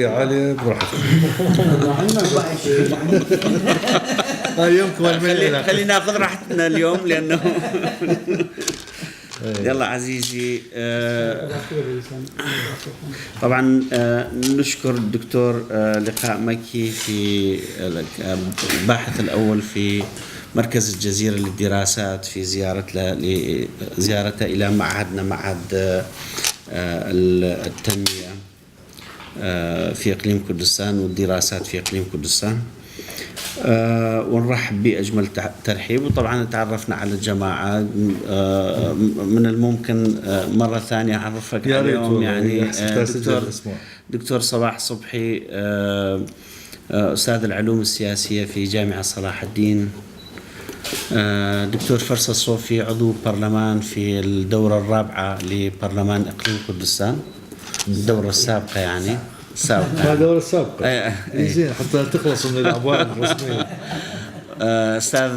يا علي براحتك. يومكم المليان. خلينا ناخذ راحتنا اليوم لانه يلا عزيزي. طبعا نشكر الدكتور لقاء مكي في الباحث الاول في مركز الجزيرة للدراسات في زيارته إلى معهدنا، معهد التنمية في إقليم كردستان والدراسات في إقليم كردستان، ونرحب بأجمل ترحيب. وطبعا تعرفنا على الجماعة، من الممكن مرة ثانية أعرفك اليوم يعني دكتور صباح صبحي، أستاذ العلوم السياسية في جامعة صلاح الدين. دكتور فرصة الصوفي، عضو برلمان في الدورة الرابعة لبرلمان إقليم كردستان، الدورة السابقة يعني السابقة. الدورة السابقة زين حتى تخلص من الأبواب الرسمية. أستاذ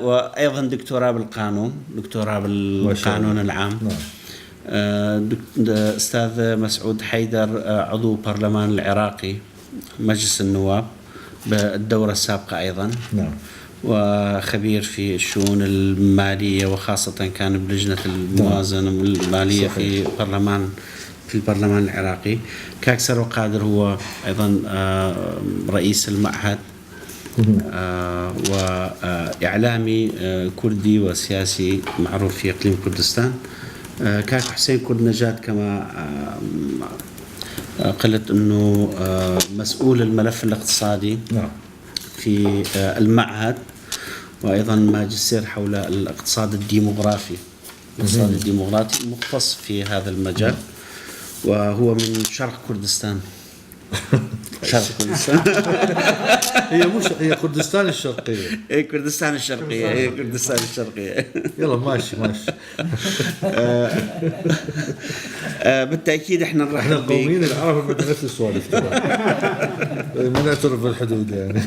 وأيضا دكتوراه بالقانون، دكتوراه بالقانون العام. أستاذ مسعود حيدر، عضو برلمان العراقي مجلس النواب بالدورة السابقة أيضا. نعم. وخبير في الشؤون المالية، وخاصة كان بلجنة الموازنة المالية في البرلمان العراقي. كاكسر وقادر هو أيضا رئيس المعهد، وإعلامي كردي وسياسي معروف في إقليم كردستان. كاك حسين كرد نجاة كما قلت أنه مسؤول الملف الاقتصادي في المعهد، وأيضا ماجستير حول الاقتصاد الديموغرافي، الاقتصاد الديموغرافي مختص في هذا المجال، وهو من شرق كردستان. شرق كردستان. هي كردستان الشرقية. هي كردستان الشرقية. هي كردستان الشرقية. يلا ماشي. بالتأكيد احنا نرحب بك. القوميين العرب بدنا نفس السوالف ما نعترف بالحدود يعني.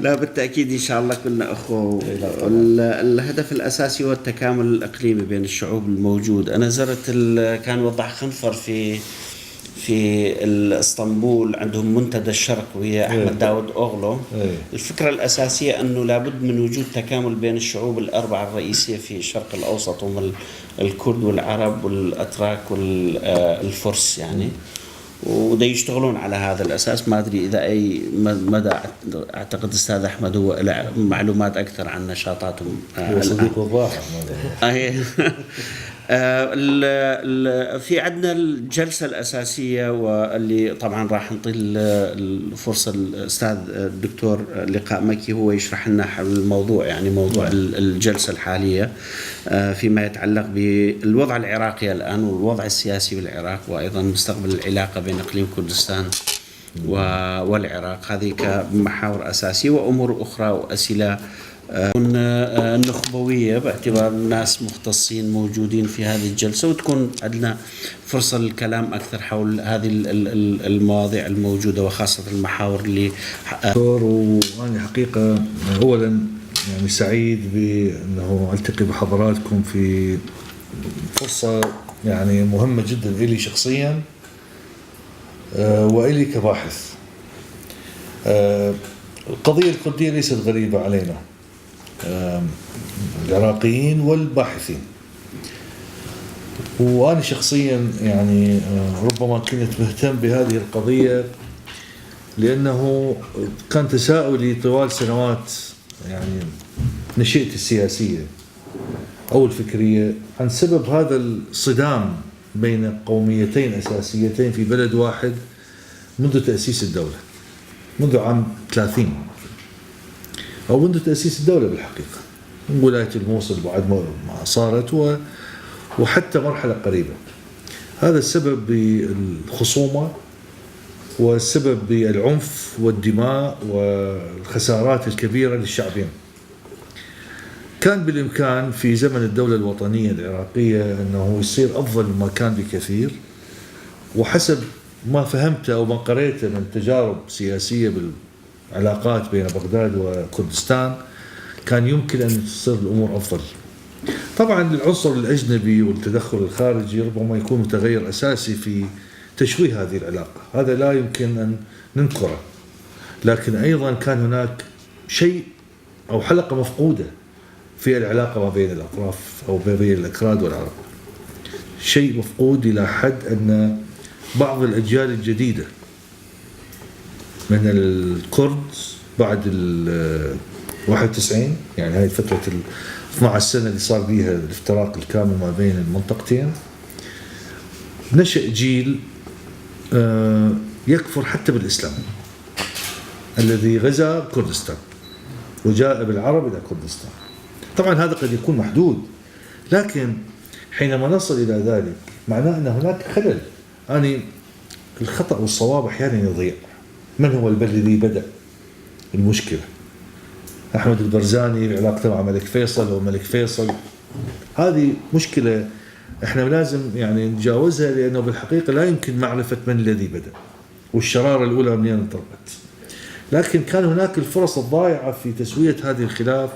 لا بالتأكيد إن شاء الله كلنا أخوة. الهدف الأساسي هو التكامل الإقليمي بين الشعوب الموجود. أنا زرت كان وضع خنفر في اسطنبول، عندهم منتدى الشرق وهي أحمد داود أوغلو. الفكرة الأساسية أنه لابد من وجود تكامل بين الشعوب الأربعة الرئيسية في الشرق الأوسط، هم الكرد والعرب والأتراك والفرس يعني، وده يشتغلون على هذا الأساس. ما أدري إذا أي مدى، أعتقد أستاذ أحمد هو له معلومات أكثر عن نشاطاتهم. هو صديق وضاحة. في عندنا الجلسة الأساسية، واللي طبعا راح نعطي الفرصة الأستاذ الدكتور لقاء مكي هو يشرح لنا حول الموضوع، يعني موضوع الجلسة الحالية فيما يتعلق بالوضع العراقي الآن والوضع السياسي بالعراق، وأيضا مستقبل العلاقة بين إقليم كردستان والعراق. هذه كمحاور أساسية، وأمور أخرى وأسئلة النخبوية باعتبار الناس مختصين موجودين في هذه الجلسة، وتكون عندنا فرصة للكلام أكثر حول هذه المواضيع الموجودة، وخاصة المحاور اللي وأنا حقيقة أولا يعني سعيد بأنه ألتقي بحضراتكم في فرصة يعني مهمة جدا إلي شخصيا وإلي كباحث. القضية الكردية ليست غريبة علينا العراقيين والباحثين، وأنا شخصيا يعني ربما كنت مهتم بهذه القضية لأنه كان تساؤلي طوال سنوات يعني نشأتي السياسية أو الفكرية عن سبب هذا الصدام بين قوميتين أساسيتين في بلد واحد منذ تأسيس الدولة، منذ عام 30 أو منذ تأسيس الدولة بالحقيقة، من ولاية الموصل بعد ما صارت وحتى مرحلة قريبة. هذا السبب بالخصومة، والسبب بالعنف والدماء والخسارات الكبيرة للشعبين. كان بالإمكان في زمن الدولة الوطنية العراقية أنه يصير أفضل مما كان بكثير، وحسب ما فهمته أو ما قريته من تجارب سياسية علاقات بين بغداد وكردستان كان يمكن أن تصير الأمور أفضل. طبعا العنصر الأجنبي والتدخل الخارجي ربما يكون متغير أساسي في تشويه هذه العلاقة، هذا لا يمكن أن ننكره. لكن أيضا كان هناك شيء أو حلقة مفقودة في العلاقة ما بين الأطراف أو ما بين الأكراد والعرب، شيء مفقود إلى حد أن بعض الأجيال الجديدة من الكرد بعد 91، يعني هاي فترة 12 سنة اللي صار بيها الافتراق الكامل ما بين المنطقتين، نشأ جيل يكفر حتى بالإسلام الذي غزا كردستان وجاء بالعرب إلى كردستان. طبعا هذا قد يكون محدود، لكن حينما نصل إلى ذلك معناه أن هناك خلل. يعني الخطأ والصواب أحيانا يضيع. من هو الذي بدأ المشكلة؟ أحمد البرزاني علاقته مع ملك فيصل وملك فيصل، هذه مشكلة احنا لازم يعني نتجاوزها، لأنه بالحقيقة لا يمكن معرفة من الذي بدأ والشرارة الأولى منين انطلقت. لكن كان هناك الفرص الضائعة في تسوية هذه الخلاف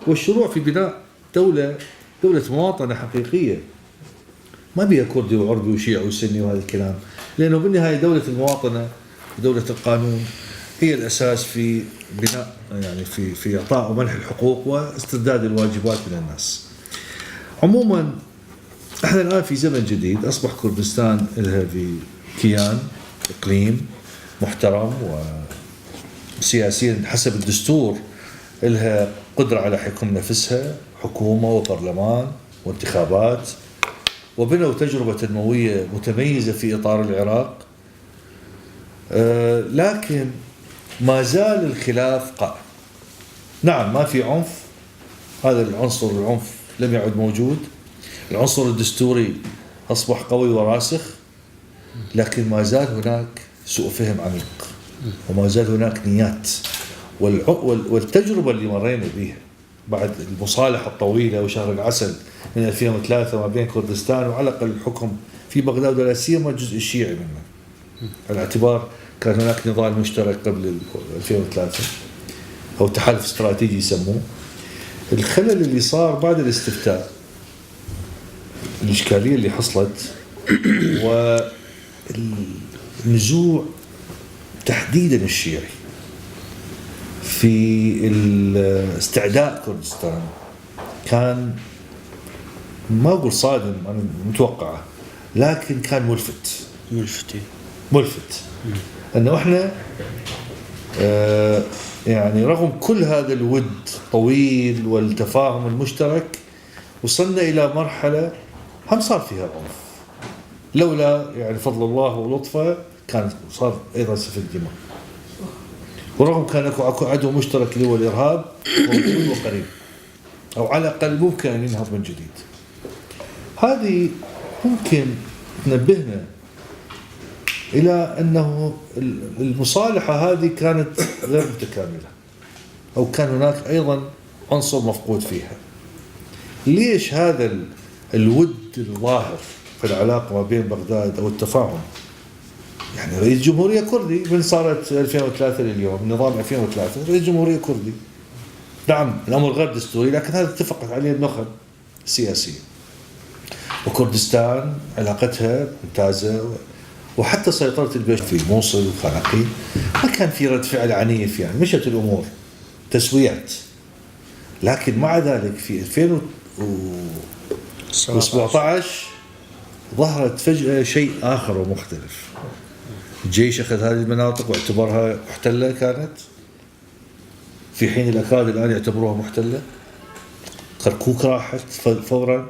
والشروع في بناء دولة مواطنة حقيقية ما بيها كردي وعربي وشيعي وسني وهذا الكلام، لأنه بالنهاية دولة المواطنة ودولة القانون هي الأساس في بناء، يعني في إعطاء ومنح الحقوق واسترداد الواجبات من الناس. عموما احنا الآن في زمن جديد، أصبح كردستان لها في كيان إقليم محترم، وسياسيا حسب الدستور لها قدرة على حكم نفسها، حكومة وبرلمان وانتخابات، وبنوا تجربة تنموية متميزة في إطار العراق. لكن ما زال الخلاف قائم. نعم ما في عنف، هذا العنف لم يعد موجود، العنصر الدستوري أصبح قوي وراسخ، لكن ما زال هناك سوء فهم عميق، وما زال هناك نيات. والتجربة اللي مرينا بها بعد المصالحة الطويلة وشهر العسل من 2003 ما بين كردستان وعلق الحكم في بغداد، ولا سيما الجزء الشيعي منه، على اعتبار كان هناك نضال مشترك قبل 2003 أو تحالف استراتيجي يسموه. الخلل اللي صار بعد الاستفتاء، الإشكالية اللي حصلت، والنزوع تحديدا الشيعي في استعداء كردستان، كان ما أقول صادم، أنا متوقعه، لكن كان ملفت أنه إحنا يعني رغم كل هذا الود الطويل والتفاهم المشترك، وصلنا إلى مرحلة هم صار فيها عنف، لولا يعني فضل الله ولطفه كان صار أيضا سفك دماء. ورغم كان اكو عدو مشترك اللي هو الإرهاب موجود وقريب، أو على الأقل ممكن أن ينهض من جديد. هذه ممكن تنبهنا إلى أنه المصالحة هذه كانت غير متكاملة، أو كان هناك أيضا عنصر مفقود فيها. ليش هذا الود الظاهر في العلاقة ما بين بغداد أو التفاهم؟ يعني رئيس جمهورية كردي من صارت 2003 لليوم، نظام 2003 رئيس جمهورية كردي. نعم الأمر غير دستوري، لكن هذا اتفقت عليه النخب السياسية، وكردستان علاقتها ممتازة، وحتى سيطرة الجيش في موصل وخانقين ما كان في رد فعل عنيف، يعني مشت الأمور تسويات. لكن مع ذلك في 2017 ظهرت فجأة شيء آخر ومختلف. الجيش أخذ هذه المناطق واعتبرها محتلة كانت، في حين الأكراد الآن يعتبروها محتلة. كركوك راحت فورا،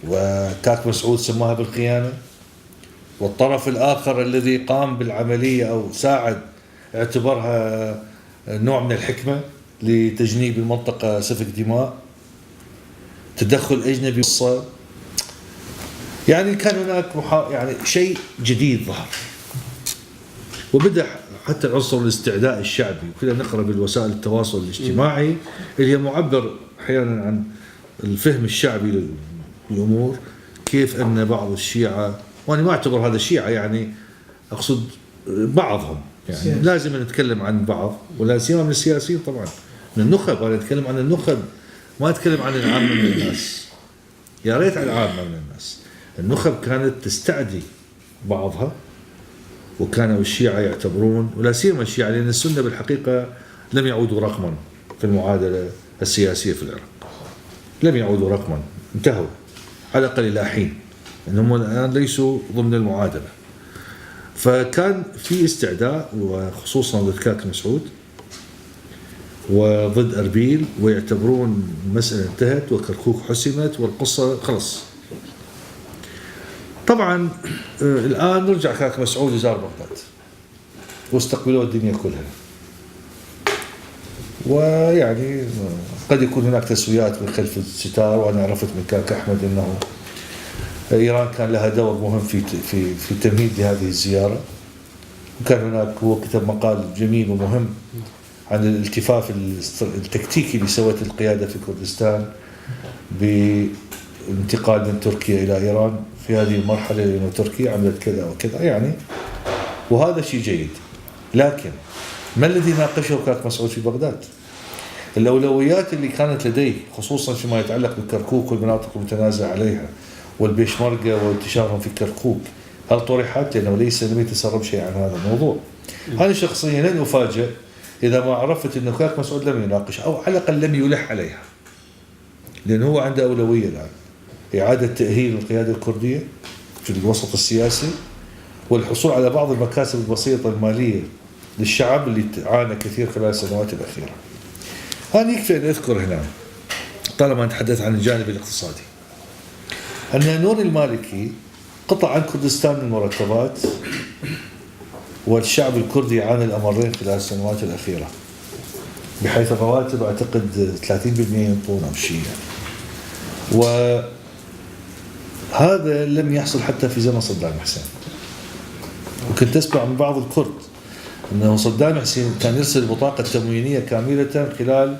وكاك مسعود سماها بالخيانة، والطرف الآخر الذي قام بالعملية أو ساعد اعتبرها نوع من الحكمة لتجنيب المنطقة سفك دماء، تدخل أجنبي. يعني كان هناك يعني شيء جديد ظهر، وبدأ حتى عنصر الاستعداء الشعبي. وكذا نقرأ بالوسائل التواصل الاجتماعي اللي هي معبر أحيانا عن الفهم الشعبي للأمور، كيف أن بعض الشيعة، وأنا ما أعتبر هذا الشيعة، يعني أقصد بعضهم، يعني لازم نتكلم عن بعض، ولا سيما من السياسيين طبعا، من النخب. أنا أتكلم عن النخب، ما أتكلم عن العامة من الناس. يا ريت على العامة من الناس. النخب كانت تستعدي بعضها وكانوا الشيعة يعتبرون، ولا سيما الشيعة، لأن السنة بالحقيقة لم يعودوا رقما في المعادلة السياسية في العراق، لم يعودوا رقما، انتهوا على الأقل إلى حين، أنهم الآن ليسوا ضمن المعادلة. فكان في استعداء وخصوصا ضد كاك مسعود وضد أربيل، ويعتبرون المسألة انتهت وكركوك حسمت والقصة خلص. طبعا الآن نرجع كاك مسعود وزار بغداد واستقبلوا الدنيا كلها، ويعني قد يكون هناك تسويات من خلف الستار. وأنا عرفت من كاك أحمد أنه إيران كان لها دور مهم في تمهيد لهذه الزيارة، وكان هناك، هو كتب مقال جميل ومهم عن الالتفاف التكتيكي اللي سوته القيادة في كردستان بانتقال من تركيا إلى إيران في هذه المرحلة، لأن تركيا عملت كذا وكذا يعني، وهذا شيء جيد. لكن ما الذي ناقشه كاك مسعود في بغداد؟ الأولويات اللي كانت لديه خصوصا فيما يتعلق بالكركوك والمناطق المتنازع عليها والبيشمركة وانتشارهم في كركوك، هل طرحت؟ لأنه لم يتسرب شيء عن هذا الموضوع. أنا شخصيا لن أفاجئ إذا ما عرفت أنه كاك مسعود لم يناقش، أو على الأقل لم يلح عليها، لأنه هو عنده أولوية الآن إعادة تأهيل القيادة الكردية في الوسط السياسي، والحصول على بعض المكاسب البسيطة المالية للشعب اللي عانى كثير خلال السنوات الأخيرة. أنا يكفي أن أذكر هنا طالما نتحدث عن الجانب الاقتصادي أن نور المالكي قطع عن كردستان المرتبات، والشعب الكردي يعاني الأمرين خلال السنوات الأخيرة، بحيث الرواتب أعتقد 30% ينطون أو شيء يعني. وهذا لم يحصل حتى في زمن صدام حسين. وكنت أسمع من بعض الكرد أنه صدام حسين كان يرسل بطاقة تموينية كاملة خلال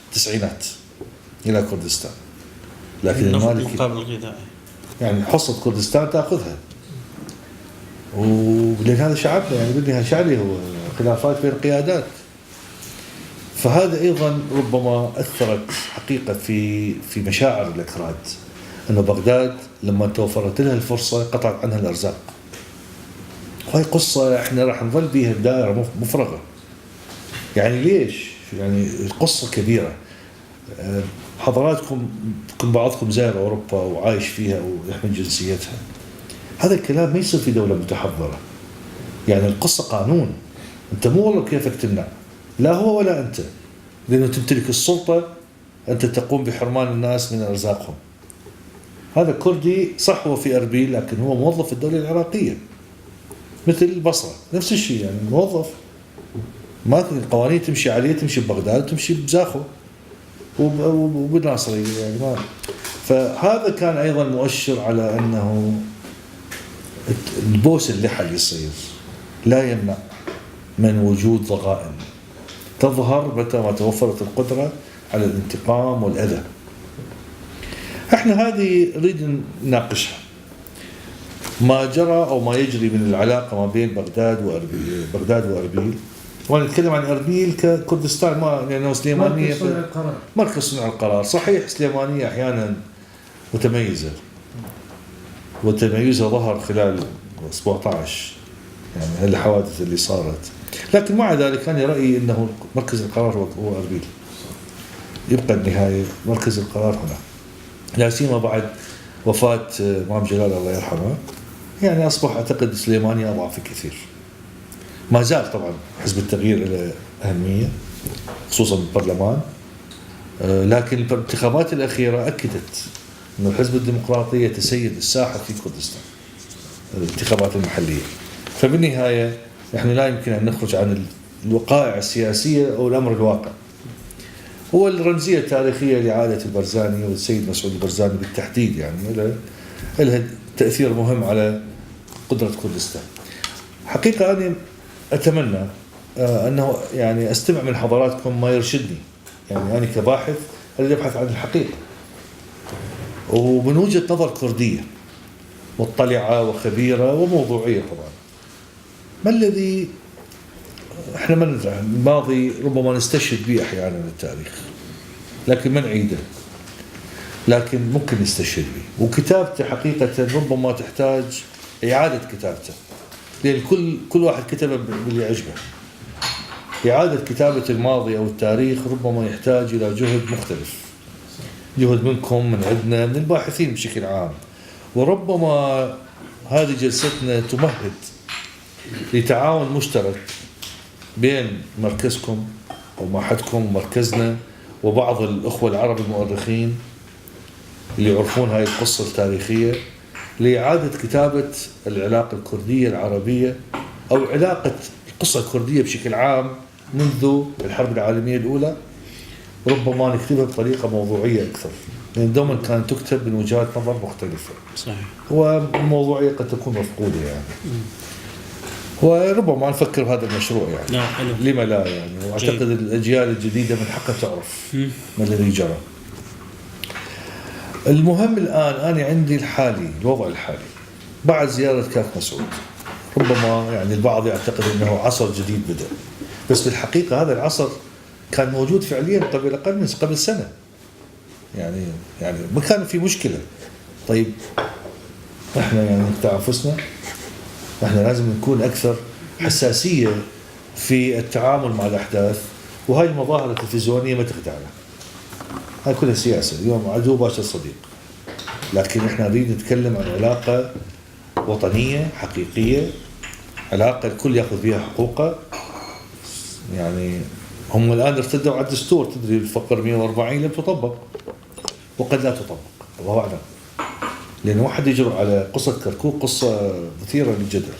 التسعينات إلى كردستان، لكن المالكي مقابل الغذاء يعني حصة كردستان تأخذها، ولأن هذا شعبنا يعني بالنهاية شعبي، هو خلافات بين القيادات. فهذا أيضا ربما أثرت حقيقة في مشاعر الأكراد، أنه بغداد لما توفرت لها الفرصة قطعت عنها الأرزاق. وهي قصة احنا راح نظل بها الدائرة مفرغة. يعني ليش؟ يعني قصة كبيرة. حضراتكم بعضكم زائر أوروبا وعايش فيها ويحمل جنسيتها، هذا الكلام ما يصير في دولة متحضرة. يعني القصة قانون، أنت مو والله كيفك تمنع، لا هو ولا أنت، لأنه تمتلك السلطة، أنت تقوم بحرمان الناس من أرزاقهم. هذا كردي صح هو في أربيل، لكن هو موظف في الدولة العراقية مثل البصرة، نفس الشيء يعني موظف، ما القوانين تمشي عليه، تمشي ببغداد تمشي بزاخو وبالناصرية يعني ما. فهذا كان أيضا مؤشر على أنه البوس اللحى اللي يصير لا يمنع من وجود ضغائن تظهر متى ما توفرت القدرة على الانتقام والأذى. احنا هذه نريد نناقشها، ما جرى أو ما يجري من العلاقة ما بين بغداد وأربيل. وأنا أتكلم عن أربيل ككردستان، ما لأنه سليمانية مركز صنع القرار. صحيح سليمانية أحيانا متميزة، وتميزها ظهر خلال 17 يعني الحوادث اللي صارت، لكن مع ذلك أنا رأيي أنه مركز القرار هو أربيل، يبقى النهاية مركز القرار هنا، لا سيما بعد وفاة إمام جلال الله يرحمه. يعني أصبح أعتقد سليمانية أضعف كثير. ما زال طبعا حزب التغيير له أهمية خصوصا بالبرلمان، لكن الانتخابات الأخيرة أكدت أن الحزب الديمقراطي يتسيد الساحة في كردستان، الانتخابات المحلية. فبالنهاية نحن لا يمكن أن نخرج عن الوقائع السياسية أو الأمر الواقع. هو الرمزية التاريخية لعائلة البرزاني والسيد مسعود البرزاني بالتحديد يعني لها تأثير مهم على قدرة كردستان. حقيقة أنا أتمنى أنه يعني أستمع من حضراتكم ما يرشدني، يعني أنا كباحث الذي يبحث عن الحقيقة ومن وجهة نظر كردية مطلعة وخبيرة وموضوعية. طبعا ما الذي احنا ما ندري، الماضي ربما نستشهد به أحيانا التاريخ لكن ما نعيده، لكن ممكن نستشهد به. وكتابته حقيقة ربما تحتاج إعادة كتابته، لأن كل واحد كتب باللي يعجبه. إعادة كتابة الماضي أو التاريخ ربما يحتاج إلى جهد مختلف، جهد منكم، من عندنا، من الباحثين بشكل عام. وربما هذه جلستنا تمهد لتعاون مشترك بين مركزكم أو معهدكم ومركزنا وبعض الأخوة العرب المؤرخين اللي يعرفون هاي القصة التاريخية، لإعادة كتابة العلاقة الكردية العربية أو علاقة القصة الكردية بشكل عام منذ الحرب العالمية الأولى. ربما نكتبها بطريقة موضوعية أكثر، لأن يعني دوما كانت تكتب من وجهات نظر مختلفة. صحيح. والموضوعية قد تكون مفقودة يعني. وربما نفكر بهذا المشروع يعني. لا حلو. لما لا يعني. وأعتقد الأجيال الجديدة من حقها تعرف ما الذي جرى. المهم الآن أنا عندي الوضع الحالي بعد زيارة كاك مسعود. ربما يعني البعض يعتقد أنه عصر جديد بدأ، بس بالحقيقة هذا العصر كان موجود فعليا قبل سنة. يعني ما كان في مشكلة. طيب احنا يعني نقطع أنفسنا، احنا لازم نكون أكثر حساسية في التعامل مع الأحداث. وهاي المظاهر التلفزيونية ما تخدعنا، هاي كلها سياسة. اليوم عدو باشا صديق، لكن احنا نريد نتكلم عن علاقة وطنية حقيقية، علاقة الكل يأخذ فيها حقوقه. يعني هم الآن ارتدوا على الدستور، تدري الفقرة 140 لم تطبق وقد لا تطبق، الله أعلم. لأن واحد يجرؤ على قصة كركوك قصة مثيرة للجدل.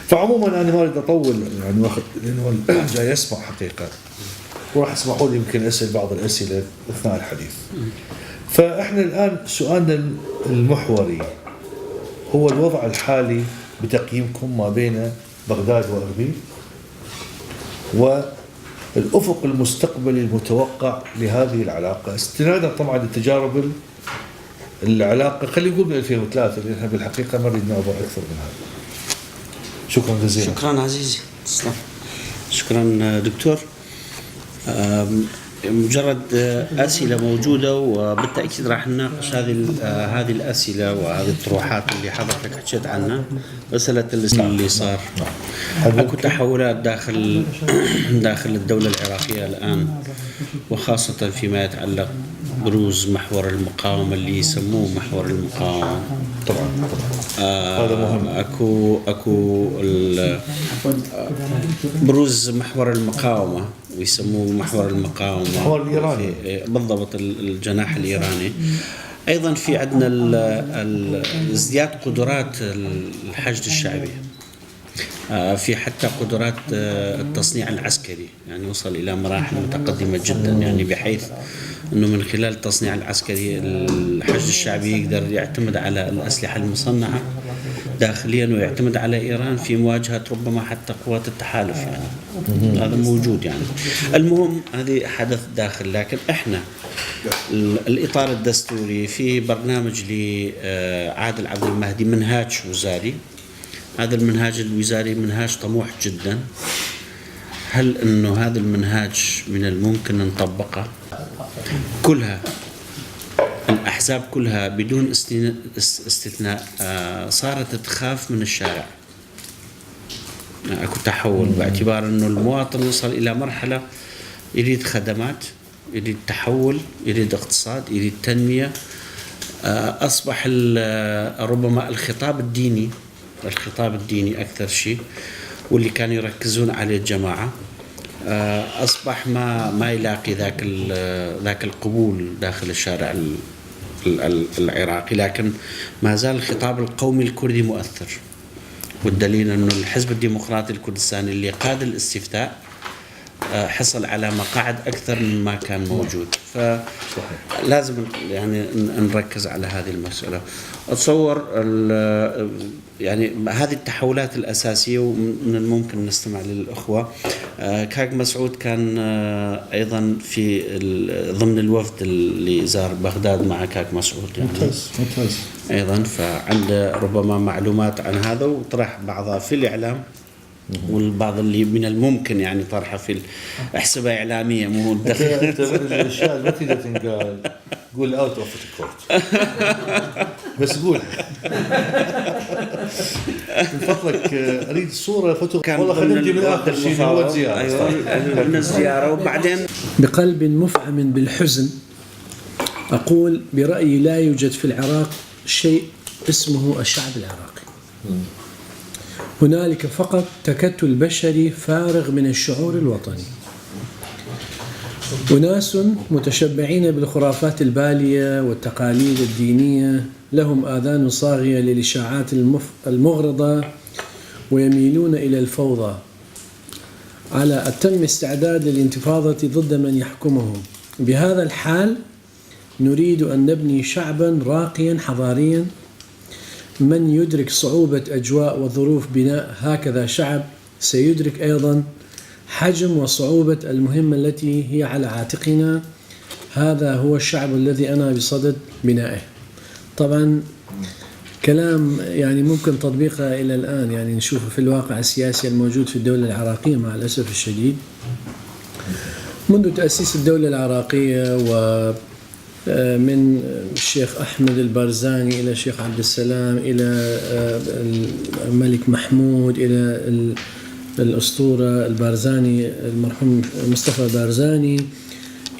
فعموما أنا ما أريد أطول يعني لأنه جاي يسمع حقيقة، وراح اسمحوا لي يمكن أسأل بعض الأسئلة أثناء الحديث. فإحنا الآن سؤالنا المحوري هو الوضع الحالي بتقييمكم ما بين بغداد وأربيل، والأفق المستقبلي المتوقع لهذه العلاقة، استنادا طبعا لتجارب العلاقة خلينا نقول من 2003 اللي احنا بالحقيقة ما نريد نعبر أكثر من هذا. شكرا جزيلا. شكرا عزيزي، تسلم. شكرا دكتور. مجرد أسئلة موجودة، وبالتأكيد راح نناقش هذه الأسئلة وهذه الطروحات اللي حضرتك حكيت عنها. مسألة اللي صار أكو تحولات داخل الدولة العراقية الآن، وخاصة فيما يتعلق بروز محور المقاومة اللي يسموه محور المقاومة. طبعا هذا مهم. أكو بروز محور المقاومة ويسموه محور المقاومة، المحور الإيراني بالضبط، الجناح الإيراني. أيضا في عندنا ازدياد قدرات الحشد الشعبي، في حتى قدرات التصنيع العسكري، يعني وصل إلى مراحل متقدمة جدا، يعني بحيث أنه من خلال التصنيع العسكري الحشد الشعبي يقدر يعتمد على الأسلحة المصنعة داخليا، ويعتمد على إيران في مواجهة ربما حتى قوات التحالف. يعني هذا موجود. يعني المهم هذه حدث داخل، لكن احنا الإطار الدستوري في برنامج لعادل عبد المهدي منهاج وزاري. هذا المنهاج الوزاري منهاج طموح جدا. هل انه هذا المنهاج من الممكن ان نطبقه كلها، الأحزاب كلها بدون استثناء صارت تخاف من الشارع؟ أكو تحول، باعتبار أنه المواطن وصل إلى مرحلة يريد خدمات، يريد تحول، يريد اقتصاد، يريد تنمية. أصبح ربما الخطاب الديني أكثر شيء، واللي كانوا يركزون عليه الجماعة، أصبح ما يلاقي ذاك القبول داخل الشارع العراقي. لكن ما زال الخطاب القومي الكردي مؤثر، والدليل أنه الحزب الديمقراطي الكردستاني اللي قاد الاستفتاء حصل على مقاعد أكثر مما كان موجود. فلازم يعني نركز على هذه المسألة. أتصور يعني هذه التحولات الأساسية، ومن الممكن نستمع للأخوة. كاك مسعود كان أيضا في ضمن الوفد اللي زار بغداد مع كاك مسعود، يعني ممتاز أيضا، فعنده ربما معلومات عن هذا، وطرح بعضها في الإعلام، والبعض اللي من الممكن يعني طرحها في احسبها إعلامية مو دخل. انت من الاشياء التي لا تنقال، قول اوت اوف كورت بس قول. من فضلك أريد الصورة فوتو. كان والله خدمتي من ضمن آخر شيء هو المفاوض. الزيارة. أيوة من الزيارة. وبعدين بقلب مفعم بالحزن أقول برأيي لا يوجد في العراق شيء اسمه الشعب العراقي. هنالك فقط تكتل بشري فارغ من الشعور الوطني، أناس متشبعين بالخرافات البالية والتقاليد الدينية، لهم آذان صاغية للإشاعات المغرضة ويميلون إلى الفوضى، على أتم استعداد للانتفاضة ضد من يحكمهم. بهذا الحال نريد أن نبني شعبا راقيا حضاريا. من يدرك صعوبة أجواء وظروف بناء هكذا شعب سيدرك أيضا حجم وصعوبة المهمة التي هي على عاتقنا. هذا هو الشعب الذي أنا بصدد بنائه. طبعا كلام يعني ممكن تطبيقه إلى الآن، يعني نشوفه في الواقع السياسي الموجود في الدولة العراقية مع الأسف الشديد. منذ تأسيس الدولة العراقية ومن الشيخ أحمد البارزاني إلى الشيخ عبد السلام إلى الملك محمود إلى الأسطورة البارزاني المرحوم مصطفى البارزاني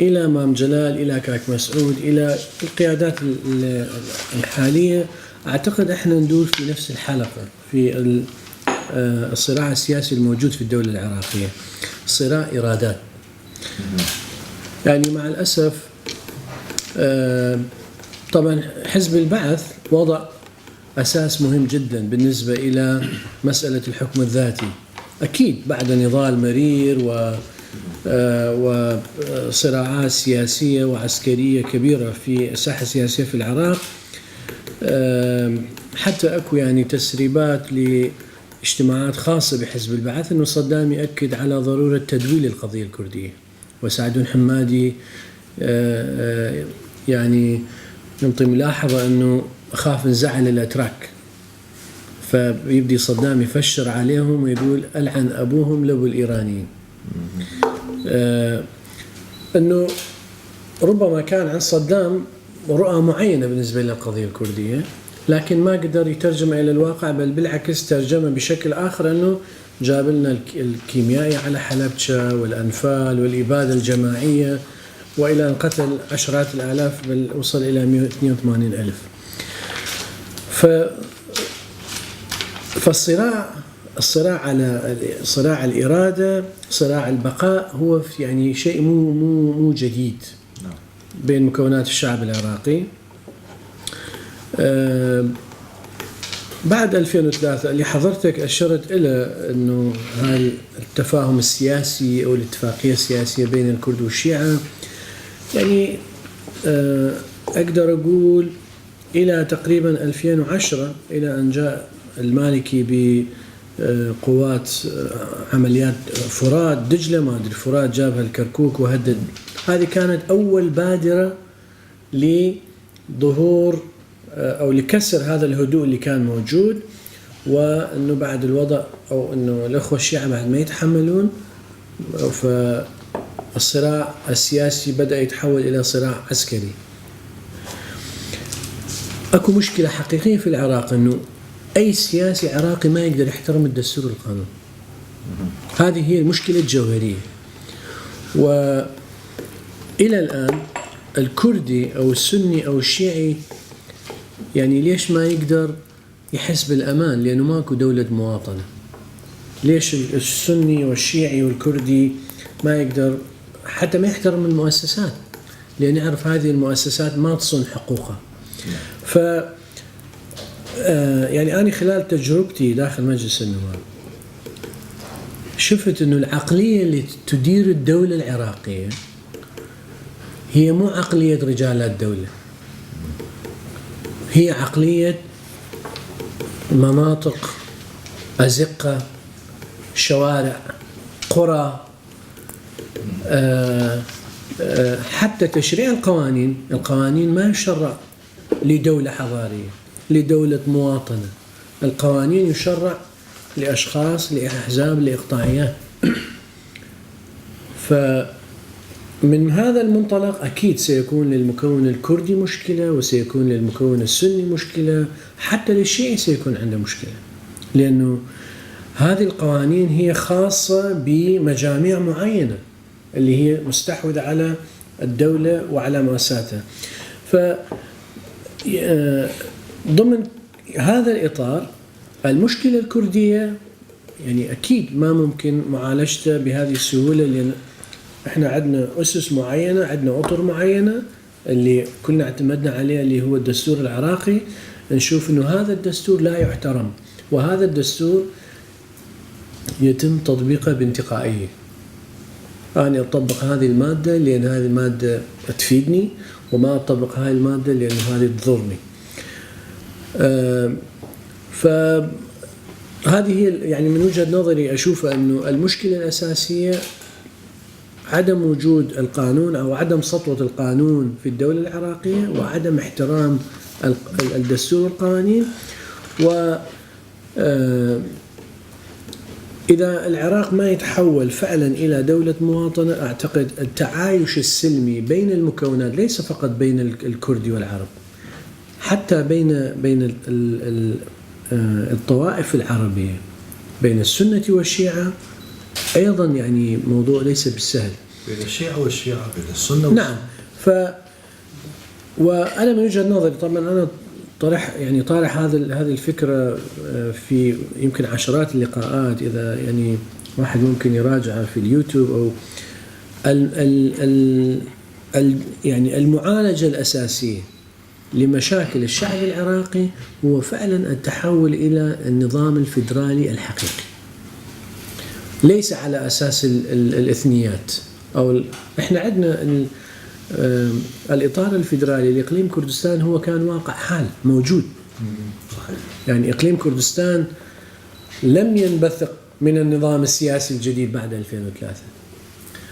إلى مام جلال إلى كاك مسعود إلى القيادات الحالية، أعتقد إحنا ندور في نفس الحلقة في الصراع السياسي الموجود في الدولة العراقية، صراع إرادات. يعني مع الأسف طبعا حزب البعث وضع أساس مهم جدا بالنسبة إلى مسألة الحكم الذاتي. أكيد بعد نضال مرير وصراعات سياسية وعسكرية كبيرة في الساحة السياسية في العراق، حتى أكو يعني تسريبات لاجتماعات خاصة بحزب البعث أنه صدام يأكد على ضرورة تدويل القضية الكردية، وسعدون حمادي يعني نعطي ملاحظة أنه أخاف نزعل الأتراك، فيبدي صدام يفشر عليهم ويقول ألعن أبوهم لابو الإيرانيين. أنه ربما كان عند صدام رؤى معينة بالنسبة للقضية الكردية، لكن ما قدر يترجم إلى الواقع، بل بالعكس ترجمه بشكل آخر، أنه جاب لنا الكيميائي على حلبشة والأنفال والإبادة الجماعية، وإلى أن قتل عشرات الآلاف بل وصل إلى 182,000. فالصراع على صراع الإرادة، صراع البقاء، هو يعني شيء مو جديد بين مكونات الشعب العراقي. بعد 2003 اللي حضرتك أشرت إلى أنه هذا التفاهم السياسي أو الاتفاقية السياسية بين الكرد والشيعة، يعني أقدر أقول إلى تقريبا 2010 إلى أن جاء المالكي بقوات عمليات فرات دجلة، ما أدري فرات جابها الكركوك وهدد. هذه كانت أول بادرة لظهور أو لكسر هذا الهدوء اللي كان موجود، وأنه بعد الوضع أو أنه الأخوة الشيعة بعد ما يتحملون، فالصراع السياسي بدأ يتحول إلى صراع عسكري. أكو مشكلة حقيقية في العراق، أنه أي سياسي عراقي ما يقدر يحترم الدستور والقانون. هذه هي المشكلة الجوهرية. وإلى الآن الكردي أو السني أو الشيعي يعني ليش ما يقدر يحس بالأمان؟ لأنه ماكو دولة مواطنة. ليش السني والشيعي والكردي ما يقدر حتى ما يحترم المؤسسات؟ لأن يعرف هذه المؤسسات ما تصون حقوقه. ف يعني أنا خلال تجربتي داخل مجلس النواب شفت أنه العقلية اللي تدير الدولة العراقية هي مو عقلية رجال الدولة، هي عقلية مناطق، أزقة، شوارع، قرى. حتى تشريع القوانين ما يشرع لدولة حضارية، لدولة مواطنة. القوانين يشرع لأشخاص، لأحزاب، لإقطاعيات. فمن هذا المنطلق أكيد سيكون للمكون الكردي مشكلة، وسيكون للمكون السني مشكلة، حتى للشيعي سيكون عنده مشكلة. لأنه هذه القوانين هي خاصة بمجاميع معينة اللي هي مستحوذة على الدولة وعلى مؤسساتها. ضمن هذا الإطار المشكلة الكردية يعني أكيد ما ممكن معالجتها بهذه السهولة، لأن إحنا عندنا أسس معينة، عندنا أطر معينة اللي كنا اعتمدنا عليها اللي هو الدستور العراقي. نشوف إنه هذا الدستور لا يحترم، وهذا الدستور يتم تطبيقه بانتقائية. أنا أطبق هذه المادة لأن هذه المادة تفيدني، وما أطبق هذه المادة لأن هذه تضرني. فهذه هي يعني من وجهة نظري أشوف أنه المشكلة الأساسية عدم وجود القانون أو عدم سطوة القانون في الدولة العراقية، وعدم احترام الدستور والقوانين. و إذا العراق ما يتحول فعلا إلى دولة مواطنة، أعتقد التعايش السلمي بين المكونات ليس فقط بين الكردي والعرب، حتى بين الطوائف العربية، بين السنة والشيعة أيضا يعني موضوع ليس بالسهل. بين الشيعة والشيعة، بين السنة نعم. وأنا من وجهة نظري طبعا أنا طارح هذه الفكرة في يمكن عشرات اللقاءات، إذا يعني واحد ممكن يراجعها في اليوتيوب أو يعني المعالجة الأساسية لمشاكل الشعب العراقي هو فعلا التحول إلى النظام الفيدرالي الحقيقي، ليس على أساس الإثنيات أو إحنا عندنا الإطار الفيدرالي لإقليم كردستان هو كان واقع حال موجود. صحيح. يعني إقليم كردستان لم ينبثق من النظام السياسي الجديد بعد 2003.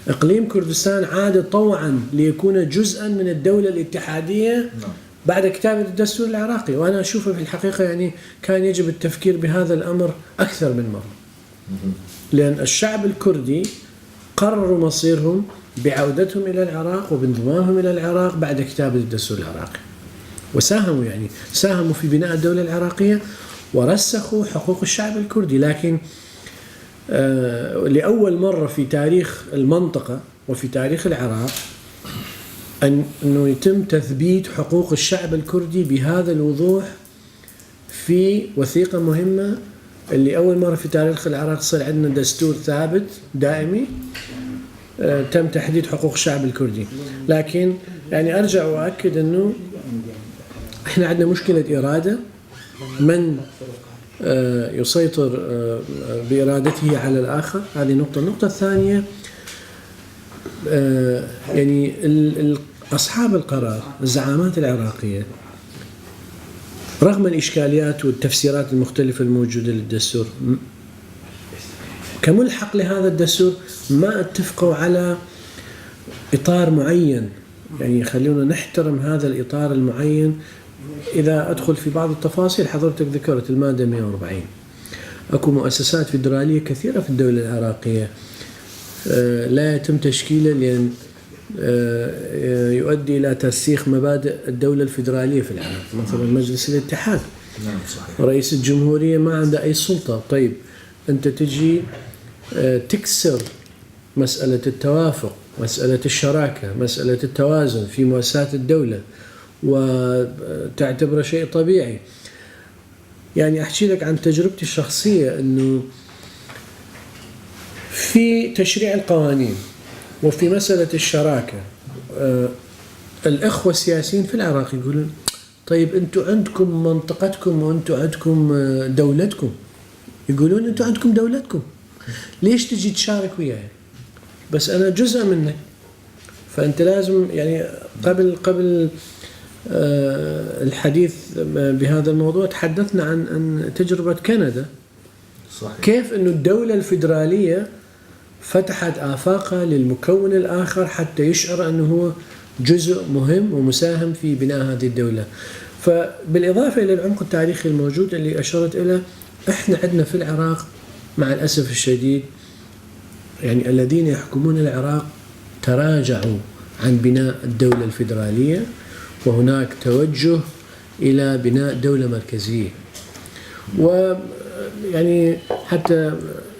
إقليم كردستان عاد طوعا ليكون جزءا من الدولة الاتحادية بعد كتابة الدستور العراقي. وأنا أشوفه في الحقيقة يعني كان يجب التفكير بهذا الأمر أكثر من مرة، لأن الشعب الكردي قرروا مصيرهم بعودتهم إلى العراق وبانضمامهم إلى العراق بعد كتابة الدستور العراقي، ساهموا في بناء الدولة العراقية ورسخوا حقوق الشعب الكردي. لكن لأول مرة في تاريخ المنطقة وفي تاريخ العراق أنه يتم تثبيت حقوق الشعب الكردي بهذا الوضوح في وثيقة مهمة، اللي أول مرة في تاريخ العراق صار عندنا دستور ثابت دائمي تم تحديد حقوق الشعب الكردي. لكن يعني أرجع وأؤكد أنه إحنا عندنا مشكلة إرادة، من يسيطر بإرادته على الآخر، هذه نقطة. النقطة الثانية يعني أصحاب القرار الزعامات العراقية رغم الإشكاليات والتفسيرات المختلفة الموجودة للدستور كملحق لهذا الدستور ما اتفقوا على إطار معين. يعني خلونا نحترم هذا الإطار المعين. إذا أدخل في بعض التفاصيل، حضرتك ذكرت المادة 140. أكو مؤسسات فيدرالية كثيرة في الدولة العراقية لا يتم تشكيلها لأن يؤدي إلى ترسيخ مبادئ الدولة الفيدرالية في العراق. مثلا مجلس الاتحاد، نعم صحيح. رئيس الجمهورية ما عنده أي سلطة. طيب أنت تجي تكسر مسألة التوافق، مسألة الشراكة، مسألة التوازن في مؤسسات الدولة وتعتبره شيء طبيعي. يعني أحكي لك عن تجربتي الشخصية أنه في تشريع القوانين وفي مسألة الشراكة الإخوة السياسيين في العراق يقولون طيب أنتم عندكم منطقتكم وأنتم عندكم دولتكم، يقولون أنتم عندكم دولتكم، ليش تجي تشارك وياي؟ بس أنا جزء منك. فأنت لازم يعني قبل الحديث بهذا الموضوع تحدثنا عن تجربة كندا. صحيح. كيف أنه الدولة الفيدرالية فتحت آفاقها للمكون الآخر حتى يشعر أنه هو جزء مهم ومساهم في بناء هذه الدولة. فبالإضافة إلى العمق التاريخي الموجود اللي أشرت إليه، إحنا عندنا في العراق مع الأسف الشديد يعني الذين يحكمون العراق تراجعوا عن بناء الدولة الفيدرالية، وهناك توجه إلى بناء دولة مركزية. يعني حتى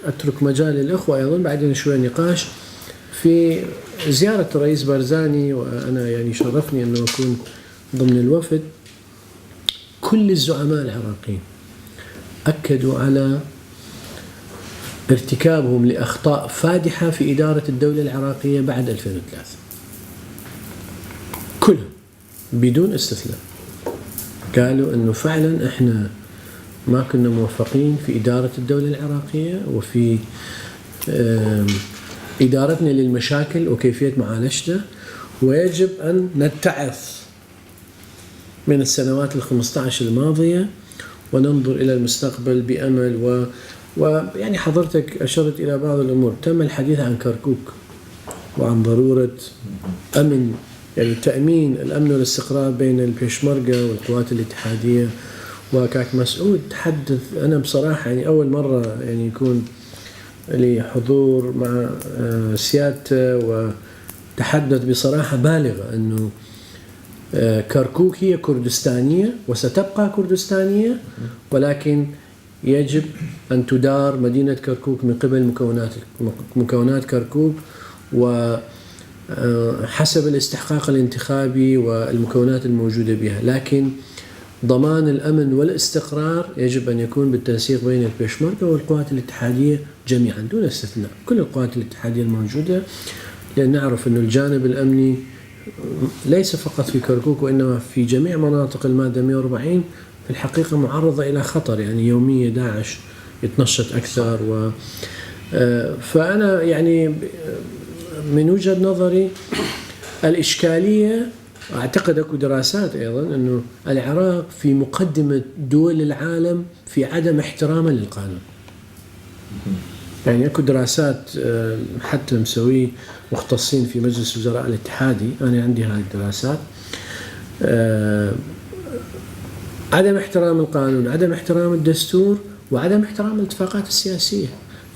أترك مجال للأخوة أيضا بعدين شوية نقاش في زيارة الرئيس بارزاني، وأنا يعني شرفني أنه أكون ضمن الوفد. كل الزعماء العراقيين أكدوا على ارتكابهم لأخطاء فادحة في إدارة الدولة العراقية بعد 2003 كلهم بدون استثناء. قالوا أنه فعلا إحنا ما كنا موفقين في إدارة الدولة العراقية وفي إدارتنا للمشاكل وكيفية معالجتها، ويجب أن نتعظ من السنوات 15 الماضية وننظر إلى المستقبل بأمل. ويعني حضرتك أشرت إلى بعض الأمور. تم الحديث عن كركوك وعن ضرورة أمن، يعني تأمين الأمن والاستقرار بين البيشمركة والقوات الاتحادية. وكاك مسعود تحدث، أنا بصراحة يعني أول مرة يعني يكون لي حضور مع سيادته، وتحدث بصراحة بالغة أنه كركوك هي كردستانية وستبقى كردستانية، ولكن يجب أن تدار مدينة كركوك من قبل مكونات كركوك وحسب الاستحقاق الانتخابي والمكونات الموجودة بها، لكن ضمان الأمن والاستقرار يجب أن يكون بالتنسيق بين البيشمركة والقوات الاتحادية جميعا دون استثناء، كل القوات الاتحادية الموجودة، لأن نعرف أن الجانب الأمني ليس فقط في كركوك وإنما في جميع مناطق المادة 140 في الحقيقة معرضة إلى خطر. يعني يوميا داعش يتنشط أكثر. فأنا يعني من وجهة نظري الإشكالية، أعتقد أكو دراسات أيضا أنه العراق في مقدمة دول العالم في عدم احترامه للقانون. يعني أكو دراسات حتى مسوي مختصين في مجلس وزراء الاتحادي، أنا عندي هاي الدراسات. عدم احترام القانون، عدم احترام الدستور، وعدم احترام الاتفاقات السياسية.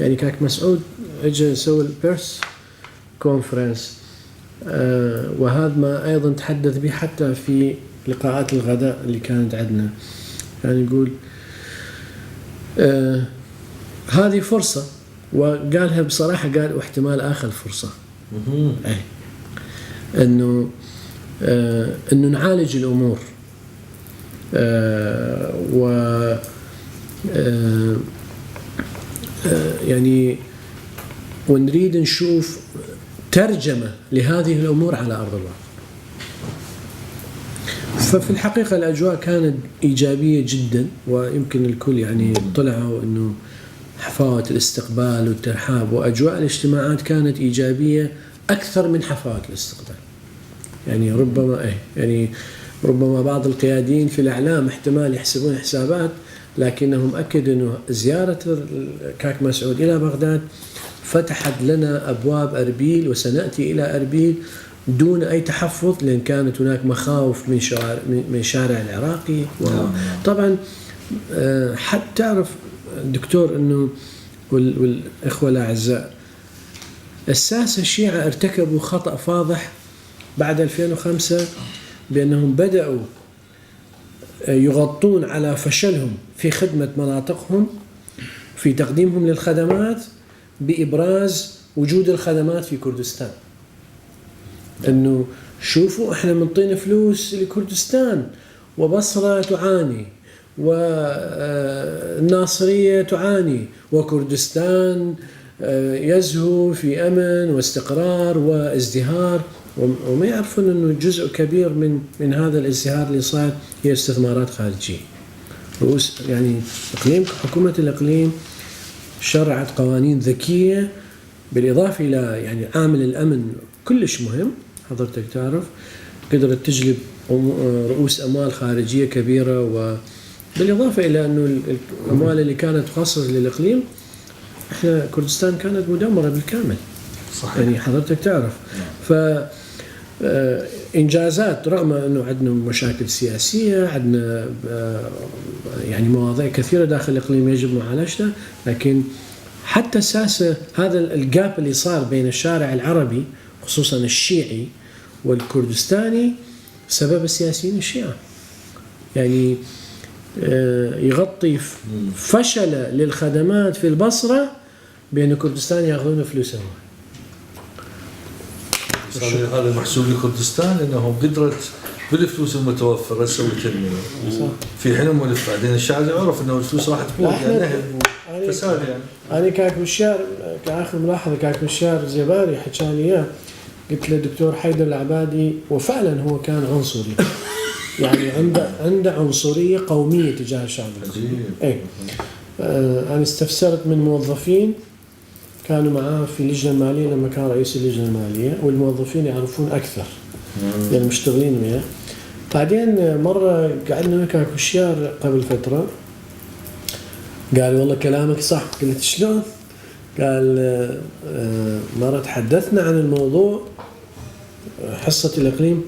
يعني كاك مسعود اجى يسوي البيرس كونفرنس، وهذا ما أيضا تحدث به حتى في لقاءات الغداء اللي كانت عندنا. يعني يقول هذه فرصة، وقالها بصراحة، قال واحتمال آخر فرصة إنه نعالج الأمور و يعني ونريد نشوف ترجمة لهذه الأمور على أرض الواقع. ففي الحقيقة الأجواء كانت إيجابية جدا، ويمكن الكل يعني طلعوا إنه حفاوة الاستقبال والترحاب وأجواء الاجتماعات كانت إيجابية أكثر من حفاوة الاستقبال. يعني ربما بعض القياديين في الإعلام احتمال يحسبون حسابات، لكنهم أكدوا أنه زيارة كاك مسعود إلى بغداد فتحت لنا أبواب أربيل، وسنأتي إلى أربيل دون أي تحفظ، لأن كانت هناك مخاوف من شارع العراقي. طبعا حتى تعرف دكتور أنه والإخوة الأعزاء، الساسة الشيعة ارتكبوا خطأ فاضح بعد 2005 بأنهم بدأوا يغطون على فشلهم في خدمة مناطقهم في تقديمهم للخدمات بإبراز وجود الخدمات في كردستان. أنه شوفوا إحنا منطين فلوس لكردستان، وبصرة تعاني، والناصرية تعاني، وكردستان يزهو في أمن واستقرار وازدهار، وما يعرفون أنه جزء كبير من هذا الازدهار اللي صار هي استثمارات خارجية. يعني حكومة الإقليم شرعت قوانين ذكية، بالإضافة إلى يعني عامل الأمن كلش مهم. حضرتك تعرف قدرت تجلب رؤوس أموال خارجية كبيرة، وبالإضافة إلى أنه الأموال اللي كانت تخصص للإقليم، إحنا كردستان كانت مدمرة بالكامل. صحيح. يعني حضرتك تعرف. إنجازات رغم أنه عندنا مشاكل سياسية، عندنا يعني مواضيع كثيرة داخل الإقليم يجب معالجتها، لكن حتى الساسة هذا الجاب اللي صار بين الشارع العربي خصوصا الشيعي والكردستاني سبب السياسيين الشيعة. يعني يغطي فشل للخدمات في البصرة بأن كردستان يأخذون فلوسهم. هذا محسوب لكردستان انه قدرت بالفلوس المتوفره تسوي تنميه في حين بعدين الشعب يعرف انه الفلوس راح تفوت يعني فساد يعني. انا كاك بالشهر كاخر ملاحظه كاك بالشهر زباري حكى لي اياه، قلت له الدكتور حيدر العبادي وفعلا هو كان عنصري يعني عنده عنصريه قوميه تجاه الشعب الكردي. اي انا استفسرت من موظفين كانوا معاه في اللجنه الماليه لما كان رئيس اللجنه الماليه، والموظفين يعرفون اكثر يعني مشتغلين وياه. بعدين مره قعدنا وياه كوشيار قبل فتره قال والله كلامك صح. قلت شلون؟ قال مرة تحدثنا عن الموضوع حصة الإقليم،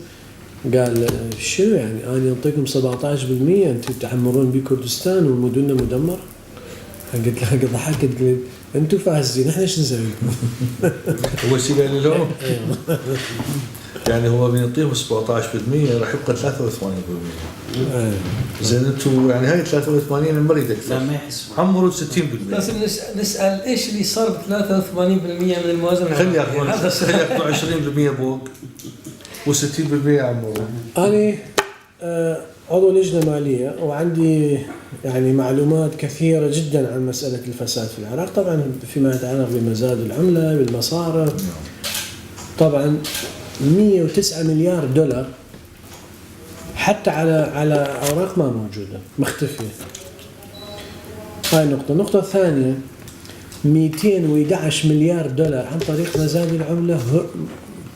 قال شنو يعني أنا أعطيكم 17% أنتم تعمرون بكردستان ومدننا مدمر؟ قلت له ضحكت قلت أنتم فاسدين إحنا شو نسوي لكم؟ هو شيء قال لهم يعني هو بيعطيهم 17% راح يبقى 83%. زين انتم يعني هاي 83 المريض اكثر. لا ما يحس عمروا 60%. بس نسال ايش اللي صار ب 83% من الموازنه؟ خلي ياخذون 20% فوق و60% عمروا. أنا عضو لجنة مالية وعندي يعني معلومات كثيرة جدا عن مسألة الفساد في العراق، طبعا فيما يتعلق بمزاد العملة بالمصارف. طبعا 109 مليار دولار حتى على أوراق ما موجودة مختفية. هاي نقطة. النقطة الثانية 211 مليار دولار عن طريق مزاد العملة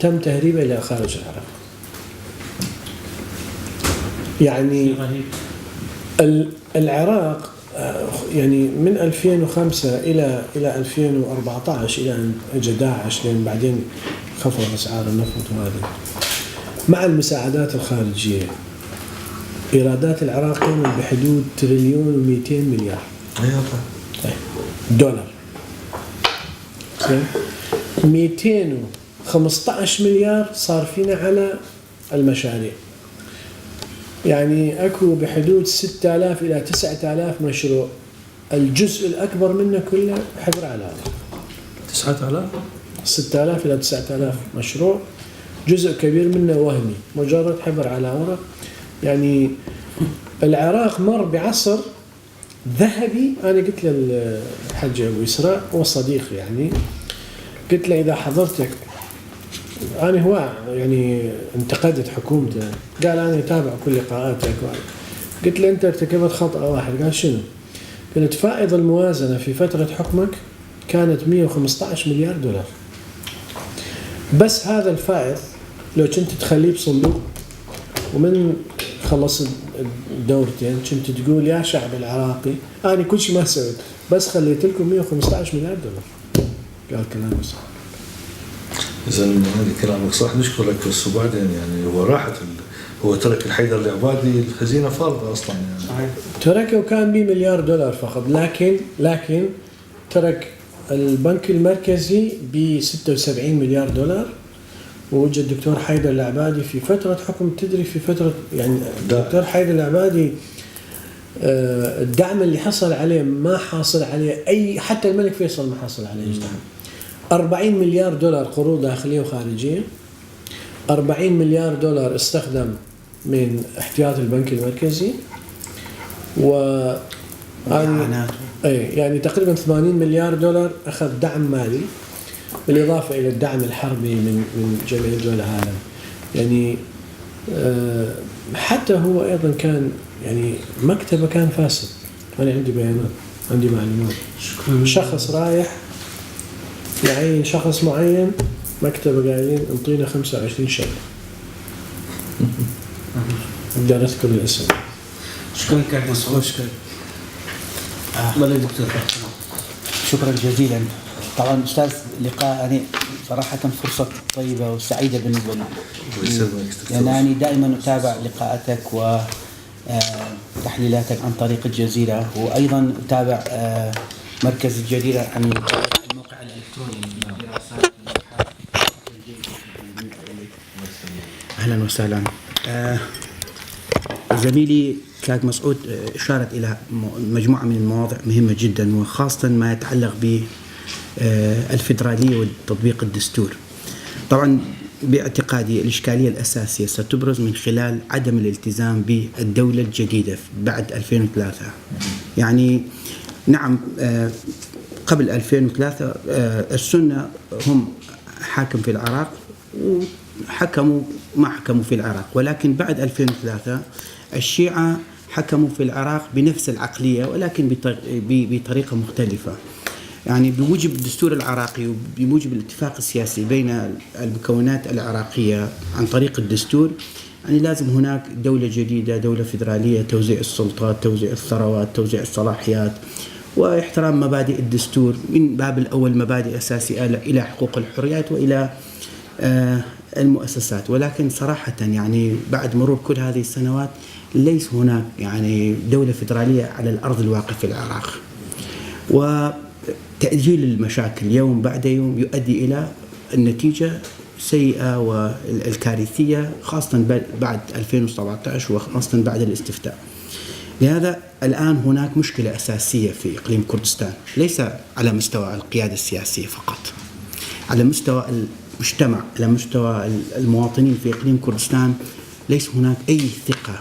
تم تهريبه إلى خارج العراق. يعني العراق يعني من 2005 إلى 2014 إلى أن اجى داعش لأن بعدين خفض أسعار النفط وهذا مع المساعدات الخارجية إيرادات العراق كانت بحدود تريليون و200 مليار دولار. 215 مليار صارفين على المشاريع، يعني اكو بحدود 6000 الى 9000 مشروع، الجزء الاكبر منه كله حبر على ورق. 9000 6000 الى 9000 مشروع، جزء كبير منه وهمي مجرد حبر على ورق. يعني العراق مر بعصر ذهبي. انا قلت للحج ابو اسراء وصديقي يعني قلت له اذا حضرتك، أنا هو يعني انتقدت حكومته، قال أنا أتابع كل لقاءاتك. قلت له أنت ارتكبت خطأ واحد. قال شنو؟ قلت فائض الموازنة في فترة حكمك كانت 115 مليار دولار. بس هذا الفائض لو كنت تخليه بصندوق ومن خلص الدورتين كنت تقول يا شعب العراقي أنا كل شيء ما سويت بس خليت لكم 115 مليار دولار. قال كلام صح. إذا هذا كلامك صح نشكرك. بس وبعدين يعني هو راحت هو ترك الحيدر العبادي الخزينة فارغة أصلا يعني. تركه وكان ب1 مليار دولار فقط، لكن ترك البنك المركزي ب 76 مليار دولار. ووجد الدكتور حيدر العبادي في فترة حكم، تدري في فترة يعني الدكتور حيدر العبادي الدعم اللي حصل عليه ما حاصل عليه أي، حتى الملك فيصل ما حاصل عليه دعم. 40 مليار دولار قروض داخلية وخارجية، 40 مليار دولار استخدم من احتياط البنك المركزي، يعني تقريبا 80 مليار دولار أخذ دعم مالي بالإضافة إلى الدعم الحربي من جميع دول العالم. يعني حتى هو أيضا كان يعني مكتبه كان فاسد. أنا عندي بيانات، عندي معلومات. شخص رايح يعين شخص معين، مكتبه قايلين انطينا 25 شهر. بدي أذكر الاسم. شكرا كابتن مسعود. شكرا والله دكتور شكرا جزيلا. طبعا استاذ لقاء يعني صراحه فرصه طيبه وسعيده بالنسبه لي، يعني أنا دائما اتابع لقاءاتك وتحليلاتك عن طريق الجزيره، وايضا اتابع مركز الجزيره عن الموقع الالكتروني لدراسات اهلا وسهلا. زميلي كاد مسعود اشارت الى مجموعه من المواضيع مهمه جدا، وخاصه ما يتعلق بالفيدراليه وتطبيق الدستور. طبعا باعتقادي الاشكاليه الاساسيه ستبرز من خلال عدم الالتزام بالدوله الجديده بعد 2003. يعني نعم قبل 2003 السنه هم حاكم في العراق وحكموا ما حكموا في العراق، ولكن بعد 2003 الشيعة حكموا في العراق بنفس العقلية ولكن بطريقة مختلفة. يعني بموجب الدستور العراقي وبموجب الاتفاق السياسي بين المكونات العراقية عن طريق الدستور، يعني لازم هناك دولة جديدة، دولة فيدرالية، توزيع السلطات، توزيع الثروات، توزيع الصلاحيات، واحترام مبادئ الدستور من باب الأول مبادئ أساسية إلى حقوق الحريات وإلى المؤسسات. ولكن صراحة يعني بعد مرور كل هذه السنوات ليس هناك يعني دولة فيدرالية على الأرض الواقع في العراق، وتأجيل المشاكل يوم بعد يوم يؤدي إلى النتيجة سيئة والكارثية، خاصة بعد 2017 وخاصة بعد الاستفتاء. لهذا الآن هناك مشكلة أساسية في إقليم كردستان، ليس على مستوى القيادة السياسية فقط، على مستوى المجتمع، على مستوى المواطنين في إقليم كردستان. ليس هناك أي ثقة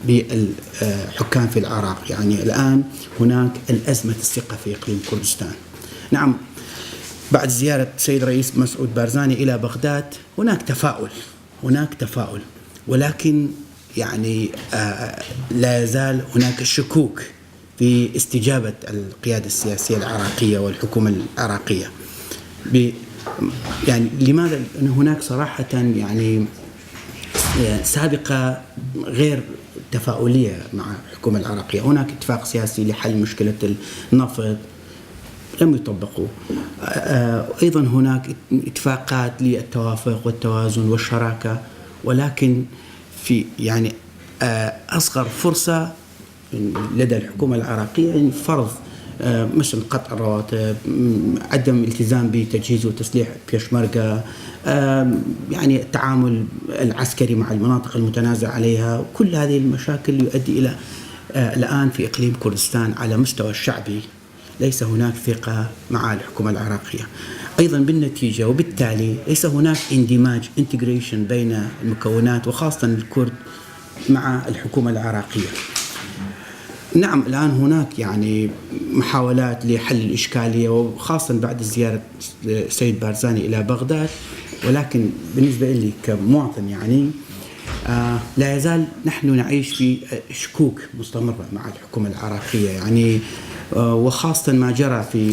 بالحكام في العراق. يعني الآن هناك الأزمة الثقة في إقليم كردستان. نعم بعد زيارة السيد رئيس مسعود بارزاني إلى بغداد هناك تفاؤل، ولكن يعني لا يزال هناك شكوك في استجابة القيادة السياسية العراقية والحكومة العراقية. يعني لماذا؟ لأن هناك صراحة يعني سابقة غير تفاؤلية مع الحكومة العراقية. هناك اتفاق سياسي لحل مشكلة النفط لم يطبقوا، أيضا هناك اتفاقات للتوافق والتوازن والشراكة، ولكن في يعني أصغر فرصة لدى الحكومة العراقية يعني فرض مثل قطع الرواتب، عدم التزام بتجهيز وتسليح بيشمركة، يعني التعامل العسكري مع المناطق المتنازع عليها. كل هذه المشاكل يؤدي إلى الآن في إقليم كردستان على مستوى الشعبي ليس هناك ثقة مع الحكومة العراقية. أيضا بالنتيجة وبالتالي ليس هناك اندماج انتجريشن بين المكونات وخاصة الكرد مع الحكومة العراقية. نعم الآن هناك يعني محاولات لحل الإشكالية وخاصة بعد زيارة السيد بارزاني إلى بغداد، ولكن بالنسبة لي كمواطن يعني لا يزال نحن نعيش في شكوك مستمرة مع الحكومة العراقية. يعني وخاصة ما جرى في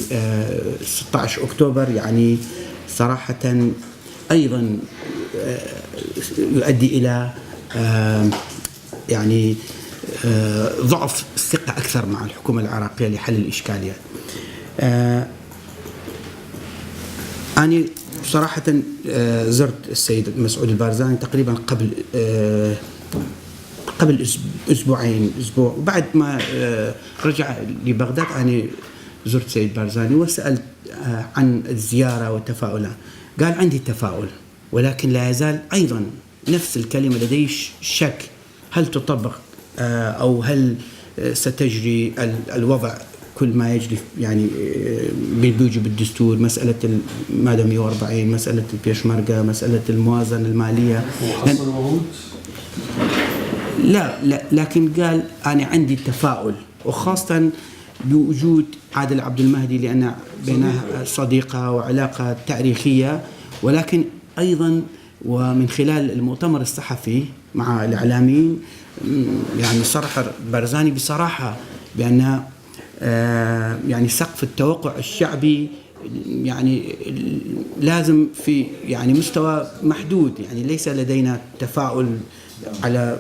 16 أكتوبر يعني صراحة أيضا يؤدي إلى يعني ضعف الثقة أكثر مع الحكومة العراقية لحل الإشكاليات. أنا صراحة زرت السيد مسعود البارزاني تقريبا قبل أسبوعين، وبعد ما رجع لبغداد أنا زرت السيد بارزاني وسألت عن الزيارة والتفاؤل. قال عندي تفاؤل، ولكن لا يزال أيضا نفس الكلمة لدي شك هل تطبق أو هل ستجري الوضع كل ما يجري يعني بيوجب الدستور، مسألة المادة 140، مسألة البيشمركة، مسألة الموازنة المالية. لا لكن قال أنا عندي تفاؤل، وخاصة بوجود عادل عبد المهدي لأن بينها صديقة وعلاقة تاريخية، ولكن أيضا ومن خلال المؤتمر الصحفي مع الإعلاميين يعني صرح بارزاني بصراحة بأن يعني سقف التوقع الشعبي يعني لازم في يعني مستوى محدود، يعني ليس لدينا تفاؤل على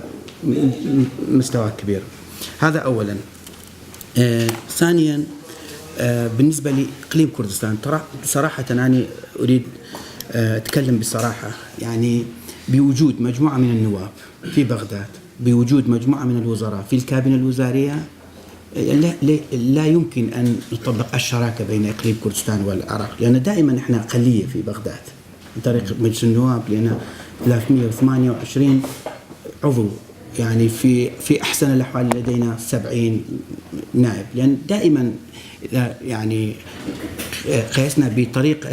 مستوى كبير. هذا أولا. ثانيا بالنسبة لإقليم كردستان صراحة أنا أريد أتكلم بصراحة. يعني بوجود مجموعة من النواب في بغداد، بوجود مجموعة من الوزراء في الكابينة الوزارية، لا يمكن أن نطبق الشراكة بين إقليم كردستان والعراق، لأن دائما إحنا أقلية في بغداد عن طريق مجلس النواب، لأن 328 عضو يعني في أحسن الأحوال لدينا 70 نائب، لأن دائما يعني قياسنا بطريق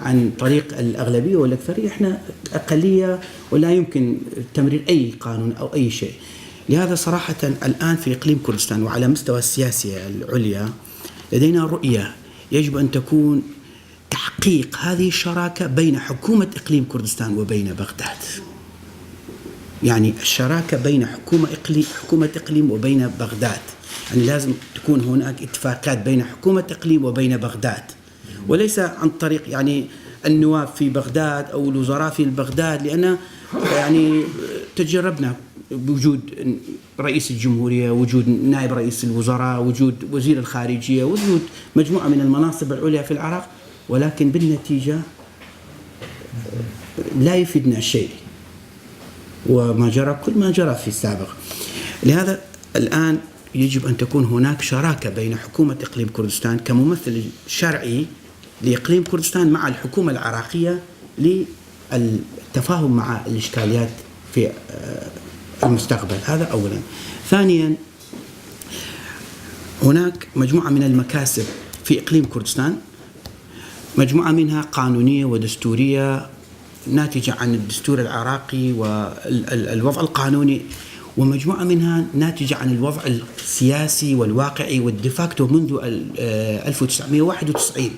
عن طريق الأغلبية والأكثرية، إحنا أقلية ولا يمكن تمرير أي قانون أو أي شيء. لهذا صراحة الآن في إقليم كردستان وعلى مستوى السياسة العليا لدينا رؤية يجب أن تكون تحقيق هذه الشراكة بين حكومة إقليم كردستان وبين بغداد. يعني الشراكة بين حكومة إقليم وبين بغداد، يعني لازم تكون هناك اتفاقات بين حكومة إقليم وبين بغداد، وليس عن طريق يعني النواب في بغداد أو الوزراء في بغداد، لأن يعني تجربنا بوجود رئيس الجمهورية، وجود نائب رئيس الوزراء، وجود وزير الخارجية، وجود مجموعة من المناصب العليا في العراق، ولكن بالنتيجة لا يفيدنا شيء، وما جرى كل ما جرى في السابق. لهذا الآن يجب أن تكون هناك شراكة بين حكومة إقليم كردستان كممثل شرعي لإقليم كردستان مع الحكومة العراقية للتفاهم مع الإشكاليات في المستقبل. هذا أولا. ثانيا، هناك مجموعة من المكاسب في إقليم كردستان، مجموعة منها قانونية ودستورية ناتجة عن الدستور العراقي والوضع القانوني، ومجموعة منها ناتجة عن الوضع السياسي والواقعي والديفاكتو منذ 1991.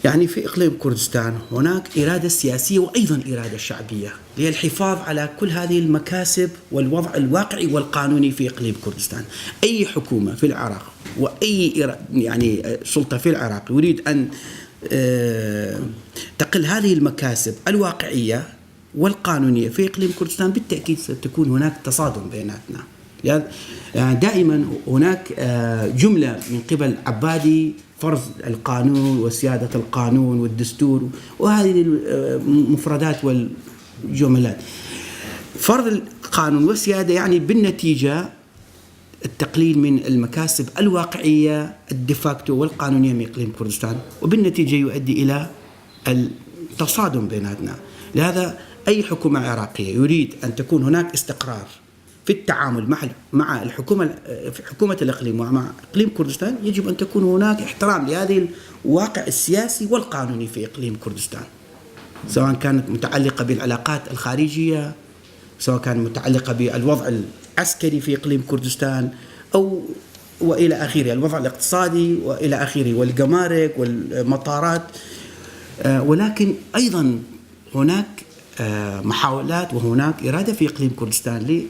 يعني في إقليم كردستان هناك إرادة سياسية وأيضا إرادة شعبية للحفاظ على كل هذه المكاسب والوضع الواقعي والقانوني في إقليم كردستان. أي حكومة في العراق وأي يعني سلطة في العراق يريد أن تقل هذه المكاسب الواقعية والقانونية في إقليم كردستان، بالتأكيد ستكون هناك تصادم بيناتنا. يعني دائما هناك جملة من قبل عبادي فرض القانون وسيادة القانون والدستور، وهذه المفردات والجملات. فرض القانون والسيادة يعني بالنتيجة التقليل من المكاسب الواقعية الديفاكتو والقانونية من إقليم كردستان، وبالنتيجة يؤدي إلى التصادم بيناتنا. لهذا أي حكومة عراقية يريد أن تكون هناك استقرار في التعامل مع حكومة الإقليم ومع إقليم كردستان، يجب أن تكون هناك احترام لهذه الواقع السياسي والقانوني في إقليم كردستان، سواء كانت متعلقة بالعلاقات الخارجية، سواء كانت متعلقة بالوضع العسكري في إقليم كردستان، أو وإلى آخره، الوضع الاقتصادي وإلى آخره، والجمارك والمطارات. ولكن أيضا هناك محاولات وهناك إرادة في إقليم كردستان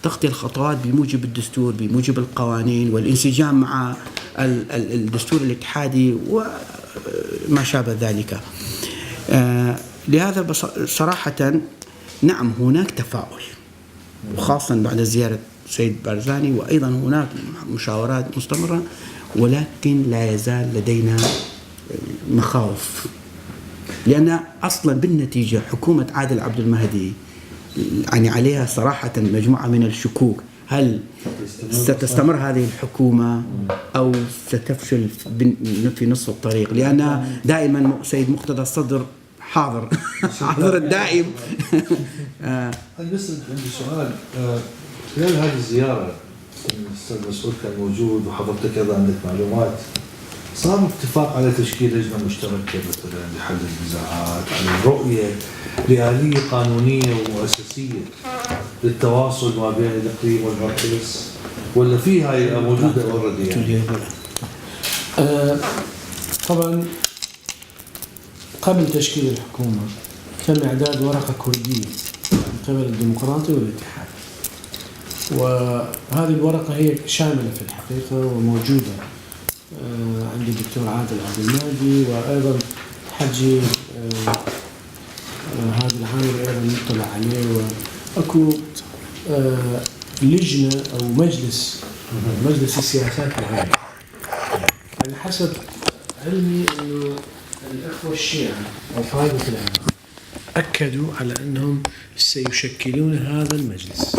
لتخطي الخطوات بموجب الدستور، بموجب القوانين، والانسجام مع الدستور الاتحادي وما شابه ذلك. لهذا صراحة نعم هناك تفاؤل، وخاصة بعد زيارة سيد بارزاني، وأيضا هناك مشاورات مستمرة، ولكن لا يزال لدينا مخاوف، لأن أصلا بالنتيجة حكومة عادل عبد المهدي يعني عليها صراحة مجموعة من الشكوك، هل ستستمر هذه الحكومة أو ستفشل في نصف الطريق؟ لأن دائما سيد مقتدى الصدر حاضر حاضر الدائم. بس عندي سؤال، خلال هذه الزيارة الأستاذ مسعود كان موجود وحضرتك أيضا عندك معلومات، صار اتفاق على تشكيل لجنة مشتركة مثلا لحل النزاعات، على الرؤية لآلية قانونية ومؤسسية للتواصل ما بين الإقليم والمركز، ولا في هاي موجودة أوريدي يعني؟ طبعا قبل تشكيل الحكومة تم إعداد ورقة كردية من قبل الديمقراطي والاتحاد، وهذه الورقة هي شاملة في الحقيقة وموجودة عند الدكتور عادل عبد المهدي، وأيضا حجي هذا العامل أيضا يطلع عليه، وأكو لجنة أو مجلس السياسات العامة. على حسب علمي أنه الأخوة الشيعة أو قادة العراق أكدوا على أنهم سيشكلون هذا المجلس،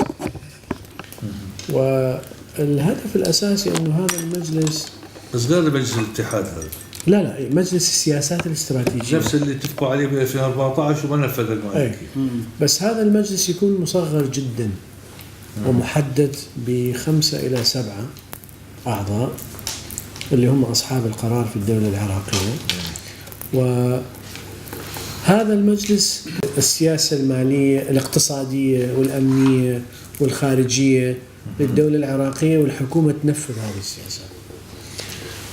والهدف الأساسي أنه هذا المجلس، بس غير مجلس الاتحاد هذا، لا مجلس السياسات الاستراتيجية نفس اللي اتفقوا عليه ب 2014 وما نفذ المالكي. بس هذا المجلس يكون مصغر جدا ومحدد ب5 إلى 7 أعضاء اللي هم أصحاب القرار في الدولة العراقية. وهذا المجلس السياسة المالية الاقتصادية والأمنية والخارجية للدولة العراقية، والحكومة تنفذ هذه السياسات.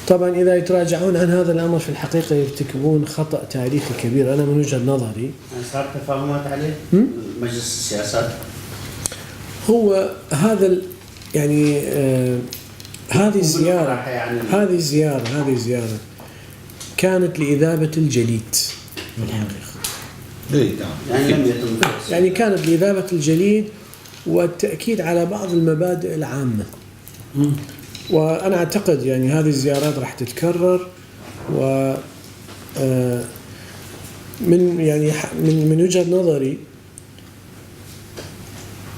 طبعا إذا يتراجعون عن هذا الأمر في الحقيقة يرتكبون خطأ تاريخي كبير. أنا من وجهة نظري صار تفاهمات عليه مجلس السياسات. هو هذا يعني هذه الزيارة كانت لإذابة الجليد في الحقيقة. يعني لم يتم يعني كانت لإذابة الجليد والتأكيد على بعض المبادئ العامة. وأنا أعتقد يعني هذه الزيارات راح تتكرر، و من وجهة نظري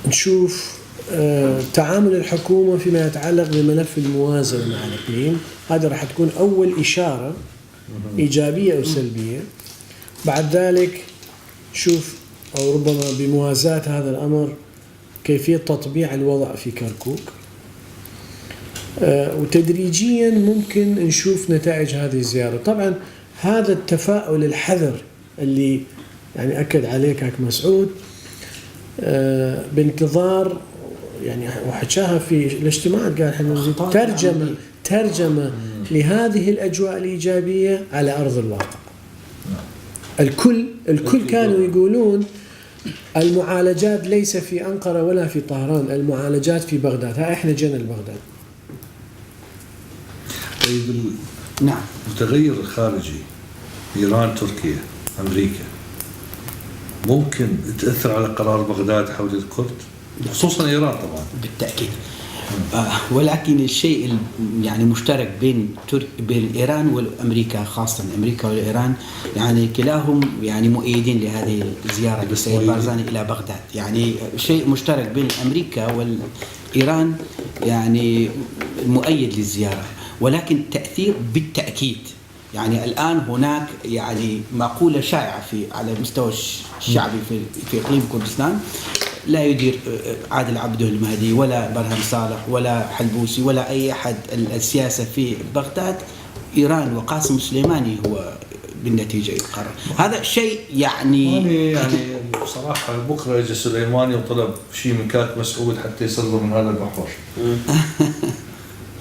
نشوف تعامل الحكومة فيما يتعلق بملف الموازنة مع الإقليم. هذا راح تكون أول إشارة إيجابية أو سلبية. بعد ذلك شوف أو ربما بموازاة هذا الأمر كيفية تطبيع الوضع في كركوك، وتدريجيا ممكن نشوف نتائج هذه الزيارة. طبعا هذا التفاؤل الحذر اللي يعني أكد عليه كاك مسعود بانتظار، يعني وحكاها في الاجتماعات، قال احنا ترجمة لهذه الأجواء الإيجابية على أرض الواقع. الكل كانوا يقولون المعالجات ليس في أنقرة ولا في طهران، المعالجات في بغداد. ها احنا جينا لبغداد. طيب نعم. المتغير الخارجي إيران، تركيا، أمريكا ممكن تأثر على قرار بغداد حول الكرد، خصوصا إيران طبعا؟ بالتأكيد. ولكن الشيء يعني مشترك بين إيران وأمريكا، خاصة أمريكا وإيران، يعني كلاهم يعني مؤيدين لهذه الزيارة للسيد بارزاني إلى بغداد. يعني شيء مشترك بين أمريكا والإيران يعني مؤيد للزيارة، ولكن تأثير بالتأكيد. يعني الآن هناك يعني مقولة شائعة على مستوى الشعبي في إقليم كردستان، لا يدير عادل عبده المهدي ولا برهم صالح ولا حلبوسي ولا أي أحد السياسة في بغداد. إيران وقاسم سليماني هو بالنتيجة يقرر. هذا شيء يعني بصراحة بكرة يجي سليماني وطلب شيء من كاك مسعود حتى يصلوا من هذا البحر.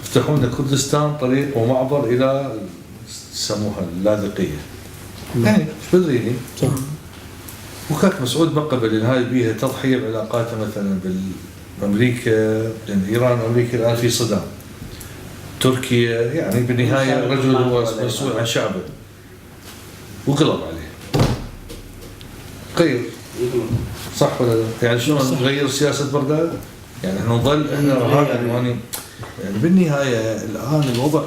يفتحون لكردستان طريق ومعبر إلى يسموها اللاذقية. يعني مش بدري صح. وكاك مسعود ما قبل إن هاي بيها تضحية بعلاقاته مثلا بأمريكا، لأن إيران وأمريكا الآن في صدام. تركيا يعني بالنهاية رجل هو مسؤول عن شعبه وغلب عليه. غير صح ولا لا؟ يعني شلون نغير سياسة بغداد؟ يعني احنا نظل هذا يعني بالنهاية الآن الوضع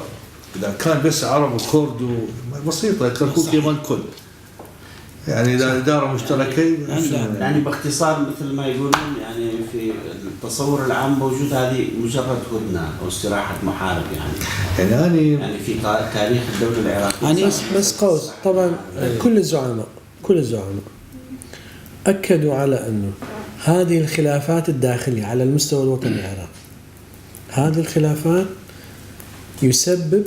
إذا كان بس عرب وكرد بسيطة، كركوك يمن كل يعني إذا إدارة مشتركة يعني باختصار مثل ما يقولون يعني في التصور العام موجود هذه مجرد هدنة أو استراحة محارب يعني في تاريخ الدولة العراقية. يعني بس قوس طبعا كل الزعماء أكدوا على أنه هذه الخلافات الداخلية على المستوى الوطني العراقي، هذه الخلافات يسبب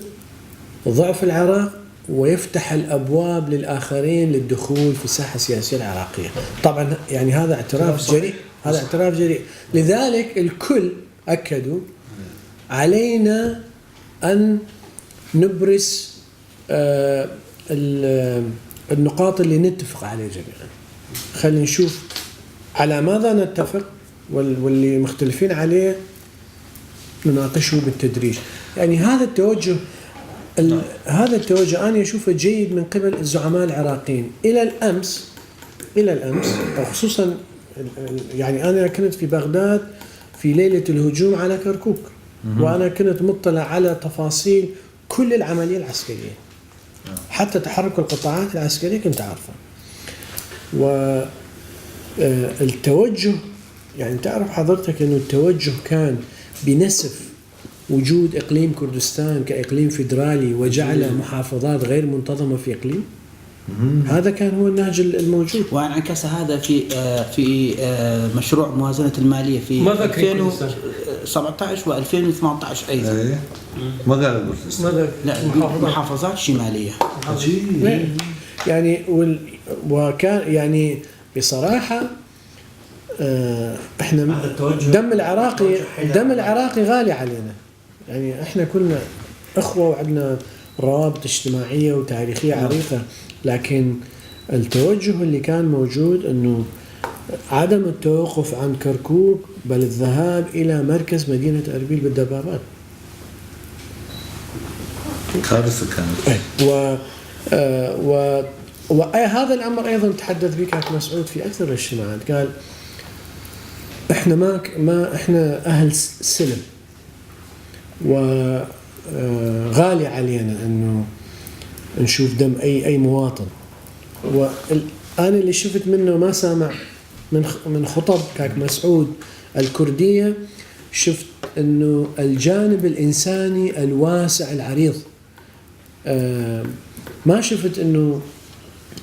ضعف العراق ويفتح الأبواب للآخرين للدخول في الساحة السياسية العراقية. طبعا يعني هذا اعتراف جريء، لذلك الكل أكدوا علينا أن نبرز النقاط اللي نتفق عليها جميعا. خلينا نشوف على ماذا نتفق واللي مختلفين عليه نناقشه بالتدريج. يعني هذا التوجه أنا أشوفه جيد من قبل الزعماء العراقيين. إلى الأمس أو خصوصا يعني أنا كنت في بغداد في ليلة الهجوم على كركوك، وأنا كنت مطلع على تفاصيل كل العملية العسكرية، حتى تحرك القطاعات العسكرية كنت عارفة. والتوجه يعني تعرف حضرتك أنه التوجه كان بنسف وجود إقليم كردستان كإقليم فيدرالي وجعل محافظات غير منتظمة في إقليم. هذا كان هو النهج الموجود. وانعكس هذا في مشروع موازنة المالية في ماذا 2017 و2018 أيضا. إيه. ما قال أبو الإسلام. ماذا لا، محافظات شمالية. عجيب. يعني وكان يعني بصراحة احنا دم العراقي غالي علينا. يعني احنا كلنا اخوة وعندنا روابط اجتماعية وتاريخية عريقة، لكن التوجه اللي كان موجود انه عدم التوقف عن كركوك بل الذهاب الى مركز مدينة اربيل بالدبابات. كارثة كانت. وهذا الامر ايضا تحدث به كاك مسعود في اكثر الاجتماعات، قال احنا ما احنا اهل سلم، وغالي علينا انه نشوف دم اي مواطن. وانا اللي شفت منه ما سامع من خطب كاك مسعود الكردية، شفت انه الجانب الانساني الواسع العريض. ما شفت انه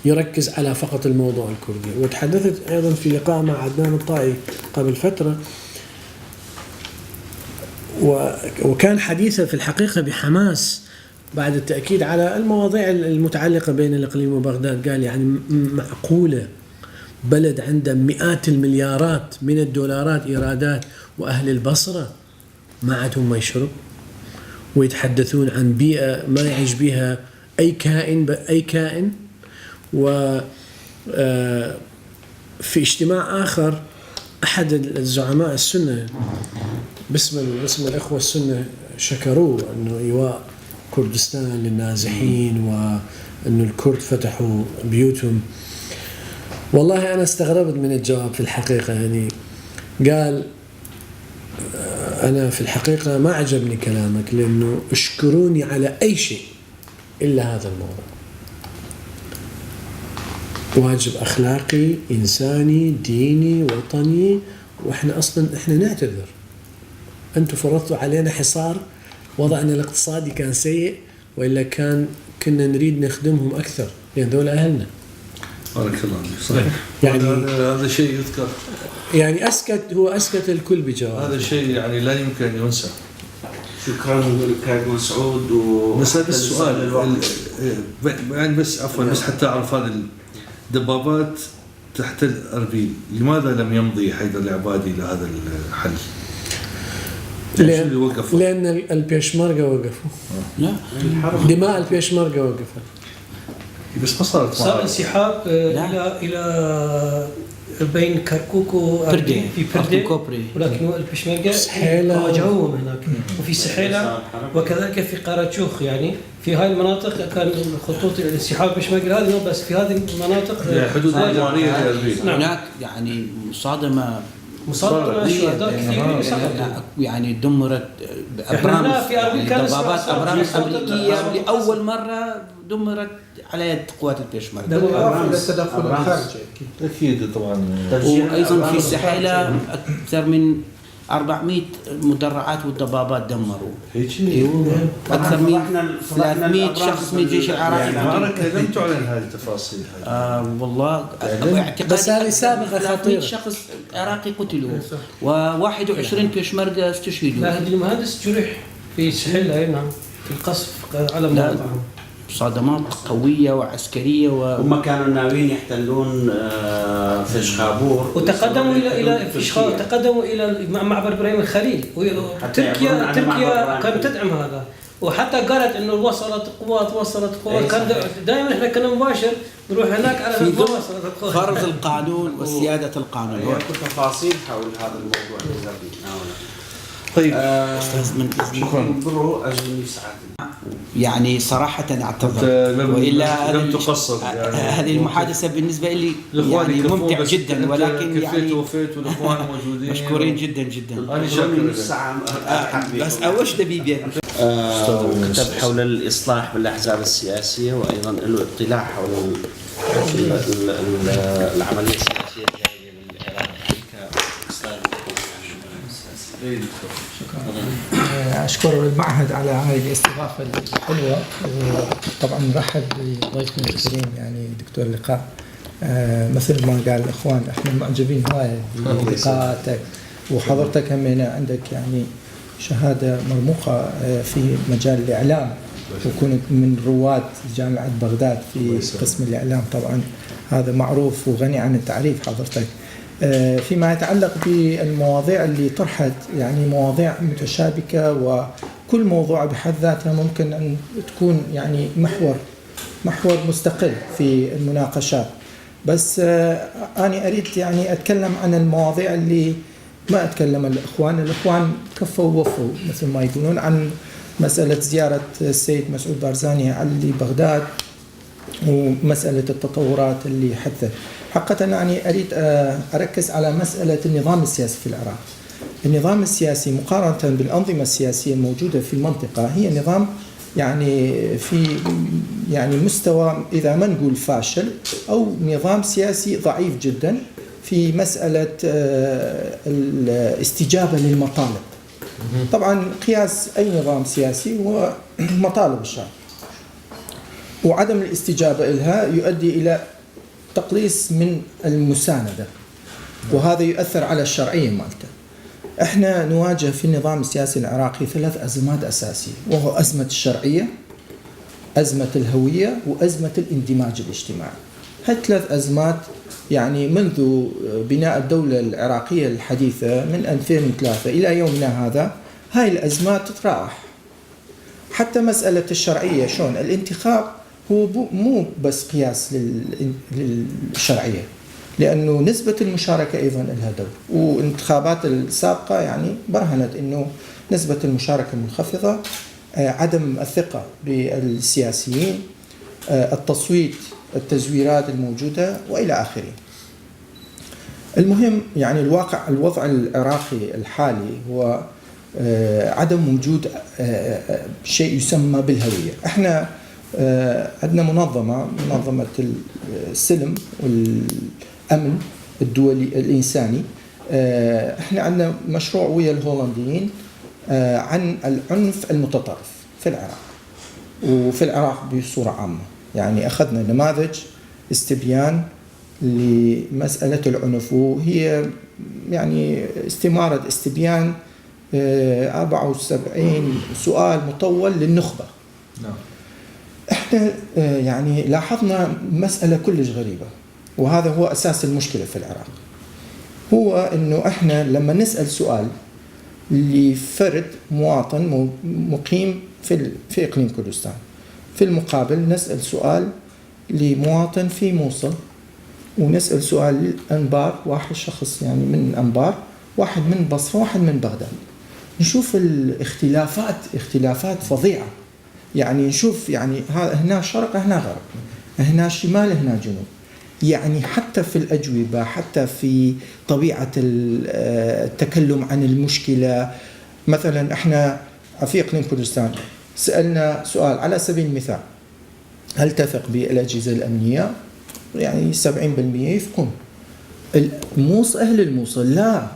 يركز على فقط الموضوع الكردي. وتحدثت ايضا في لقاء مع عدنان الطائي قبل فترة، وكان حديثه في الحقيقة بحماس بعد التأكيد على المواضيع المتعلقة بين الإقليم وبغداد. قال يعني معقولة بلد عنده مئات المليارات من الدولارات إيرادات وأهل البصرة ما عندهم ما يشرب، ويتحدثون عن بيئة ما يعيش بها أي كائن. وفي اجتماع آخر أحد الزعماء السنة باسم الإخوة السنة شكروه أنه إيواء كردستان للنازحين وأنه الكرد فتحوا بيوتهم. والله أنا استغربت من الجواب في الحقيقة. يعني قال أنا في الحقيقة ما عجبني كلامك، لأنه اشكروني على أي شيء إلا هذا الموضوع. واجب أخلاقي إنساني ديني وطني، وإحنا أصلا نعتذر. أنتم فرضتوا علينا حصار، وضعنا الاقتصادي كان سيء، وإلا كنا نريد نخدمهم أكثر، لأن دول أهلنا. بارك الله فيك. صحيح. يعني هذا شيء يذكر. يعني أسكت الكل بجواب. هذا شيء يعني لا يمكن أن ينسى. شكرا لك مسعود. بس هذا السؤال يعني بس عفوا بس حتى أعرف هذه الدبابات تحت أربيل لماذا لم يمضي حيدر العبادي لهذا الحل؟ لأن البيشمركة وقفوا. لا، دماء البيشمركة وقفت. بس ما صار انسحاب إلى بين كركوك وأربيل في بردين، ولكن البيشمركة واجهوهم هناك، وفي سحيلة وكذلك في قراتشوخ. يعني في هاي المناطق كان خطوط الانسحاب البيشمركة هذه، بس في هذه المناطق حدود الجمهورية لأربيل. هناك يعني مصادمة شهداء كثير. يعني دمرت احنا في أربيل كان دبابات أبرامس أمريكية لأول مرة دمرت على يد قوات البيشمركة. التدخل الخارجي أكيد طبعا. وأيضا في السحيلة أكثر من 400 مدرعات والدبابات دمروا. أكثر من 300 شخص من الجيش العراقي. المعركة لم تعلن هذه التفاصيل. والله بس هذه سابقة 300 شخص عراقي قتلوا و21 بيشمركة استشهدوا. لا، هذا المهندس جرح في سحيلة هنا في القصف على مواقعهم. صدمات قوية وعسكرية هم كانوا ناويين يحتلون فيشخابور، وتقدموا إلى فيشخابور، تقدموا إلى معبر إبراهيم الخليل. تركيا كانت تدعم هذا، وحتى قالت إنه وصلت قوات. كان دائما إحنا كنا مباشر نروح هناك على وصلت القوات. فرض القانون وسيادة القانون. تفاصيل حول هذا الموضوع الذي طيب أستاذ من شكرا أجل سعادتنا. يعني صراحة أعتذر، وإلا لم تقصد يعني هذه المحادثة بالنسبة لي يعني ممتع جدا، ولكن يعني وفيت والإخوان موجودين مشكورين جدا. أنا شاكر. بس أوش دبيبي كتب حول الإصلاح بالأحزاب السياسية، وأيضا له اطلاع حول العملية السياسية الجارية بالعراق كأستاذ. أشكر المعهد على هذه الاستضافة الحلوة، وطبعا نرحب بضيفنا الكريم يعني دكتور لقاء. مثل ما قال الإخوان احنا معجبين هواية بلقاءاتك، وحضرتك هم عندك يعني شهادة مرموقة في مجال الإعلام، وكنت من رواد جامعة بغداد في قسم الإعلام، طبعا هذا معروف وغني عن التعريف حضرتك. فيما يتعلق بالمواضيع اللي طرحت، يعني مواضيع متشابكة، وكل موضوع بحد ذاتها ممكن أن تكون يعني محور مستقل في المناقشات، بس أنا أريد يعني أتكلم عن المواضيع اللي ما أتكلم الإخوان كفوا ووفوا مثل ما يقولون، عن مسألة زيارة السيد مسعود بارزاني على بغداد، ومسألة التطورات اللي حدثت. حقيقة يعني أريد أركز على مسألة النظام السياسي في العراق. النظام السياسي مقارنة بالأنظمة السياسية الموجودة في المنطقة هي نظام يعني في يعني مستوى، إذا ما نقول فاشل، أو نظام سياسي ضعيف جدا في مسألة الاستجابة للمطالب. طبعا قياس أي نظام سياسي هو مطالب الشعب، وعدم الاستجابة لها يؤدي إلى تقليص من المساندة، وهذا يؤثر على الشرعية مالته. احنا نواجه في النظام السياسي العراقي 3 أزمات أساسية، وهو أزمة الشرعية، أزمة الهوية، وأزمة الاندماج الاجتماعي. هال3 أزمات يعني منذ بناء الدولة العراقية الحديثة من 2003 إلى يومنا هذا هاي الأزمات تتراوح. حتى مسألة الشرعية شلون الانتخاب هو مو بس قياس للشرعية، لأنه نسبة المشاركة أيضا لها دور، والانتخابات السابقة يعني برهنت أنه نسبة المشاركة منخفضة، عدم الثقة بالسياسيين، التصويت، التزويرات الموجودة وإلى آخره. المهم يعني الوضع العراقي الحالي هو عدم وجود شيء يسمى بالهوية. احنا عندنا منظمة السلم والأمن الدولي الإنساني، احنا عندنا مشروع ويا الهولنديين عن العنف المتطرف في العراق وفي العراق بصورة عامة. يعني أخذنا نماذج استبيان لمسألة العنف، وهي يعني استمارة استبيان 74 سؤال مطول للنخبة. احنا يعني لاحظنا مسألة كلش غريبة، وهذا هو أساس المشكلة في العراق، هو إنه احنا لما نسأل سؤال لفرد مواطن مقيم في إقليم كردستان، في المقابل نسأل سؤال لمواطن في موصل، ونسأل سؤال لأنبار، واحد شخص يعني من أنبار، واحد من بصرة، واحد من بغداد، نشوف اختلافات فظيعة. يعني نشوف يعني هنا شرق، هنا غرب، هنا شمال، هنا جنوب. يعني حتى في الأجوبة، حتى في طبيعة التكلم عن المشكلة. مثلا احنا في إقليم كردستان سألنا سؤال على سبيل المثال: هل تثق بالأجهزة الأمنية؟ يعني 70% يثقون. أهل الموصل لا،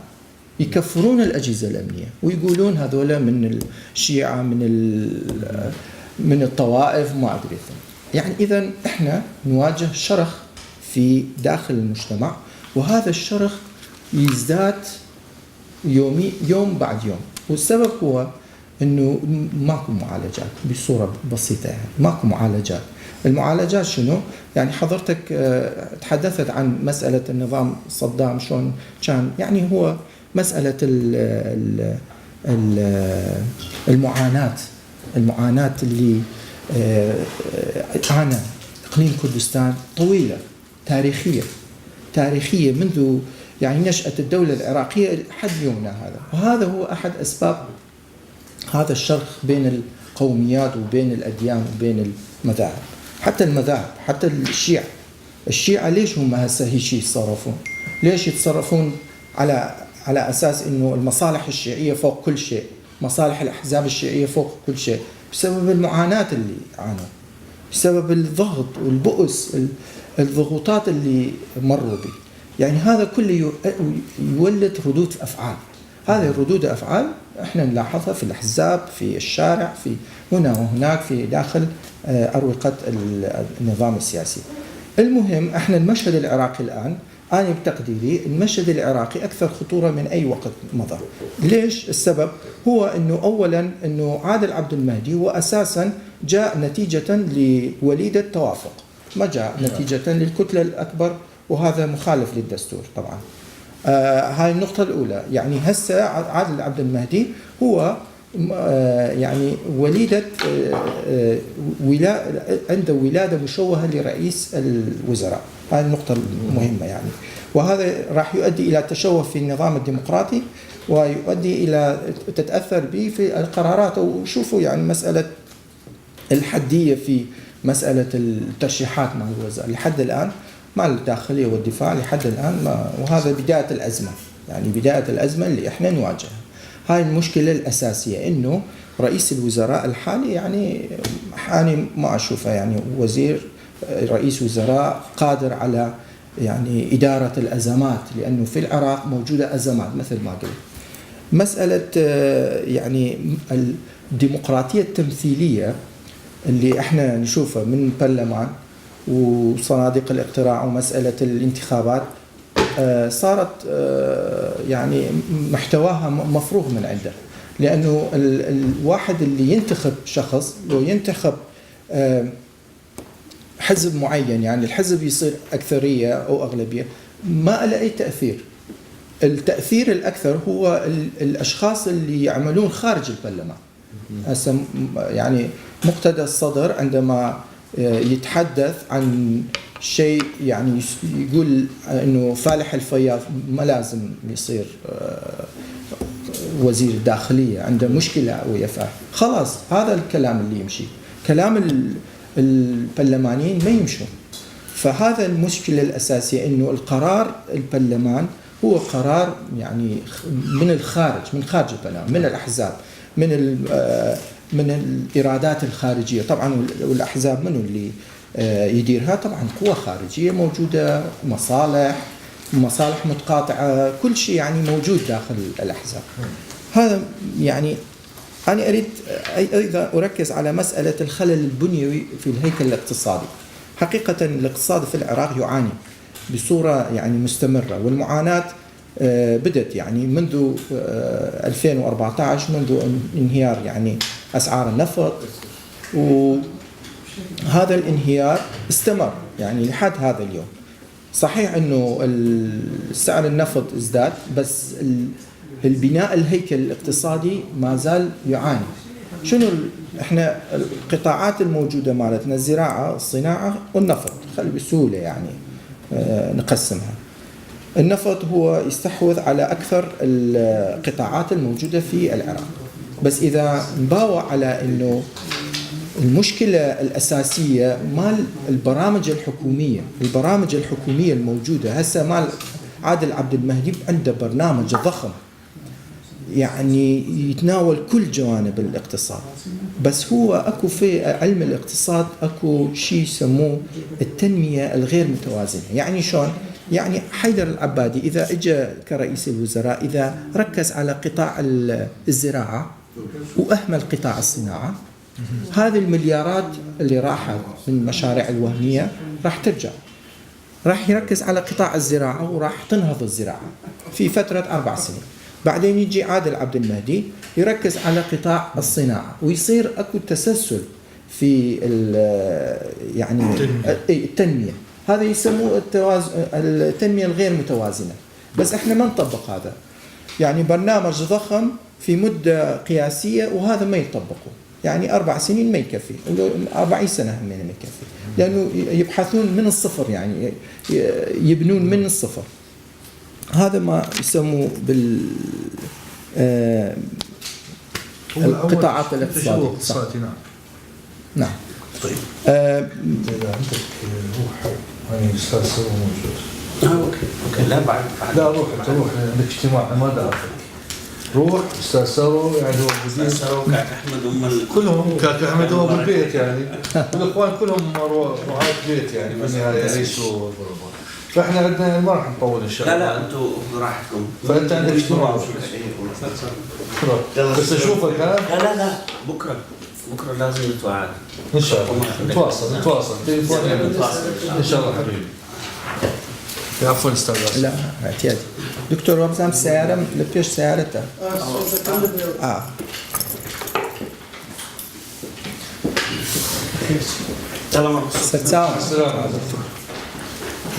يكفرون الأجهزة الأمنية ويقولون هذولا من الشيعة، من الطوائف، ما أدري. يعني إذن إحنا نواجه شرخ في داخل المجتمع، وهذا الشرخ يزداد يوم بعد يوم، والسبب هو إنه ماكو معالجات. بصورة بسيطة يعني ماكو معالجات. المعالجات شنو؟ يعني حضرتك تحدثت عن مسألة النظام صدام شلون كان، يعني هو مسألة المعاناة اللي عانى إقليم كردستان طويلة، تاريخية منذ يعني نشأة الدولة العراقية لحد يومنا هذا. وهذا هو أحد أسباب هذا الشرخ بين القوميات وبين الأديان وبين المذاهب. حتى المذاهب، حتى الشيعة ليش هم هسه هيك يتصرفون؟ ليش يتصرفون على أساس إنه المصالح الشيعية فوق كل شيء، مصالح الأحزاب الشيعية فوق كل شيء؟ بسبب المعاناة اللي عانوا، بسبب الضغط والبؤس، الضغوطات اللي مروا به. يعني هذا كله يولد ردود أفعال، هذه ردود أفعال احنا نلاحظها في الأحزاب، في الشارع، في هنا وهناك، في داخل أروقة النظام السياسي. المهم احنا المشهد العراقي الآن، أنا بتقديري المشهد العراقي أكثر خطورة من أي وقت مضى. ليش؟ السبب هو أنه أولا أنه عادل عبد المهدي هو أساسا جاء نتيجة لوليدة توافق، ما جاء نتيجة للكتلة الأكبر، وهذا مخالف للدستور طبعا. هاي النقطة الأولى. يعني هسه عادل عبد المهدي هو يعني وليدة عنده ولادة مشوهة لرئيس الوزراء. هاي النقطة المهمة يعني، وهذا راح يؤدي إلى تشوه في النظام الديمقراطي، ويؤدي إلى تتأثر به في القرارات. وشوفوا يعني مسألة الحدية في مسألة الترشيحات مع الوزراء لحد الآن، مع الداخلية والدفاع لحد الآن وهذا بداية الأزمة، يعني بداية الأزمة اللي إحنا نواجهها. هاي المشكلة الأساسية، إنه رئيس الوزراء الحالي يعني ما أشوفه يعني رئيس وزراء قادر على يعني إدارة الأزمات، لأنه في العراق موجودة أزمات مثل ما قلت. مسألة يعني الديمقراطية التمثيلية اللي احنا نشوفها من البرلمان وصناديق الاقتراع ومسألة الانتخابات صارت يعني محتواها مفروغ من عنده، لأنه الواحد اللي ينتخب شخص، لو ينتخب حزب معين، يعني الحزب يصير أكثرية أو أغلبية، ما له أي تأثير. التأثير الأكثر هو الأشخاص اللي يعملون خارج البرلمان. يعني مقتدى الصدر عندما يتحدث عن شيء يعني يقول إنه فالح الفياض ما لازم يصير وزير الداخلية، عنده مشكلة ويفعل، خلاص هذا الكلام اللي يمشي. كلام البرلمانيين ما يمشون. فهذا المشكلة الأساسية، إنه القرار البرلمان هو قرار يعني من الخارج، من خارج البرلمان، من الأحزاب، من الإرادات الخارجية. طبعا والأحزاب منو اللي يديرها؟ طبعا قوى خارجية موجودة، مصالح متقاطعة، كل شيء يعني موجود داخل الأحزاب. هذا يعني أنا أريد أيضا أركز على مسألة الخلل البنيوي في الهيكل الاقتصادي. حقيقة الاقتصاد في العراق يعاني بصورة يعني مستمرة، والمعاناة بدت يعني منذ 2014، منذ انهيار يعني أسعار النفط، وهذا الانهيار استمر يعني لحد هذا اليوم. صحيح أنه سعر النفط ازداد، بس البناء الهيكل الاقتصادي ما زال يعاني. شنو احنا القطاعات الموجودة مالتنا؟ الزراعة، الصناعة، والنفط. خلي بسهولة يعني نقسمها. النفط هو يستحوذ على أكثر القطاعات الموجودة في العراق، بس إذا نباوع على أنه المشكلة الأساسية مال البرامج الحكومية الموجودة هسه، مال عادل عبد المهدي عنده برنامج ضخم يعني يتناول كل جوانب الاقتصاد، بس هو أكو في علم الاقتصاد أكو شيء يسموه التنمية الغير متوازنة. يعني شون؟ يعني حيدر العبادي إذا إجا كرئيس الوزراء، إذا ركز على قطاع الزراعة وأهمل قطاع الصناعة، هذه المليارات اللي راحت من المشاريع الوهمية راح ترجع. راح يركز على قطاع الزراعة وراح تنهض الزراعة في فترة 4 سنين. بعدين يجي عادل عبد المهدي يركز على قطاع الصناعة، ويصير أكو تسلسل في يعني التنمية. هذا يسموه التنمية الغير متوازنة. بس احنا ما نطبق هذا، يعني برنامج ضخم في مدة قياسية، وهذا ما يطبقه. يعني 4 سنين ما يكفي، 40 سنة ما يكفي، لأنه يبحثون من الصفر، يعني يبنون من الصفر. هذا ما يسموه القطاعات الاقتصادية. نعم. طيب إذا عندك روح يعني أستاذ سرور موجود. اوكي لا بعد لا روح عندك اجتماع ما دافع. روح أستاذ سرور يعني هو أستاذ سرور كاك أحمد كلهم كاك أحمد هو بالبيت يعني، والإخوان كلهم رعاة بيت يعني في النهاية ليسوا. فاحنا عندنا ما راح نطول ان شاء الله. لا انتم براحتكم. فانت عندك اجتماع بس اشوفك ها. لا بكره لازم نتواعد ان شاء الله. نتواصل ان شاء الله حبيبي. عفوا استاذ. لا اعتيادي. دكتور وابزام سيارة لبيش سيارته. السلام.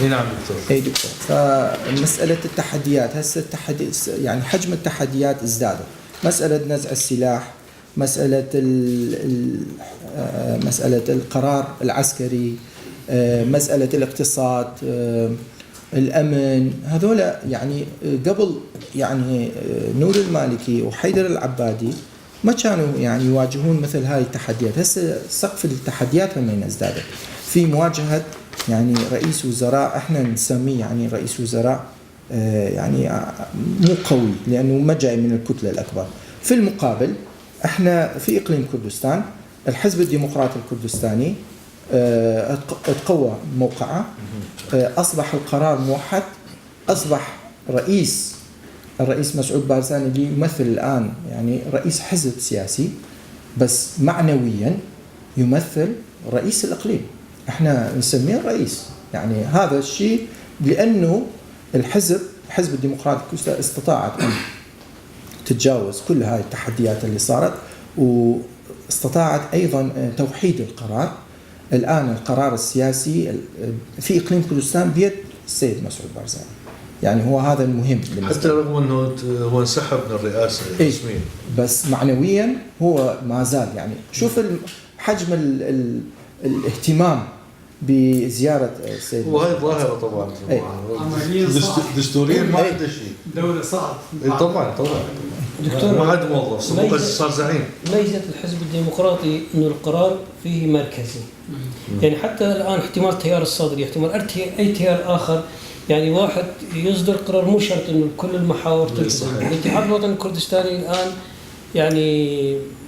نعم دكتور. اي دكتور. فمسألة التحديات هسه يعني حجم التحديات ازدادت. مسألة نزع السلاح، مسألة مسألة القرار العسكري، مسألة الاقتصاد، الأمن، هذولا يعني قبل يعني نور المالكي وحيدر العبادي ما كانوا يعني يواجهون مثل هاي التحديات. هسه سقف التحديات هم ازدادت في مواجهة يعني رئيس وزراء احنا نسميه يعني رئيس وزراء يعني مو قوي لأنه ما جاي من الكتلة الأكبر. في المقابل احنا في إقليم كردستان الحزب الديمقراطي الكردستاني تقوى موقعه، أصبح القرار موحد، أصبح الرئيس مسعود بارزاني اللي يمثل الآن يعني رئيس حزب سياسي بس معنويا يمثل رئيس الإقليم. احنا نسميه الرئيس يعني هذا الشيء لأنه الحزب الديمقراطي استطاعت أن تتجاوز كل هاي التحديات اللي صارت، واستطاعت أيضا توحيد القرار. الآن القرار السياسي في إقليم كردستان بيد السيد مسعود بارزاني، يعني هو هذا المهم حتى رغم أنه هو انسحب من الرئاسة رسميا بس معنويا هو ما زال. يعني شوف حجم الاهتمام بزيارة السيد وهي ظاهرة طبعا دستوريا ما عنده شيء، دولة صعب طبعا دكتور ما عاد موظف صار زعيم. ميزة الحزب الديمقراطي انه القرار فيه مركزي، يعني حتى الان احتمال التيار الصدري، احتمال اي تيار اخر، يعني واحد يصدر قرار مو شرط انه كل المحاور تلتزم. الاتحاد الوطني الكردستاني الان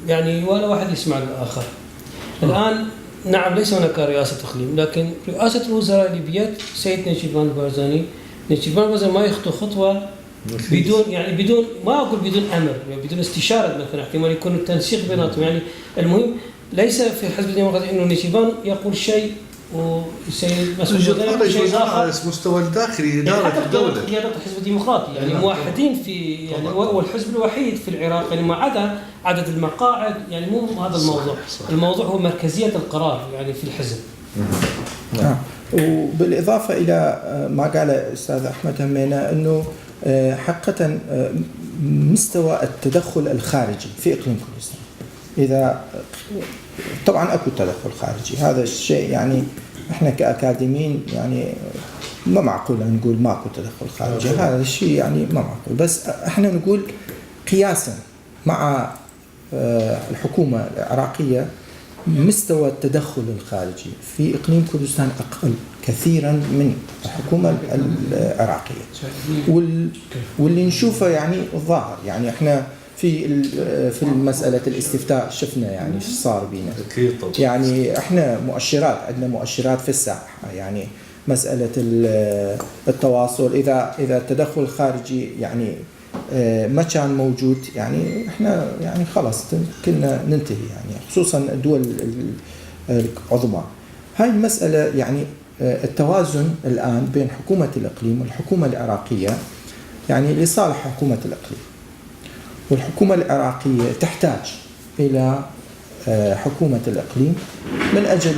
يعني ولا واحد يسمع للاخر. الان نعم ليس هناك رئاسة إقليم، لكن رئاسة الوزراء اللي بيد سيد نجيب البارزاني ما يخطو خطوة بدون ما أقول بدون أمر، يعني بدون استشارة مثلا، احتمال يكون التنسيق بيناتهم. يعني المهم ليس في الحزب الديمقراطي إنه نجيبان يقول شيء وسيد مسعود يقول شيء آخر على المستوى الداخلي إدارة الدولة. قيادة الحزب الديمقراطي يعني موحدين في يعني هو الحزب الوحيد في العراق يعني ما عدا عدد المقاعد، يعني مو هذا الموضوع. الموضوع هو مركزية القرار يعني في الحزب. وبالإضافة إلى ما قال الأستاذ أحمد همينة أنه حقيقة مستوى التدخل الخارجي في إقليم كردستان، إذا طبعا أكو تدخل خارجي، هذا الشيء يعني إحنا كأكاديميين يعني ما معقول أن نقول ماكو تدخل خارجي، هذا الشيء يعني ما معقول. بس إحنا نقول قياسا مع الحكومة العراقية مستوى التدخل الخارجي في إقليم كردستان أقل كثيرا من الحكومة العراقية، واللي نشوفه يعني الظاهر. يعني إحنا في مسألة الاستفتاء شفنا يعني شو صار بينا. يعني إحنا عندنا مؤشرات في الساحة، يعني مسألة التواصل إذا التدخل الخارجي يعني ما كان موجود، يعني إحنا يعني خلاص كنا ننتهي، يعني خصوصا الدول العظمى. هاي المسألة يعني التوازن الآن بين حكومة الإقليم والحكومة العراقية يعني لصالح حكومة الإقليم، والحكومة العراقية تحتاج إلى حكومة الإقليم من أجل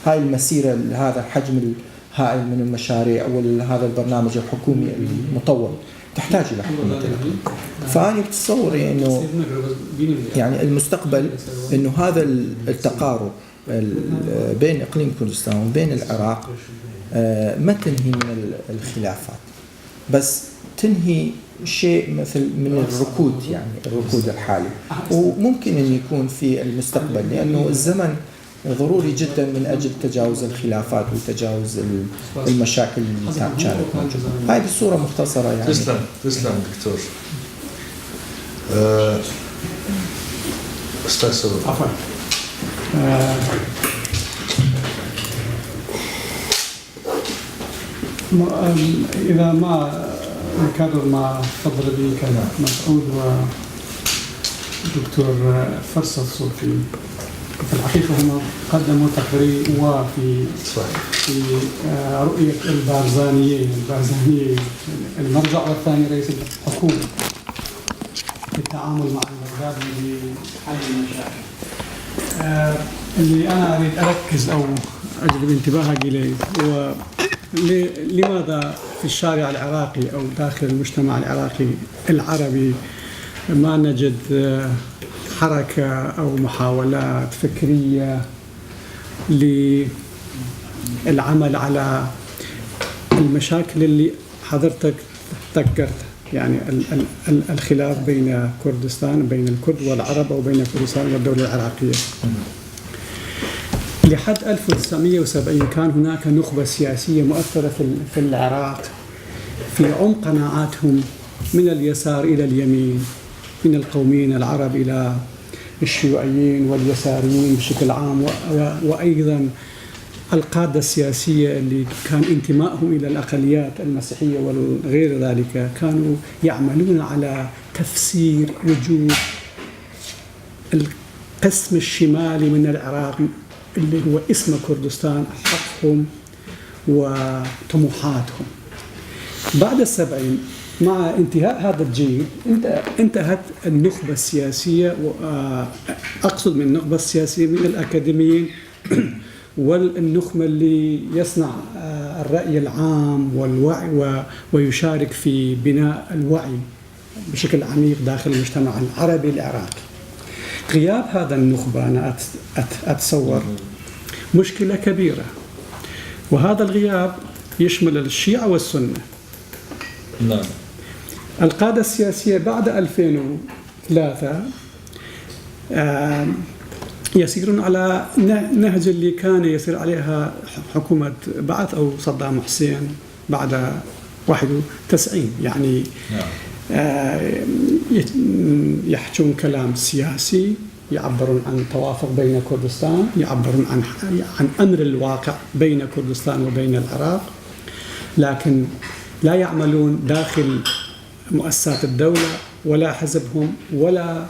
هاي المسيرة لهذا الحجم الهائل من المشاريع وهذا البرنامج الحكومي المطول، تحتاج إلى حكومة الإقليم. فأنا بتصور إنه يعني المستقبل إنه هذا التقارب بين إقليم كردستان وبين العراق ما تنهي من الخلافات، بس تنهي شيء مثل من الركود، يعني الركود الحالي، وممكن أن يكون في المستقبل، لأنه الزمن ضروري جدا من أجل تجاوز الخلافات وتجاوز المشاكل اللي كانت موجودة. هذه الصورة مختصرة يعني. تسلم دكتور. أستاذ سرور. عفوا. إذا ما نكرر ما تفضل به كان مسعود ودكتور فرصة الصوفي، في الحقيقة هم قدموا تقرير وفي في رؤية البارزانيين المرجع والثاني رئيس الحكومة في التعامل مع البغداد بحل المشاكل. اللي أنا أريد أركز أو أجلب انتباهك إليه هو لماذا في الشارع العراقي أو داخل المجتمع العراقي العربي ما نجد حركة أو محاولات فكرية للعمل على المشاكل اللي حضرتك ذكرت، يعني الخلاف بين كردستان، بين الكرد والعرب، أو بين كردستان والدولة العراقية. لحد 1970 كان هناك نخبة سياسية مؤثرة في العراق في عمق قناعاتهم من اليسار إلى اليمين، من القوميين العرب إلى الشيوعيين واليساريين بشكل عام، وأيضا القادة السياسية اللي كان انتمائهم إلى الأقليات المسيحية وغير ذلك كانوا يعملون على تفسير وجود القسم الشمالي من العراق اللي هو اسم كردستان، حقهم وطموحاتهم. بعد 70 مع انتهاء هذا الجيل انتهت النخبة السياسية، أقصد من النخبة السياسية من الأكاديميين والنخبة اللي يصنع الرأي العام والوعي ويشارك في بناء الوعي بشكل عميق داخل المجتمع العربي العراقي. غياب هذا النخبة أنا أتصور مشكلة كبيرة، وهذا الغياب يشمل الشيعة والسنة. نعم. القادة السياسية بعد 2003 يسيرون على نهج اللي كان يسير عليها حكومة بعث أو صدام حسين بعد 91، يعني يحجون كلام سياسي، يعبرون عن توافق بين كردستان، يعبرون عن أمر الواقع بين كردستان وبين العراق، لكن لا يعملون داخل مؤسسات الدولة ولا حزبهم ولا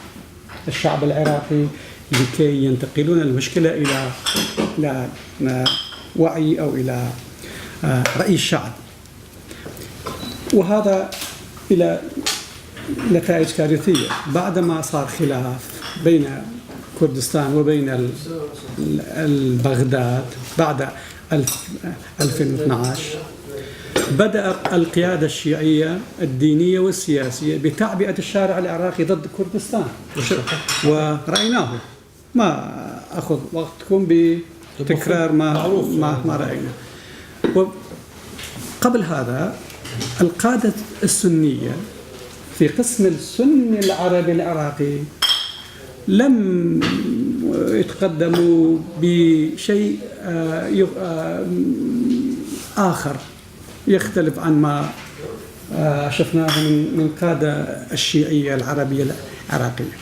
الشعب العراقي لكي ينتقلون المشكلة إلى وعي أو إلى رأي الشعب، وهذا إلى نتائج كارثية. بعدما صار خلاف بين كردستان وبين البغداد بعد 2012 بدأ القيادة الشيعية الدينية والسياسية بتعبئة الشارع العراقي ضد كردستان، ورأيناه. ما أخذ وقتكم بتكرار ما رأينا. وقبل هذا القادة السنية في قسم السني العربي العراقي لم يتقدموا بشيء آخر يختلف عن ما شفناه من قادة الشيعية العربية العراقية.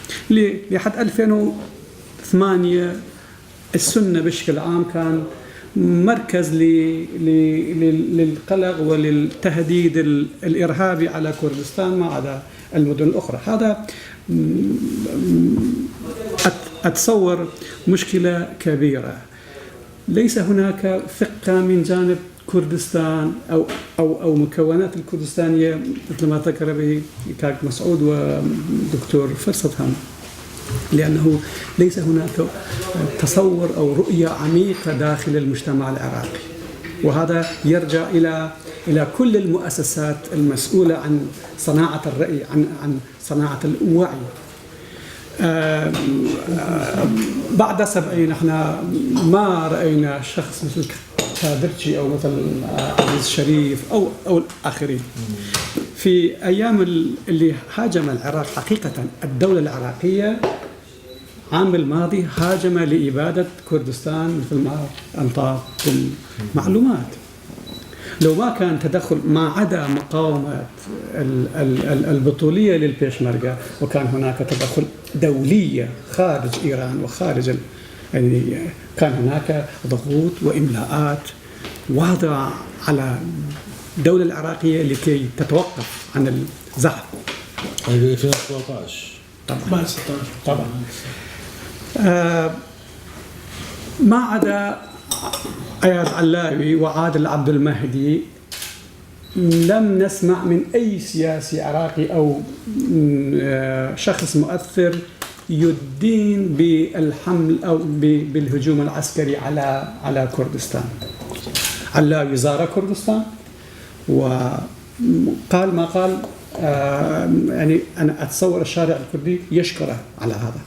لحد 2008 السنة بشكل عام كان مركز للقلق وللتهديد الإرهابي على كردستان ما عدا المدن الأخرى. هذا أتصور مشكلة كبيرة. ليس هناك ثقة من جانب كردستان أو مكونات الكردستانية مثل ما ذكر به كاك مسعود ودكتور فرصت هم، لأنه ليس هناك تصور أو رؤية عميقة داخل المجتمع العراقي، وهذا يرجع إلى كل المؤسسات المسؤولة عن صناعة الرأي، عن صناعة الوعي. بعد 70 احنا ما رأينا شخص مثل كادرجي أو مثل عزيز شريف أو الآخرين. في أيام اللي هاجم العراق حقيقة الدولة العراقية عام الماضي هاجم لإبادة كردستان مثل ما أنطى المعلومات. لو ما كان تدخل ما عدا مقاومة البطولية للبيشمركة، وكان هناك تدخل دولية خارج إيران وخارج يعني كان هناك ضغوط وإملاءات واضحة على الدولة العراقية لكي تتوقف عن الزحف. في 2017 طبعا طبعا. ما عدا اياد علاوي وعادل عبد المهدي لم نسمع من اي سياسي عراقي او شخص مؤثر يدين بالحمل او بالهجوم العسكري على كردستان. علاوي زار كردستان وقال ما قال، يعني أنا أتصور الشارع الكردي يشكره على هذا.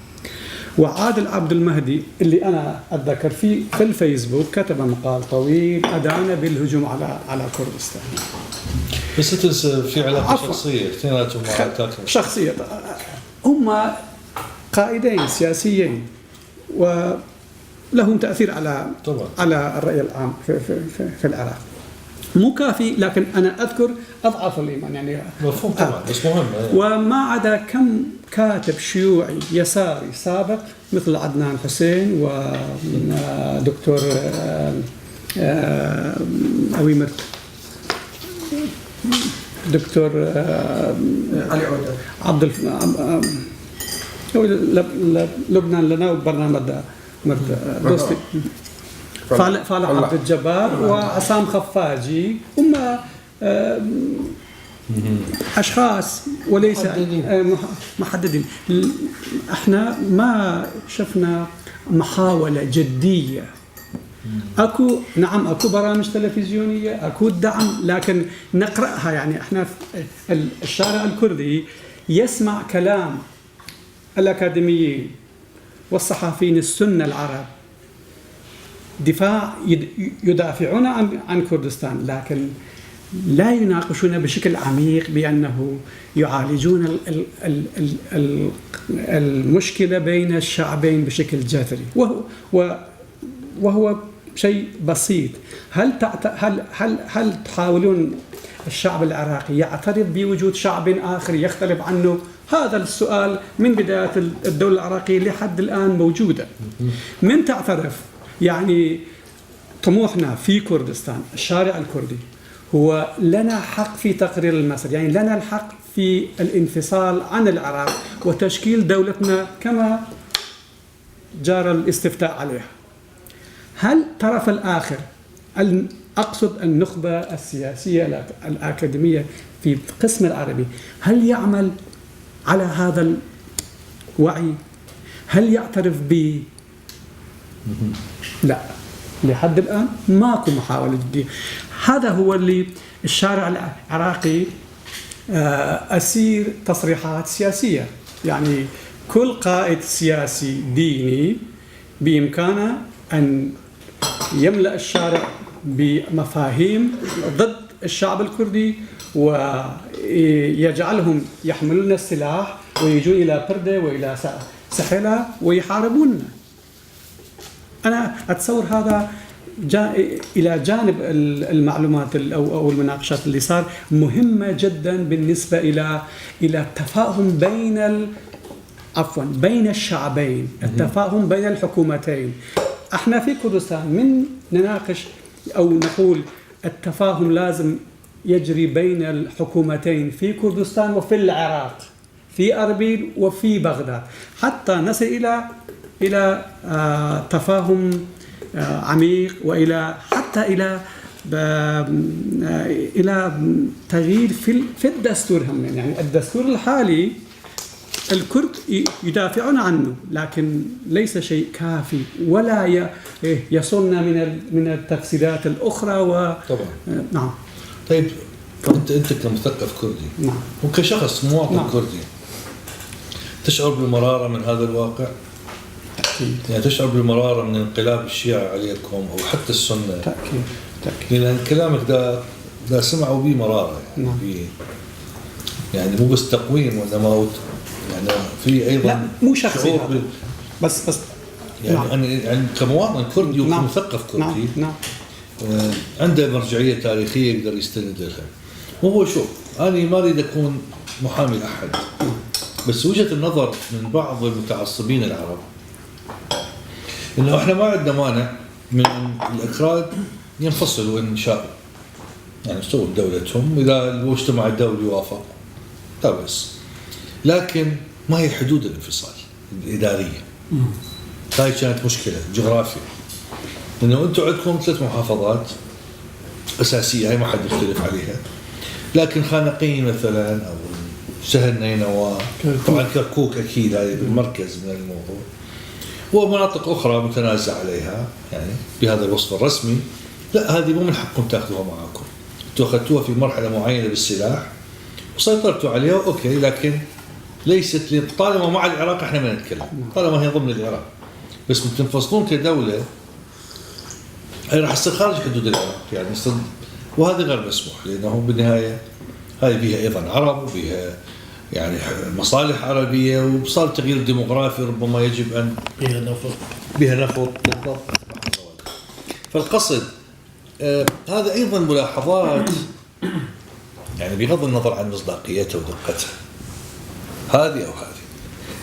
وعادل عبد المهدي اللي أنا أتذكر في الفيسبوك كتب مقال طويل أدان بالهجوم على كردستان. بس تنسى في علاقة شخصية اثنيناتهم شخصية. هم قائدين سياسيين ولهم تأثير على الرأي العام في العراق. مو كافي، لكن أنا أذكر أضعف الإيمان يعني مفهوم طبعا بس مهم. وما عدا كم كاتب شيوعي يساري سابق مثل عدنان حسين ودكتور أويمرت، دكتور علي عودة، عبد لبنان لنا وبرنامج دوستي فالح عبد الجبار وعصام خفاجي، هم أشخاص وليس محددين. احنا ما شفنا محاولة جدية. اكو نعم اكو برامج تلفزيونية، اكو دعم، لكن نقرأها يعني احنا الشارع الكردي يسمع كلام الأكاديميين والصحفيين السنة العرب يدافعون عن كردستان، لكن لا يناقشون بشكل عميق بأنه يعالجون المشكلة بين الشعبين بشكل جذري، وهو شيء بسيط. هل تحاولون الشعب العراقي يعترف بوجود شعب آخر يختلف عنه؟ هذا السؤال من بداية الدولة العراقية لحد الآن موجودة. من تعترف يعني طموحنا في كردستان، الشارع الكردي هو لنا حق في تقرير المصير، يعني لنا الحق في الانفصال عن العراق وتشكيل دولتنا كما جرى الاستفتاء عليها. هل الطرف الآخر، أقصد النخبة السياسية الأكاديمية في القسم العربي، هل يعمل على هذا الوعي؟ هل يعترف ب لا، لحد الآن ماكو محاولة جدية. هذا هو اللي الشارع العراقي أسير تصريحات سياسية، يعني كل قائد سياسي ديني بإمكانه أن يملأ الشارع بمفاهيم ضد الشعب الكردي ويجعلهم يحملون السلاح ويجون إلى بردة وإلى سحلة ويحاربوننا. أنا أتصور هذا إلى جانب المعلومات أو المناقشات اللي صار مهمة جدا بالنسبة إلى التفاهم بين الشعبين، التفاهم بين الحكومتين. احنا في كردستان من نناقش أو نقول التفاهم لازم يجري بين الحكومتين في كردستان وفي العراق، في أربيل وفي بغداد، حتى نصل إلى تفاهم عميق حتى إلى تغيير في الدستور هم. يعني الدستور الحالي الكرد يدافعون عنه، لكن ليس شيء كافي ولا يصلنا من التفسيرات الأخرى طبعا. نعم. طيب أنت كمثقف كردي، نعم، وكشخص مواطن، نعم، كردي، تشعر بالمرارة من هذا الواقع؟ أكيد. يعني تشعر بالمرارة من انقلاب الشيعة عليكم أو حتى السنة؟ تأكيد. لأن كلامك ده سمعوا به مرارة، يعني نعم. يعني مو بس تقويم وإنما يعني في أيضا لا مو شخصي بس يعني يعني كمواطن كردي وكمثقف كردي، نعم. عنده مرجعية تاريخية يقدر يستند لها. وهو شوف، أنا ما أريد أكون محامي أحد، بس وجهة النظر من بعض المتعصبين العرب إنه إحنا ما عندنا مانع من أن الأكراد ينفصلوا إن شاءوا، يعني يسوون دولتهم، إذا المجتمع الدولي وافق لا بأس. لكن ما هي حدود الانفصال الإدارية؟ هاي كانت مشكلة جغرافية، لأنه أنتم عندكم 3 محافظات أساسية هاي ما حد يختلف عليها، لكن خانقين مثلا أو سهل نينوى، طبعا كركوك أكيد هاي بالمركز من الموضوع، ومناطق أخرى متنازع عليها يعني بهذا الوصف الرسمي. لا، هذه مو من حقكم تاخذوها معاكم، انتم اخذتوها في مرحلة معينة بالسلاح وسيطرتوا عليها أوكي، لكن ليست طالما مع العراق احنا ما نتكلم، طالما هي ضمن العراق، بس بتنفصلون كدولة هي راح تصير خارج حدود العراق يعني وهذا غير مسموح، لأنه بالنهاية هذه بها أيضا عرب وبها يعني مصالح عربية، وصار تغيير ديموغرافي ربما يجب أن بها نفط بالضبط. فالقصد هذا أيضا ملاحظات يعني بغض النظر عن مصداقيتها ودقتها هذه أو هذه،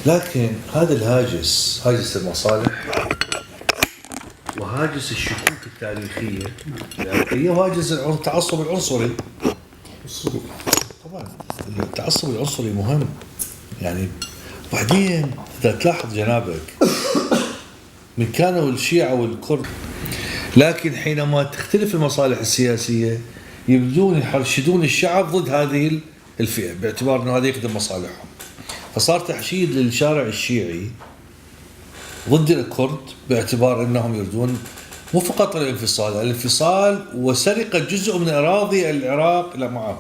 لكن هذا الهاجس، هاجس المصالح وهاجس الشكوك التاريخية العراقية وهاجس التعصب العنصري. طبعا التعصب العنصري مهم يعني. بعدين إذا تلاحظ جنابك من كانوا الشيعة والكرد، لكن حينما تختلف المصالح السياسية يبدون يحرشدون الشعب ضد هذه الفئة باعتبار أنه هذا يخدم مصالحهم، فصار تحشيد للشارع الشيعي ضد الكرد باعتبار أنهم يريدون مو فقط الانفصال وسرقة جزء من أراضي العراق لا معهم.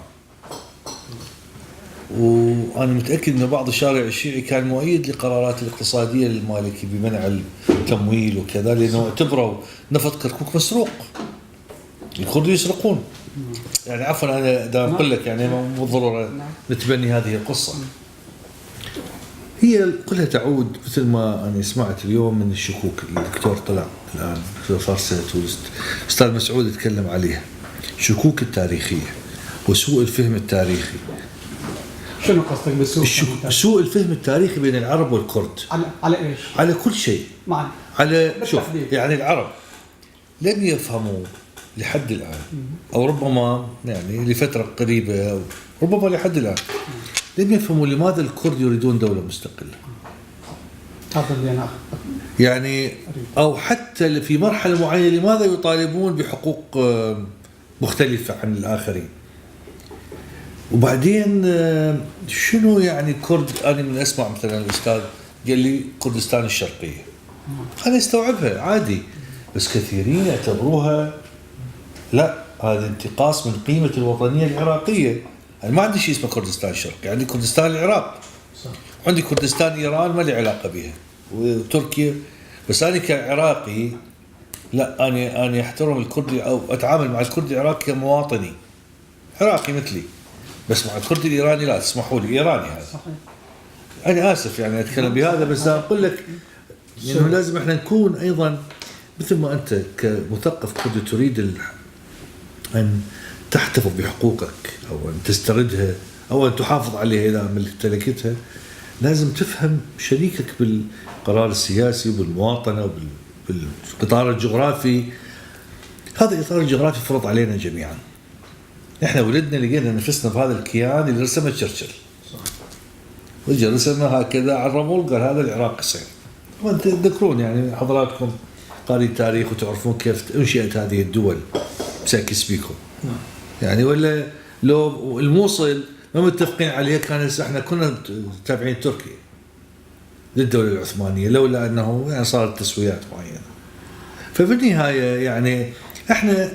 وأنا متأكد أن بعض الشارع الشيعي كان مؤيد لقرارات الاقتصادية للمالكي بمنع التمويل وكذا، لأنه اعتبروا نفط كركوك مسروق، الكرد يسرقون يعني. عفوا أنا دا أقول لك يعني مو ضرورة نتبني هذه القصة، هي كلها تعود مثل ما أنا سمعت اليوم من الشكوك اللي الدكتور طلع الآن دكتور فرست والأستاذ مسعود يتكلم عليها، شكوك التاريخية وسوء الفهم التاريخي. شنو قصدك بالسوء؟ سوء الفهم التاريخي بين العرب والكرد على ايش؟ على كل شيء معنا. على شوف يعني العرب لم يفهموا لحد الآن أو ربما يعني لفترة قريبة أو ربما لحد الآن لم يفهموا لماذا الكرد يريدون دولة مستقلة. هذا اللي أنا يعني أو حتى في مرحلة معينة لماذا يطالبون بحقوق مختلفة عن الآخرين. وبعدين شنو يعني كرد؟ أنا من أسمع مثلا الأستاذ قال لي كردستان الشرقية، أنا استوعبها عادي، بس كثيرين يعتبروها لا، هذا انتقاص من قيمة الوطنية العراقية. أنا ما عندي شيء اسمه كردستان الشرقي، عندي كردستان العراق، عندي كردستان إيران ما لي علاقة بها وتركيا، بس أنا كعراقي لا، أنا أحترم الكردي أو أتعامل مع الكردي العراقي كمواطني عراقي مثلي، بس مع الكردي الإيراني لا، تسمحوا لي إيراني هذا صحيح. أنا آسف يعني أتكلم بهذا، بس أقول لك إنه يعني لازم إحنا نكون أيضا مثل ما أنت كمثقف كردي تريد أن تحتفظ بحقوقك أو أن تستردها أو أن تحافظ عليها إذا امتلكتها، لازم تفهم شريكك بالقرار السياسي وبالمواطنة وبالإطار الجغرافي. هذا الإطار الجغرافي فرض علينا جميعا. إحنا ولدنا لقينا نفسنا بهذا الكيان اللي رسمه تشرشل، وجه رسمه هكذا على الرمل قال هذا العراق سير. وأنت تذكرون يعني حضراتكم قارئ التاريخ وتعرفون كيف انشئت هذه الدول ساكس بيكو يعني، ولا لو الموصل ما متفقين عليها كان احنا كنا تابعين تركيا للدولة العثمانية، لولا أنه يعني صارت تسويات معينة. ففي النهاية يعني احنا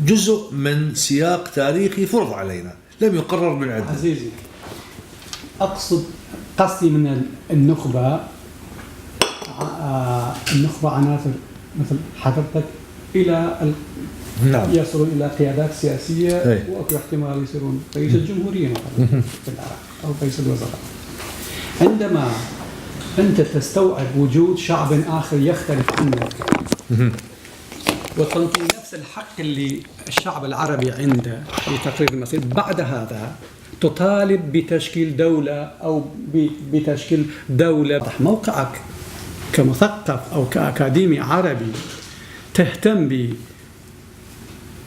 جزء من سياق تاريخي فرض علينا لم يقرر من عندنا. عزيزي، قصدي من النخبة عناصر مثل حضرتك إلى نعم. يصلون إلى قيادات سياسية وأكو احتمال يصيرون رئيس الجمهورية مثلا في العراق أو رئيس الوزراء. عندما أنت تستوعب وجود شعب آخر يختلف عنك وتنطي نفس الحق اللي الشعب العربي عنده في تقرير المصير، بعد هذا تطالب بتشكيل دولة أو بتشكيل دولة. موقعك كمثقف أو كأكاديمي عربي تهتم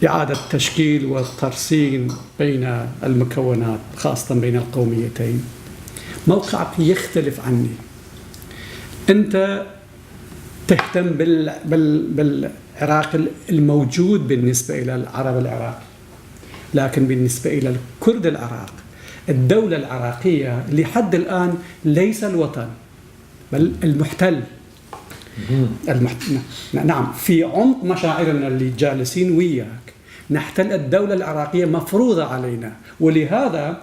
إعادة تشكيل والترسيم بين المكونات خاصة بين القوميتين. موقعك يختلف عني. أنت تهتم بالعراق الموجود بالنسبة إلى العرب العراق، لكن بالنسبة إلى الكرد العراق الدولة العراقية لحد الآن ليس الوطن بل المحتل. نعم، في عمق مشاعرنا اللي جالسين وياك نحتل الدولة العراقية مفروضة علينا، ولهذا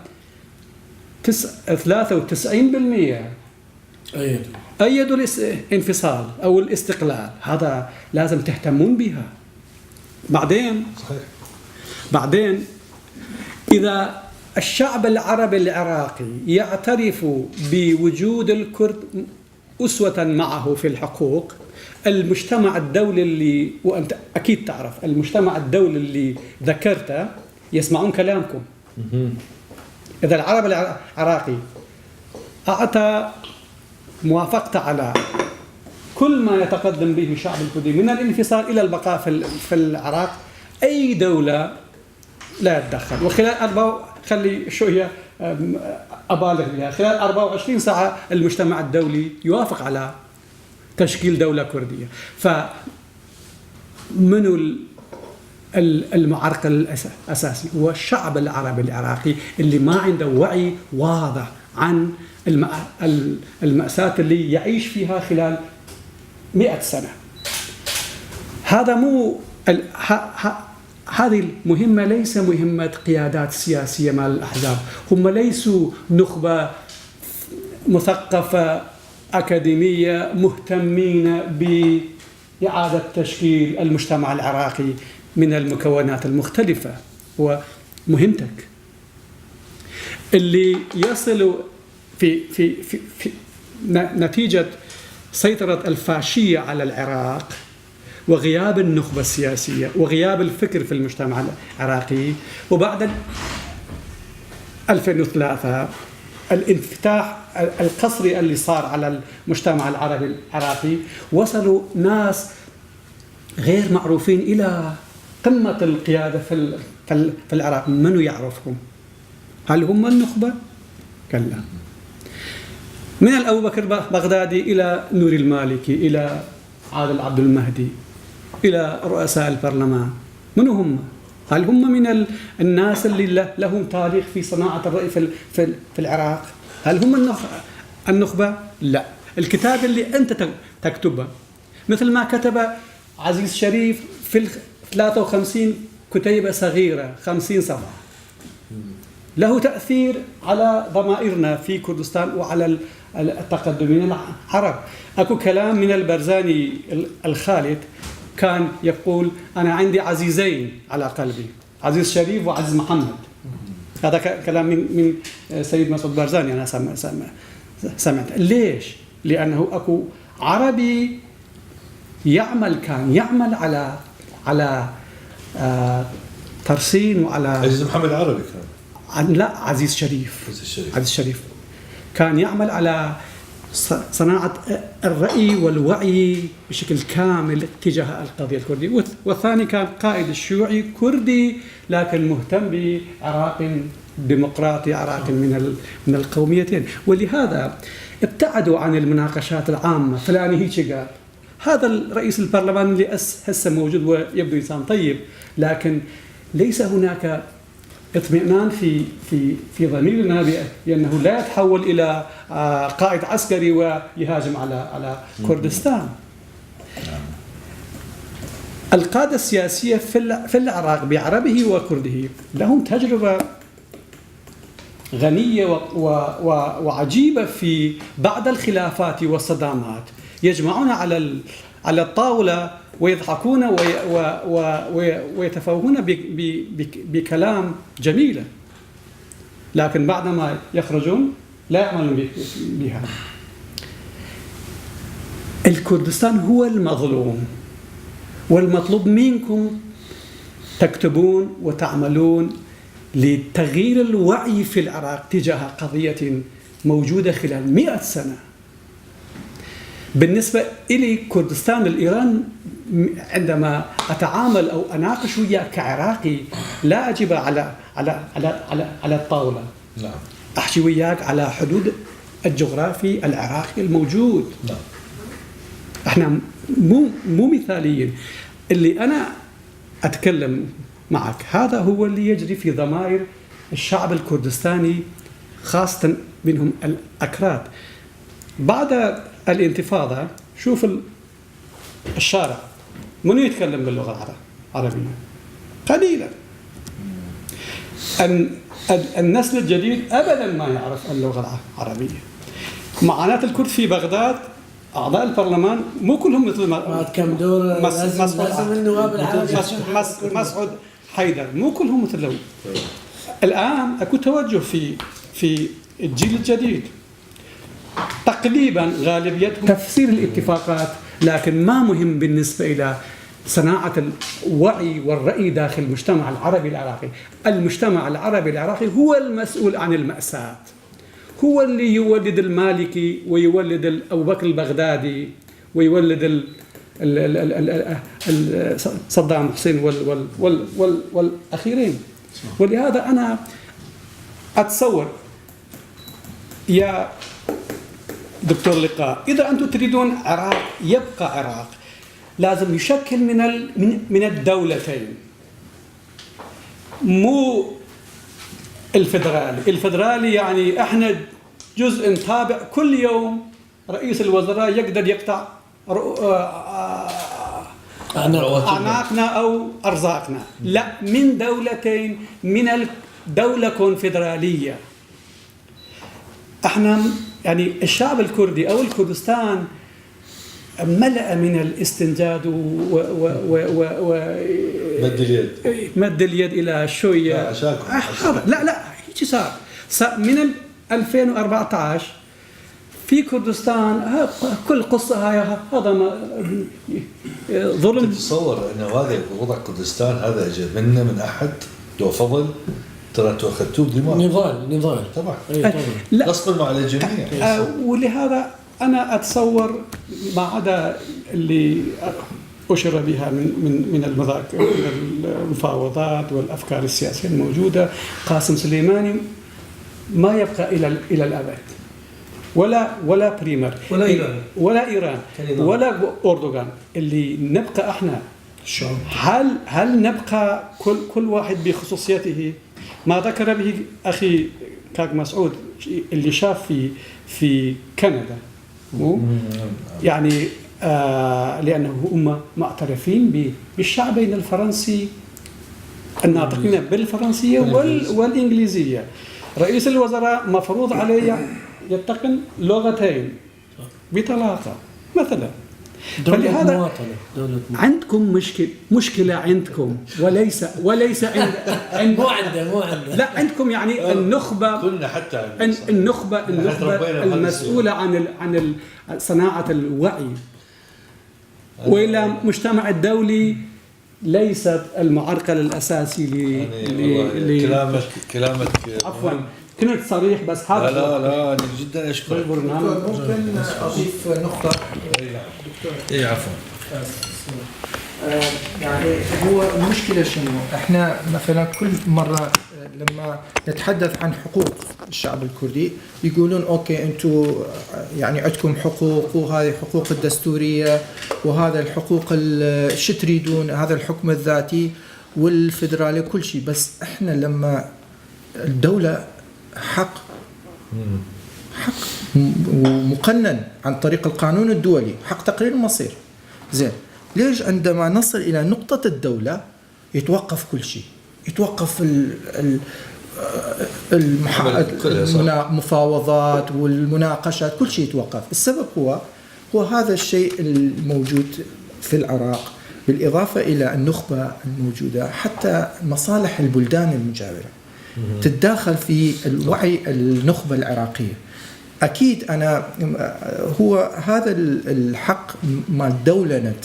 93% أيدوا الانفصال أو الاستقلال. هذا لازم تهتمون بها. بعدين إذا الشعب العربي العراقي يعترف بوجود الكرد أسوة معه في الحقوق، المجتمع الدولي اللي وأنت أكيد تعرف المجتمع الدولي اللي ذكرته يسمعون كلامكم. إذا العرب العراقي أعطى موافقة على كل ما يتقدم به الشعب الكردي من الانفصال إلى البقاء في العراق، أي دولة لا يتدخل. وخلال خلي شوية أبالغ بها، خلال 24 ساعة المجتمع الدولي يوافق على تشكيل دولة كردية. فمن المعرقل الأساسي هو الشعب العربي العراقي اللي ما عنده وعي واضح عن المأساة اللي يعيش فيها خلال 100 سنة. هذا مو هذه المهمة ليس مهمة قيادات سياسية مع الأحزاب، هم ليسوا نخبة مثقفة أكاديمية مهتمين بإعادة تشكيل المجتمع العراقي من المكونات المختلفة. ومهمتك اللي يصل في نتيجة سيطرة الفاشية على العراق وغياب النخبة السياسية وغياب الفكر في المجتمع العراقي، وبعد 2003 الانفتاح القسري اللي صار على المجتمع العربي العراقي، وصلوا ناس غير معروفين إلى قمة القيادة في العراق. من يعرفهم؟ هل هم النخبة؟ كلا. من أبو بكر بغدادي إلى نور المالكي إلى عادل عبد المهدي إلى رؤساء البرلمان، من هم؟ هل هم من الناس اللي لهم تاريخ في صناعة الرأي في العراق؟ هل هم النخبة؟ لا. الكتاب اللي أنت تكتبه مثل ما كتب عزيز شريف في 53 كتيبة صغيرة 50 صفحة، له تأثير على ضمائرنا في كردستان وعلى التقدمين العرب. أكو كلام من البرزاني الخالد كان يقول: أنا عندي عزيزين على قلبي، عزيز شريف وعزيز محمد. هذا كلام من سيد مسعود برزاني أنا سمعت. ليش؟ لأنه أكو عربي كان يعمل على ترسين وعلى عزيز محمد عربي كان لا عزيز شريف كان يعمل على صناعة الرأي والوعي بشكل كامل تجاه القضية الكردية. والثاني كان قائد الشيوعي كردي لكن مهتم بعراق ديمقراطي، عراق من القوميتين. ولهذا ابتعدوا عن المناقشات العامة. فلان هيك قال، هذا الرئيس البرلمان اللي هسه موجود ويبدو إنسان طيب، لكن ليس هناك اطمئنان في ضميرنا بأنه لا يتحول إلى قائد عسكري ويهاجم على كردستان. القادة السياسية في العراق بعربه وكرده لهم تجربة غنية وعجيبة في بعض الخلافات والصدامات، يجمعون على الطاولة ويضحكون ويتفوهون بكلام جميل، لكن بعدما يخرجون لا يعملون بها. الكردستان هو المظلوم، والمطلوب منكم تكتبون وتعملون لتغيير الوعي في العراق تجاه قضية موجودة خلال 100 سنة. بالنسبة إلي كردستان الإيران عندما أتعامل أو أناقش وياك كعراقي لا أجيب على الطاولة. نعم. أحكي وياك على حدود الجغرافي العراقي الموجود. نعم. احنا مو مثاليين. اللي أنا أتكلم معك هذا هو اللي يجري في ضمائر الشعب الكردستاني، خاصة منهم الأكراد. بعد الانتفاضة شوف الشارع من يتكلم باللغة العربية؟ قليلا. النسل الجديد أبدا ما يعرف اللغة العربية. معاناة الكرد في بغداد، أعضاء البرلمان مو كلهم مثل كم دور لازم النواب العرب مسعود حيدر مو كلهم مثله. الآن أكو توجه في الجيل الجديد تقريبا غالبيتهم تفسير الاتفاقات، لكن ما مهم بالنسبة إلى صناعة الوعي والرأي داخل المجتمع العربي العراقي. المجتمع العربي العراقي هو المسؤول عن المأساة، هو اللي يولد المالكي ويولد أبو بكر البغدادي ويولد صدام حسين والأخيرين. ولهذا أنا أتصور يا دكتور لقاء، إذا أنتم تريدون عراق يبقى عراق لازم يشكل من الدولتين، مو الفدرالي يعني احنا جزء تابع. كل يوم رئيس الوزراء يقدر يقطع أعناقنا أو أرزاقنا. لا، من دولتين، من الدولة كونفدرالية. احنا يعني الشعب الكردي أو الكردستان ملأ من الاستنجاد مد اليد إلى شوية. لا هيك صار من 2014 في كردستان. كل قصة هاي هذا ظلم. تتصور أنه هذا وضع كردستان هذا أجى منه من أحد لو فضل؟ ترى انتوا اخذتوه بدماغ. نضال طبعا. لا غصبا على الجميع. ولهذا انا اتصور ما عدا اللي اشر بها من المفاوضات والافكار السياسيه الموجوده، قاسم سليماني ما يبقى الى الابد، ولا بريمر ولا ايران ولا اردوغان. اللي نبقى احنا هل نبقى كل واحد بخصوصيته؟ ما ذكر به أخي كاك مسعود اللي شاف في كندا، يعني لأنه هم معترفين بالشعبين الفرنسي الناطقين بالفرنسية والإنجليزية. رئيس الوزراء مفروض عليه يتقن لغتين بطلاقة مثلا. فلهذا عندكم مشكلة عندكم وليس عند مو عنده لا عندكم يعني النخبة. كلنا حتى النخبة المسؤولة عن صناعة الوعي، وإلى المجتمع الدولي ليست المعرقل الأساسي كلامك عفوا كنت صريح بس هذا لا أنا جدا أشكرك. ممكن أضيف نقطة؟ إيه عفوا. يعني هو المشكلة شنو؟ احنا مثلا كل مرة لما نتحدث عن حقوق الشعب الكردي يقولون اوكي انتم يعني عندكم حقوق، وهذه حقوق الدستورية، وهذا الحقوق شو تريدون، هذا الحكم الذاتي والفدرالي كل شيء. بس احنا لما الدولة حق ومقنن عن طريق القانون الدولي، حق تقرير المصير. زين، ليش عندما نصل إلى نقطة الدولة يتوقف كل شيء؟ يتوقف المفاوضات والمناقشات، كل شيء يتوقف. السبب هو هذا الشيء الموجود في العراق، بالإضافة إلى النخبة الموجودة، حتى مصالح البلدان المجاورة تتداخل في الوعي النخبة العراقية. أكيد هو هذا الحق مال دولنة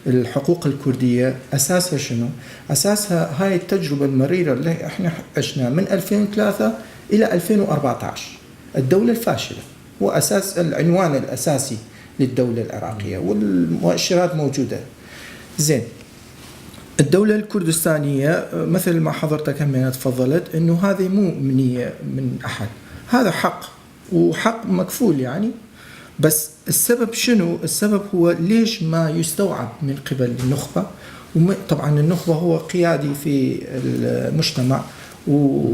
الحقوق الكردية أساسها شنو؟ أساسها هاي التجربة المريرة اللي احنا عشنا من 2003 إلى 2014. الدولة الفاشلة هو أساس العنوان الأساسي للدولة العراقية، والمؤشرات موجودة. زين. الدولة الكردستانية مثل ما حضرتك هم تفضلت انه هذه مو منية من احد، هذا حق وحق مكفول يعني. بس السبب شنو؟ السبب هو ليش ما يستوعب من قبل النخبة. طبعا النخبة هو قيادي في المجتمع وكل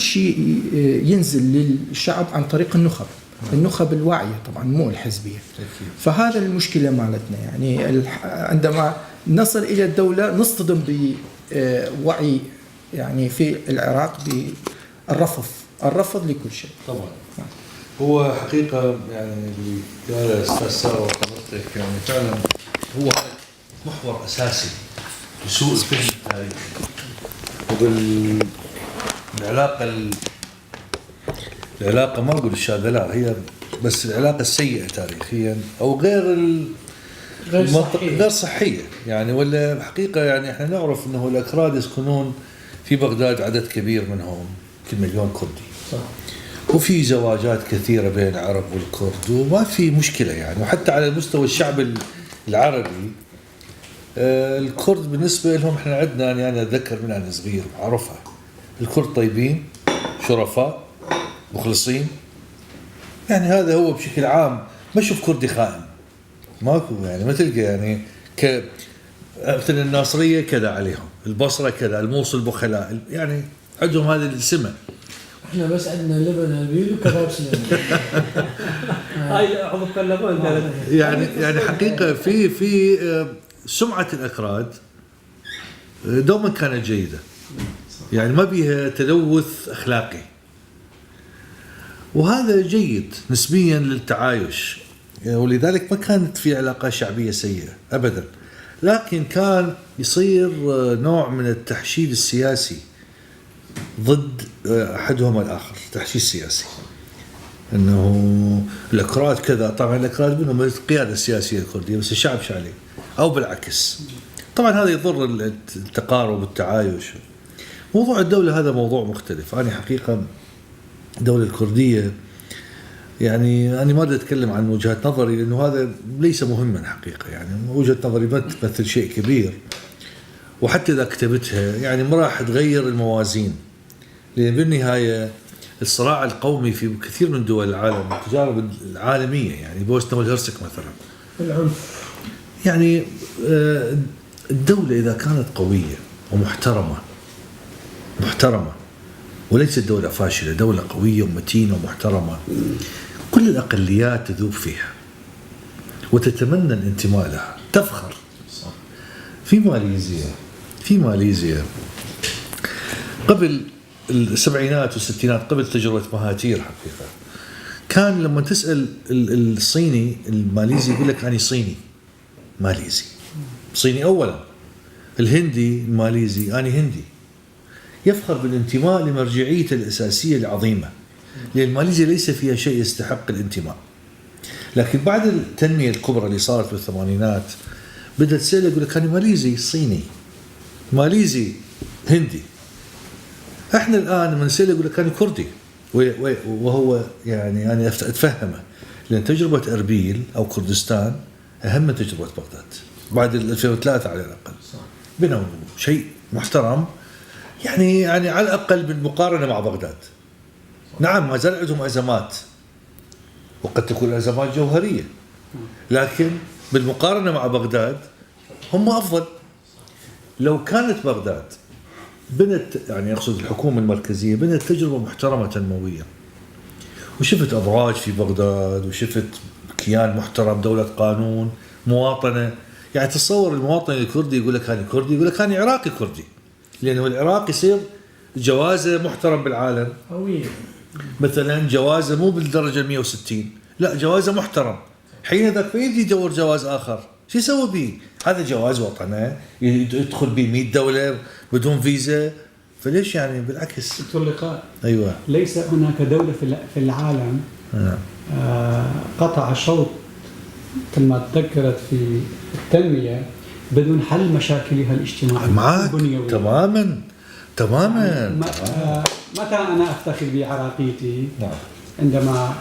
شيء ينزل للشعب عن طريق النخب الواعية طبعا مو الحزبية. فهذا المشكلة مالتنا يعني عندما نصل إلى الدولة نصطدم بوعي يعني في العراق بالرفض لكل شيء. طبعا هو حقيقة يعني اللي قاله أستاذ سارة وحضرتك يعني فعلا هو محور أساسي لسوء الفهم التاريخي العلاقة ما أقول الشاذة، لا هي بس العلاقة السيئة تاريخيا أو غير صحية يعني. ولا حقيقة يعني احنا نعرف انه الأكراد يسكنون في بغداد عدد كبير منهم كل مليون كردي صح. وفي زواجات كثيرة بين العرب والكرد وما في مشكلة يعني. وحتى على مستوى الشعب العربي الكرد بالنسبة لهم احنا عندنا يعني أنا أتذكر من أنا صغير أعرفها، الكرد طيبين شرفاء مخلصين يعني. هذا هو بشكل عام. ما أشوف كردي خائن ماكو يعني. ما تلقى يعني مثل الناصرية كذا عليهم، البصرة كذا، الموصل بخلاء يعني عندهم هذه السمة. احنا بس عندنا لبن البيض وكباب سنين. هاي عضو اللبن يعني حقيقة في سمعة الأكراد دوما كانت جيدة يعني ما بيها تلوث أخلاقي، وهذا جيد نسبيا للتعايش. ولذلك ما كانت في علاقة شعبية سيئة أبدا، لكن كان يصير نوع من التحشيد السياسي ضد أحدهما الآخر، تحشيد سياسي أنه الأكراد كذا. طبعا الأكراد منهم القيادة السياسية الكردية بس الشعب شعلي أو بالعكس. طبعا هذا يضر التقارب والتعايش. موضوع الدولة هذا موضوع مختلف. أنا حقيقة الدولة الكردية يعني أنا ما بدي أتكلم عن وجهة نظري لأنه هذا ليس مهما حقيقة يعني. وجهة نظري ما تمثل شيء كبير، وحتى إذا كتبتها يعني ما راح تغير الموازين، لأن بالنهاية الصراع القومي في كثير من دول العالم التجارب العالمية يعني بوسنا والهرسك مثلا العنف يعني الدولة إذا كانت قوية ومحترمة وليست دولة فاشلة، دولة قوية ومتينة ومحترمة، كل الأقليات تذوب فيها وتتمنى الانتماء لها، تفخر. في ماليزيا قبل السبعينات والستينات، قبل تجربة مهاتير حقيقة، كان لما تسأل الصيني الماليزي يقول لك أنا ماليزي صيني أولا. الهندي الماليزي أنا هندي. يفخر بالانتماء لمرجعيته الأساسية العظيمة، لأن ماليزيا ليس فيها شيء يستحق الانتماء. لكن بعد التنمية الكبرى اللي صارت بالثمانينات بدأت تسأل يقول لك أنا ماليزي صيني، ماليزي هندي. احنا الآن من نسأل يقول لك أنا كردي، وهو يعني أنا أتفهمه، لأن تجربة أربيل أو كردستان أهم من تجربة بغداد بعد 2003 على الأقل. بينهم شيء محترم يعني على الأقل بالمقارنة مع بغداد. نعم ما زال عندهم أزمات وقد تكون أزمات جوهرية، لكن بالمقارنة مع بغداد هم أفضل. لو كانت بغداد بنت يعني أقصد الحكومة المركزية بنت تجربة محترمة تنموية، وشفت أبراج في بغداد وشفت كيان محترم، دولة قانون، مواطنة. يعني تصور المواطن الكردي يقول لك أنا كردي، يقول لك أنا عراقي كردي، لأنه العراق يصير جوازه محترم بالعالم. مثلا جوازه مو بالدرجة 160، لا جوازه محترم. حين ذاك يجي يدور جواز آخر شو يسوي به؟ هذا جواز وطنه يدخل به 100 دولة بدون فيزا. فليش يعني بالعكس. دكتور لقاء، أيوة ليس هناك دولة في العالم قطع شوط كما تذكرت في التنمية بدون حل مشاكلها الاجتماعية معك والبنيوية. تماما. متى أنا أفتخر بعراقيتي؟ نعم. عندما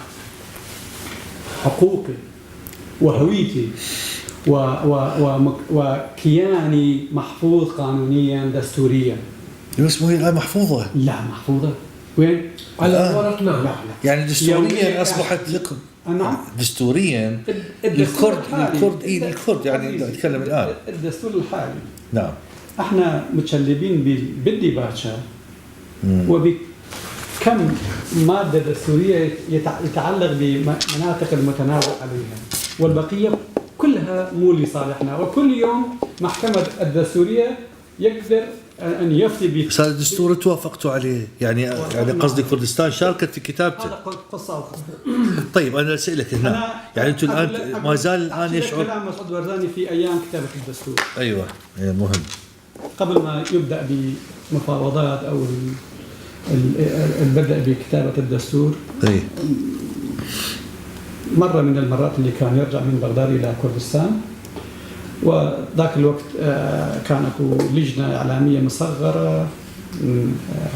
حقوقي وهويتي وكياني محفوظ قانونيا دستوريا. بس مو هي الآن محفوظة. لا محفوظة وين؟ على الورق لا لا. يعني دستوريا أصبحت لكم. نعم. دستوريا الكرد يعني أتكلم الآن. الدستور الحالي. نعم. احنا متشلبين بالديباتشا وبكم مادة دستورية يتعلق بمناطق المتنازع عليها، والبقية كلها مو لصالحنا، وكل يوم محكمة الدستورية يقدر أن يفتي بس هذا الدستور توافقتوا عليه يعني قصدي كردستان شاركت في كتابته. هذا قصة أخرى. طيب أنا أسألك هنا يعني أنتم الآن ما زال الآن يشعر كلام مسعود برزاني في أيام كتابة الدستور. أيوة مهم. قبل ما يبدأ بمفاوضات أو البدء بكتابة الدستور. أي. مرة من المرات اللي كان يرجع من بغداد إلى كردستان، وذاك الوقت كان أكو لجنة إعلامية مصغرة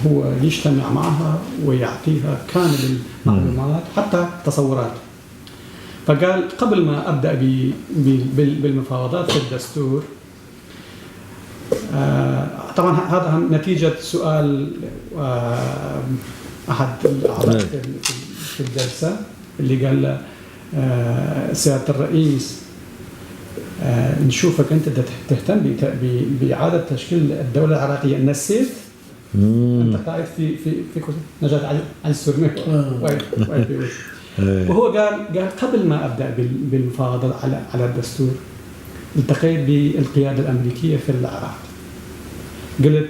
هو يجتمع معها ويعطيها كامل المعلومات حتى تصورات. فقال قبل ما أبدأ بالمفاوضات في الدستور، طبعا هذا نتيجة سؤال أحد الأعضاء في الجلسة اللي قال له سيادة الرئيس نشوفك أنت تهتم بإعادة تشكيل الدولة العراقية، نسيت أنت قاعد في نجاة على السرمة وهو قال قبل ما أبدأ بالمفاوضات على الدستور التقيت بالقيادة الأمريكية في العراق، قلت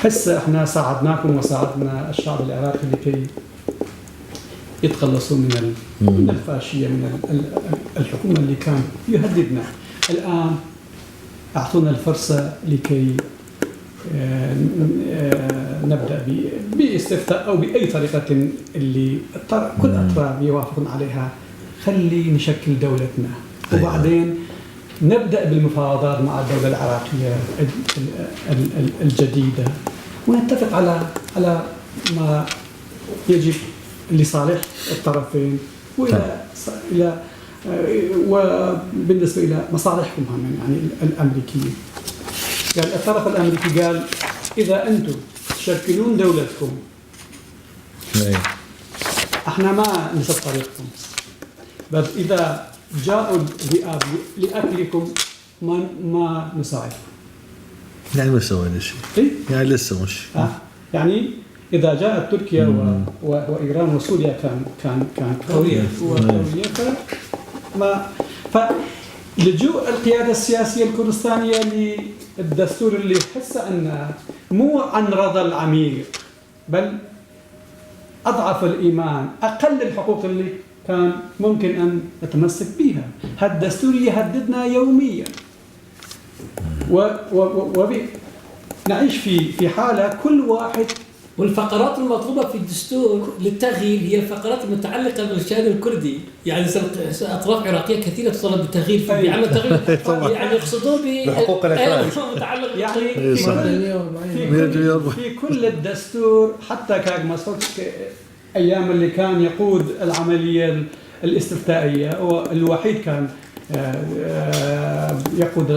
هسه احنا ساعدناكم وساعدنا الشعب العراقي لكي يتخلصوا من الفاشية، من الحكومة اللي كان يهددنا. الآن أعطونا الفرصة لكي نبدأ باستفتاء أو بأي طريقة اللي كل أطراف يوافقون عليها، خلي نشكل دولتنا وبعدين نبدأ بالمفاوضات مع الدولة العراقية الجديدة ونتفق على ما يجب لصالح الطرفين وبالنسبة إلى مصالحكم هم يعني الأمريكية. يعني الطرف الأمريكي قال إذا أنتم تشكلون دولتكم احنا ما نسد طريقكم، بس إذا جاءوا الذئاب لأكلكم ما نساعدكم. يعني ما سوينا شيء. إيه؟ يعني لسه مش. يعني إذا جاءت تركيا وإيران وسوريا كان قوية فلجوء القيادة السياسية الكردستانية للدستور اللي حس أنه مو عن رضا العميق بل أضعف الإيمان، أقل الحقوق اللي كان ممكن أن نتمسك بها. هذا الدستور يهددنا يوميا ونعيش في حالة كل واحد. والفقرات المطلوبة في الدستور للتغيير هي الفقرات المتعلقة بالشأن الكردي، يعني أطراف عراقية كثيرة تطالب بالتغيير بعمل تغيير يعني يقصدون بحقوق الأفراد متعلق يعني في كل الدستور حتى كان مسعود أيام اللي كان يقود العملية الاستفتائية والوحيد كان يقود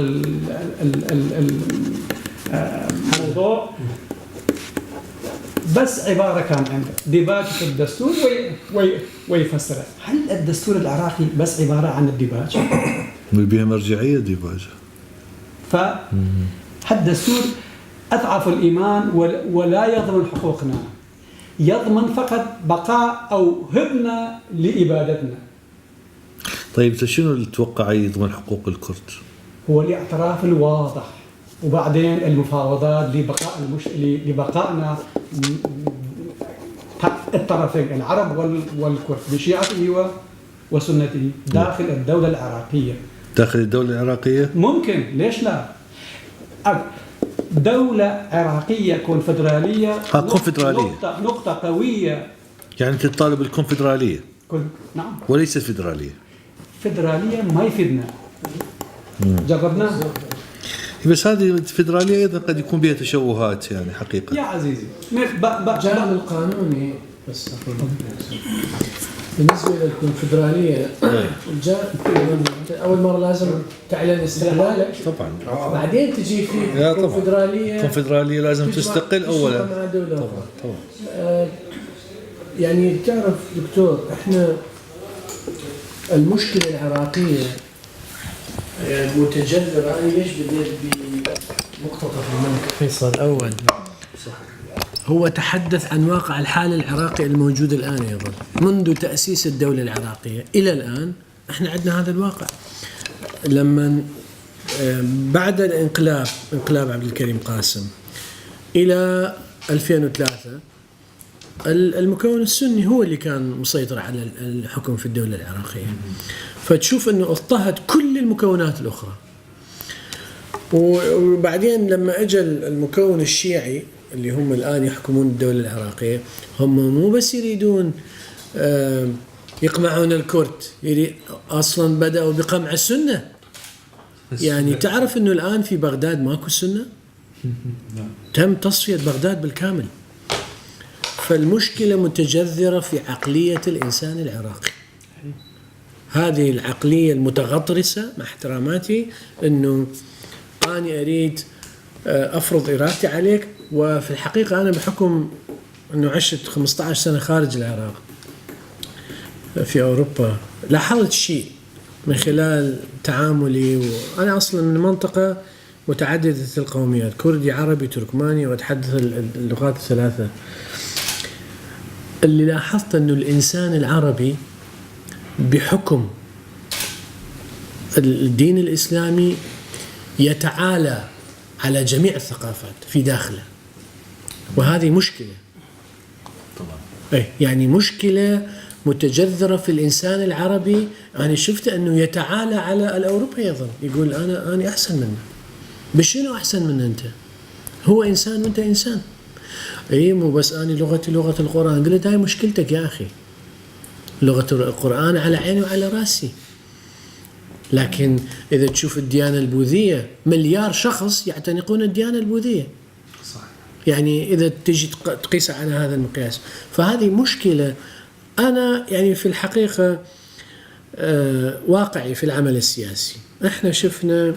الموضوع، بس عبارة كان عنده ديباج في الدستور ويفسره. هل الدستور العراقي بس عبارة عن الديباج؟ بها مرجعية ديباج. فالدستور أضعف الإيمان ولا يضمن حقوقنا، يضمن فقط بقاء أو هبنا لإبادتنا. طيب شنو اللي تتوقع يضمن حقوق الكرد؟ هو الاعتراف الواضح وبعدين المفاوضات لبقائنا الطرفين العرب والكرد بشيعته وسنته داخل الدولة العراقية. داخل الدولة العراقية؟ ممكن، ليش لا؟ دولة عراقية كونفدرالية. كونفدرالية. نقطة قوية. يعني تطالب بالكونفدرالية. نعم. وليست فدرالية. فدرالية ما يفيدنا. جربناها. بس هذه الفدرالية أيضا قد يكون بها تشوهات يعني حقيقة. يا عزيزي. الجانب القانوني بس بالنسبة للكونفدرالية أول مرة لازم تعلن استقلالك طبعا. بعدين تجي في لا طبعا. كونفدرالية لازم تستقل أولا. مع دولة أخرى. طبعا. يعني تعرف دكتور احنا المشكلة العراقية متجذرة. أنا ليش بديت بمقتطف الملك فيصل أول هو تحدث عن واقع الحال العراقي الموجود الآن أيضا منذ تأسيس الدولة العراقية إلى الآن احنا عندنا هذا الواقع. لما بعد الانقلاب انقلاب عبد الكريم قاسم إلى 2003 المكون السني هو اللي كان مسيطر على الحكم في الدولة العراقية، فتشوف أنه اضطهد كل المكونات الأخرى. وبعدين لما اجى المكون الشيعي اللي هم الآن يحكمون الدولة العراقية، هم مو بس يريدون يقمعون الكرد، أصلا بدأوا بقمع السنة. يعني تعرف أنه الآن في بغداد ماكو سنة، تم تصفية بغداد بالكامل. فالمشكلة متجذرة في عقلية الإنسان العراقي. هذه العقلية المتغطرسة مع احتراماتي أنه أنا أريد أفرض إرادتي عليك. وفي الحقيقة أنا بحكم أنه عشت 15 سنة خارج العراق في أوروبا لاحظت شيء من خلال تعاملي. وأنا أصلا من منطقة متعددة القوميات، كردي عربي تركماني، وأتحدث اللغات الثلاثة. اللي لاحظت أنه الإنسان العربي بحكم الدين الإسلامي يتعالى على جميع الثقافات في داخله، وهذه مشكلة طبعا. يعني مشكلة متجذرة في الإنسان العربي. أنا شفت أنه يتعالى على الأوروبي أيضا، يقول أنا أحسن منه. بشنو أحسن من أنت؟ هو إنسان وأنت إنسان. مو بس أنا لغتي لغة القرآن. قلت هاي مشكلتك يا أخي، لغة القرآن على عيني وعلى رأسي. لكن إذا تشوف الديانة البوذية مليار شخص يعتنقون الديانة البوذية. صح. يعني إذا تجي تقيس على هذا المقياس، فهذه مشكلة. أنا يعني في الحقيقة واقعي في العمل السياسي. إحنا شفنا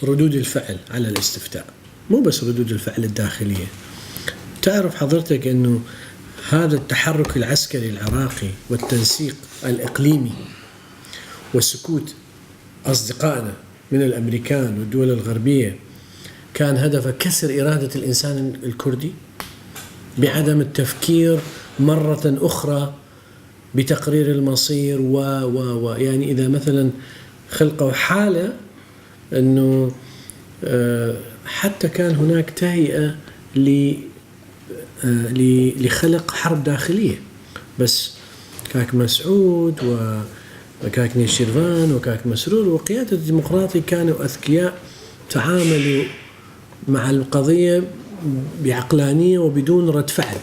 ردود الفعل على الاستفتاء، مو بس ردود الفعل الداخلية. تعرف حضرتك أنه هذا التحرك العسكري العراقي والتنسيق الإقليمي وسكوت أصدقائنا من الأمريكان والدول الغربية كان هدفه كسر إرادة الإنسان الكردي بعدم التفكير مرة أخرى بتقرير المصير يعني إذا مثلا خلقوا حالة أنه حتى كان هناك تهيئة لخلق حرب داخلية، بس كاك مسعود وكاك نيشيرفان وكاك مسرور وقيادة الديمقراطي كانوا أذكياء، تعاملوا مع القضية بعقلانية وبدون رد فعل.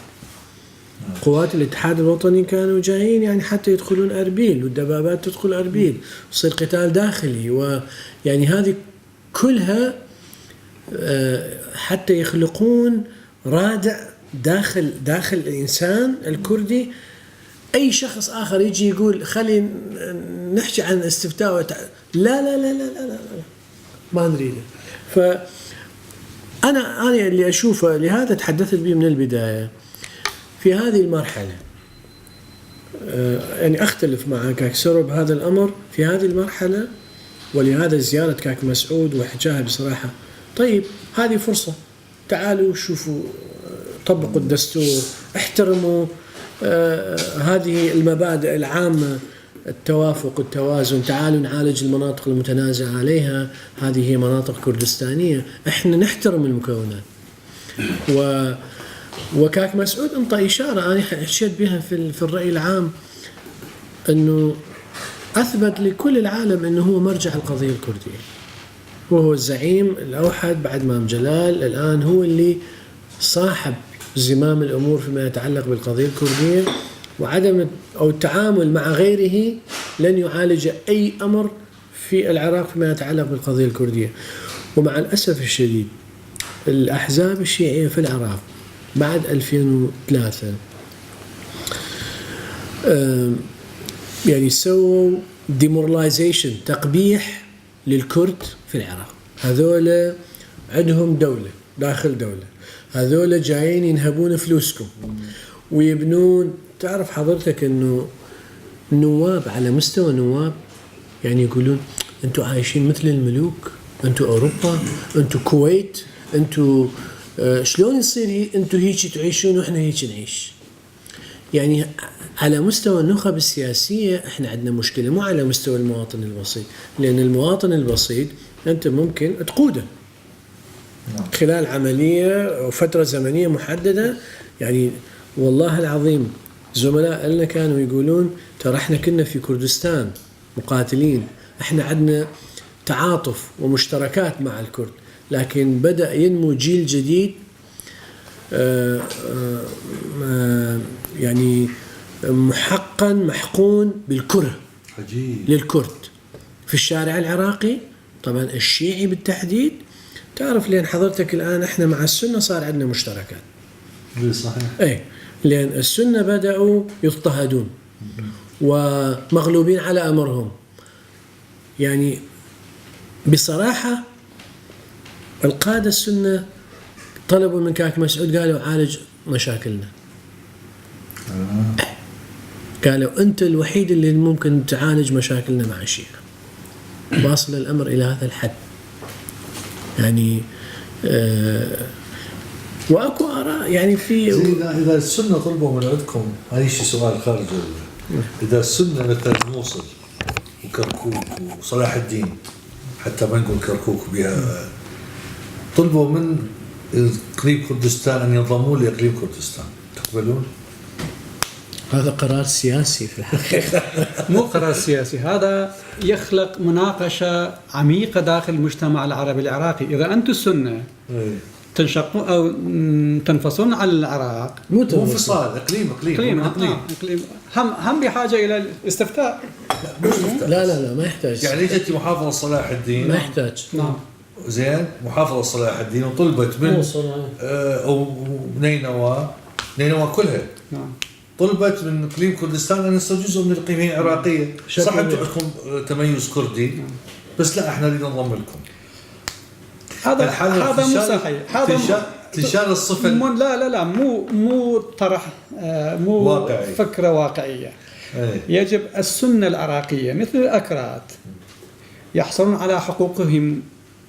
قوات الاتحاد الوطني كانوا جايين يعني حتى يدخلون أربيل، والدبابات تدخل أربيل، ويصير قتال داخلي. ويعني هذه كلها حتى يخلقون رادع داخل الإنسان الكردي. أي شخص آخر يجي يقول خلي نحكي عن استفتاء لا لا لا لا لا لا ما نريده. فأنا اللي أشوفه، لهذا تحدثت به من البداية في هذه المرحلة. يعني أختلف مع كاك سرب هذا الأمر في هذه المرحلة، ولهذا زيارة كاك مسعود وحكاها بصراحة. طيب هذه فرصة، تعالوا شوفوا، طبقوا الدستور، احترموا هذه المبادئ العامة، التوافق والتوازن، تعالوا نعالج المناطق المتنازع عليها، هذه هي مناطق كردستانية، احنا نحترم المكونات. وكاك مسعود انطى إشارة أنا حشيت بها في الرأي العام، أنه أثبت لكل العالم أنه هو مرجع القضية الكردية، وهو الزعيم الأوحد بعد مام جلال. الآن هو اللي صاحب زمام الأمور فيما يتعلق بالقضية الكردية، وعدم أو التعامل مع غيره لن يعالج أي أمر في العراق فيما يتعلق بالقضية الكردية. ومع الأسف الشديد الأحزاب الشيعية في العراق بعد 2003 يعني سووا ديمورلايزيشن، تقبيح للكرد في العراق. هذول عندهم دولة داخل دولة، هذول جايين ينهبون فلوسكم ويبنون. تعرف حضرتك انه نواب على مستوى نواب يعني يقولون انتم عايشين مثل الملوك، انتم اوروبا، انتم كويت، انتم شلون يصير انتم هيك تعيشون واحنا هيك نعيش؟ يعني على مستوى النخب السياسية احنا عندنا مشكلة، مو على مستوى المواطن البسيط، لأن المواطن البسيط أنت ممكن تقوده خلال عملية وفترة زمنية محددة. يعني والله العظيم زملاء لنا كانوا يقولون ترى احنا كنا في كردستان مقاتلين، احنا عندنا تعاطف ومشتركات مع الكرد، لكن بدأ ينمو جيل جديد يعني محقون بالكره للكرد في الشارع العراقي، طبعا الشيعي بالتحديد. تعرف لين حضرتك الآن احنا مع السنة صار عندنا مشتركات. صحيح. اي لين السنة بدأوا يضطهدون ومغلوبين على أمرهم. يعني بصراحة القادة السنة طلبوا من كاك مسعود، قالوا عالج مشاكلنا. قالوا أنت الوحيد اللي ممكن تعالج مشاكلنا مع الشيعة. واصل الأمر إلى هذا الحد. يعني وأكو آراء يعني في إذا السنة طلبوا من عندكم، هاي شيء سؤال خارج. إذا السنة مثل موصل وكركوك وصلاح الدين، حتى ما نقول كركوك بها، طلبوا من إقليم كردستان أن ينضموا لإقليم كردستان، تقبلون؟ هذا قرار سياسي في الحقيقة. مو قرار سياسي، هذا يخلق مناقشة عميقة داخل المجتمع العربي العراقي. إذا أنتم السنة تنشقون أو تنفصلون عن العراق، مو انفصال، إقليم. هم بحاجة إلى الاستفتاء. لا ما يحتاج. يعني جت محافظة صلاح الدين ما يحتاج. نعم. زين، محافظة صلاح الدين وطلبت من أو نينوى كلها. نعم. طلبت من إقليم كردستان أن يصير جزء من الإقليم العراقية. صح أنتم عندكم تميز كردي، بس لا إحنا نريد ننضم لكم. هذا مو صحيح. هذا تنشال الصفة. لا مو طرح، مو واقعي. فكرة واقعية. يجب السنة العراقية مثل الأكراد يحصلون على حقوقهم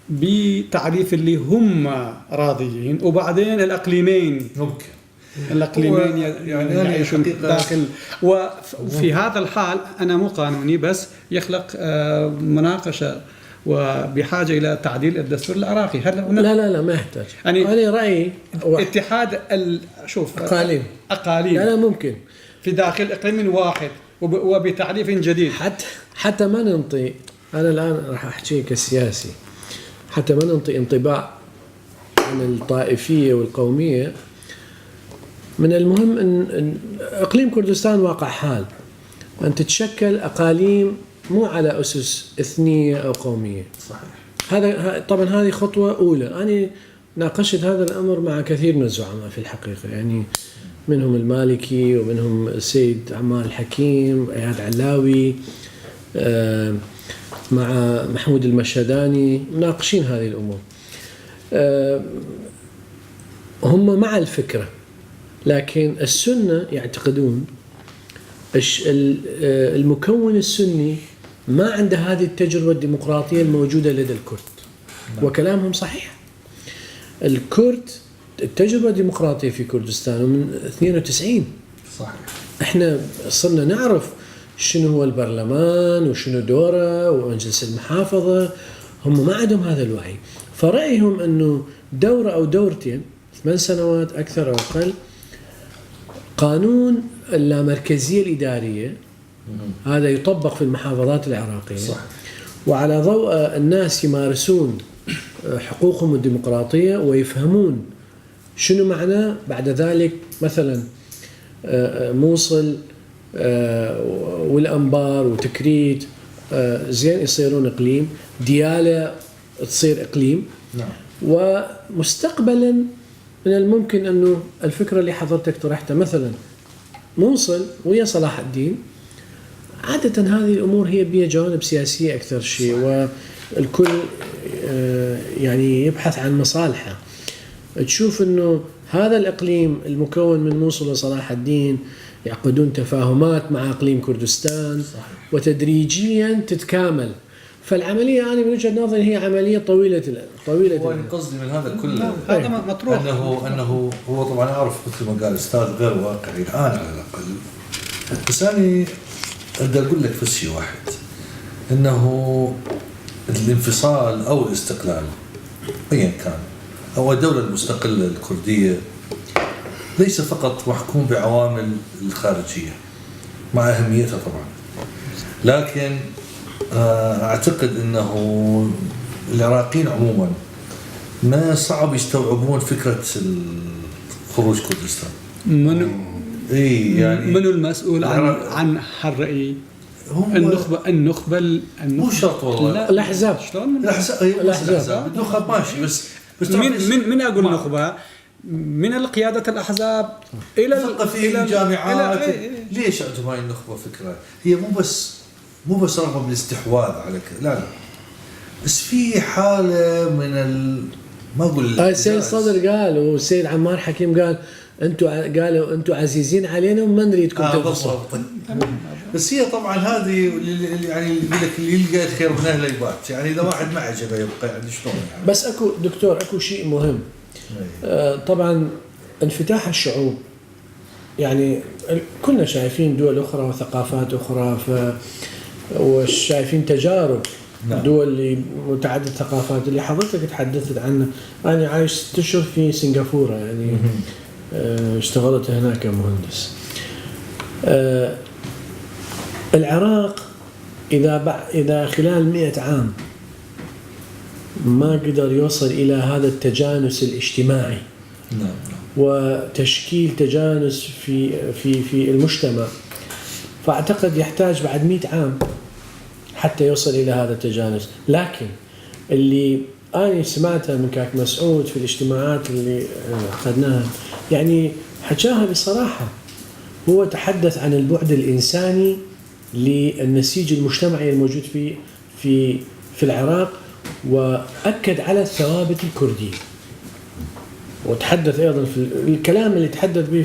بتعريف اللي هم راضيين، وبعدين الأقليمين ممكن الأقليمين يعني يعيشون داخل. وفي هذا الحال أنا مو قانوني، بس يخلق مناقشة وبحاجة إلى تعديل الدستور العراقي. لا ما يحتاج. يعني أنا رأيي اتحاد أقاليم لا ممكن في داخل إقليم واحد وبتعريف جديد. حتى ما ننطي، أنا الآن راح أحكي كسياسي، حتى ما ننطي انطباع عن الطائفية والقومية. من المهم أن إقليم كردستان واقع حال أن تتشكل أقاليم مو على أسس إثنية أو قومية. صحيح. هذا طبعا هذه خطوة أولى. أنا ناقشت هذا الأمر مع كثير من الزعماء في الحقيقة، يعني منهم المالكي ومنهم السيد عمال الحكيم، اياد علاوي، مع محمود المشهداني، مناقشين هذه الأمور. هم مع الفكرة، لكن السنة يعتقدون المكون السني ما عنده هذه التجربة الديمقراطية الموجودة لدى الكرد. وكلامهم صحيح. الكرد التجربة الديمقراطية في كردستان من 92. صحيح. احنا صرنا نعرف شنو هو البرلمان وشنو دوره ومجلس المحافظة. هم ما عندهم هذا الوعي، فرأيهم انه دورة او دورتين 8 سنوات اكثر او اقل. قانون اللامركزية الإدارية هذا يطبق في المحافظات العراقية. صح. وعلى ضوء الناس يمارسون حقوقهم الديمقراطية ويفهمون شنو معناه. بعد ذلك مثلا موصل والأنبار وتكريت زين يصيرون إقليم، ديالى تصير إقليم. نعم. ومستقبلا من الممكن أنه الفكرة اللي حضرتك طرحتها مثلا موصل ويا صلاح الدين عادة هذه الأمور هي بها جوانب سياسية أكثر شيء، والكل يعني يبحث عن مصالحه. تشوف أنه هذا الإقليم المكون من موصل وصلاح الدين يعقدون تفاهمات مع إقليم كردستان وتدريجيا تتكامل. فالعملية أنا من وجهة نظري هي عملية طويلة وأنا قصدي من هذا كله هذا مطروح. أنه هو طبعا أعرف مثل ما قال أستاذ غير واقعي الآن على الأقل، بس أنا أقدر أقول لك بس شيء واحد، أنه الانفصال أو الاستقلال أيا كان أو الدولة المستقلة الكردية ليس فقط محكوم بعوامل الخارجية مع أهميتها طبعا، لكن أعتقد أنه العراقيين عموما ما صعب يستوعبون فكرة خروج كردستان. يعني من المسؤول عن هالرأي؟ النخبة مو شرط والله. الأحزاب. الأحزاب النخب ماشي، بس من أقول نخبة؟ من القيادة الأحزاب إلى مثقفين الجامعات. ليش عندهم هاي النخبة فكرة؟ هي مو بس رغبة بالاستحواذ على لا، بس في حالة من ما أقول. السيد صدر قال والسيد عمار حكيم قال أنتوا عزيزين علينا وما نريدكم تنفصلوا. بس هي طبعا هذه يعني يقول لك اللي يلقى الخير من أهله يبات، يعني إذا واحد ما عجبه يبقى يعني شلون يعني. بس أكو شيء مهم. طبعا انفتاح الشعوب، يعني كنا شايفين دول أخرى وثقافات أخرى وشايفين تجارب دول اللي متعدد ثقافات اللي حضرتك تحدثت عنه. أنا عايش 6 أشهر في سنغافورة، يعني اشتغلت هناك كمهندس. العراق إذا خلال 100 عام ما قدر يوصل إلى هذا التجانس الاجتماعي وتشكيل تجانس في المجتمع، فأعتقد يحتاج بعد 100 عام حتى يوصل إلى هذا التجانس. لكن اللي أنا سمعتها من كاك مسعود في الاجتماعات اللي أخذناها، يعني حكاها بصراحة، هو تحدث عن البعد الإنساني للنسيج المجتمعي الموجود في العراق، وأكد على الثوابت الكردية. وتحدث أيضا في الكلام اللي تحدث به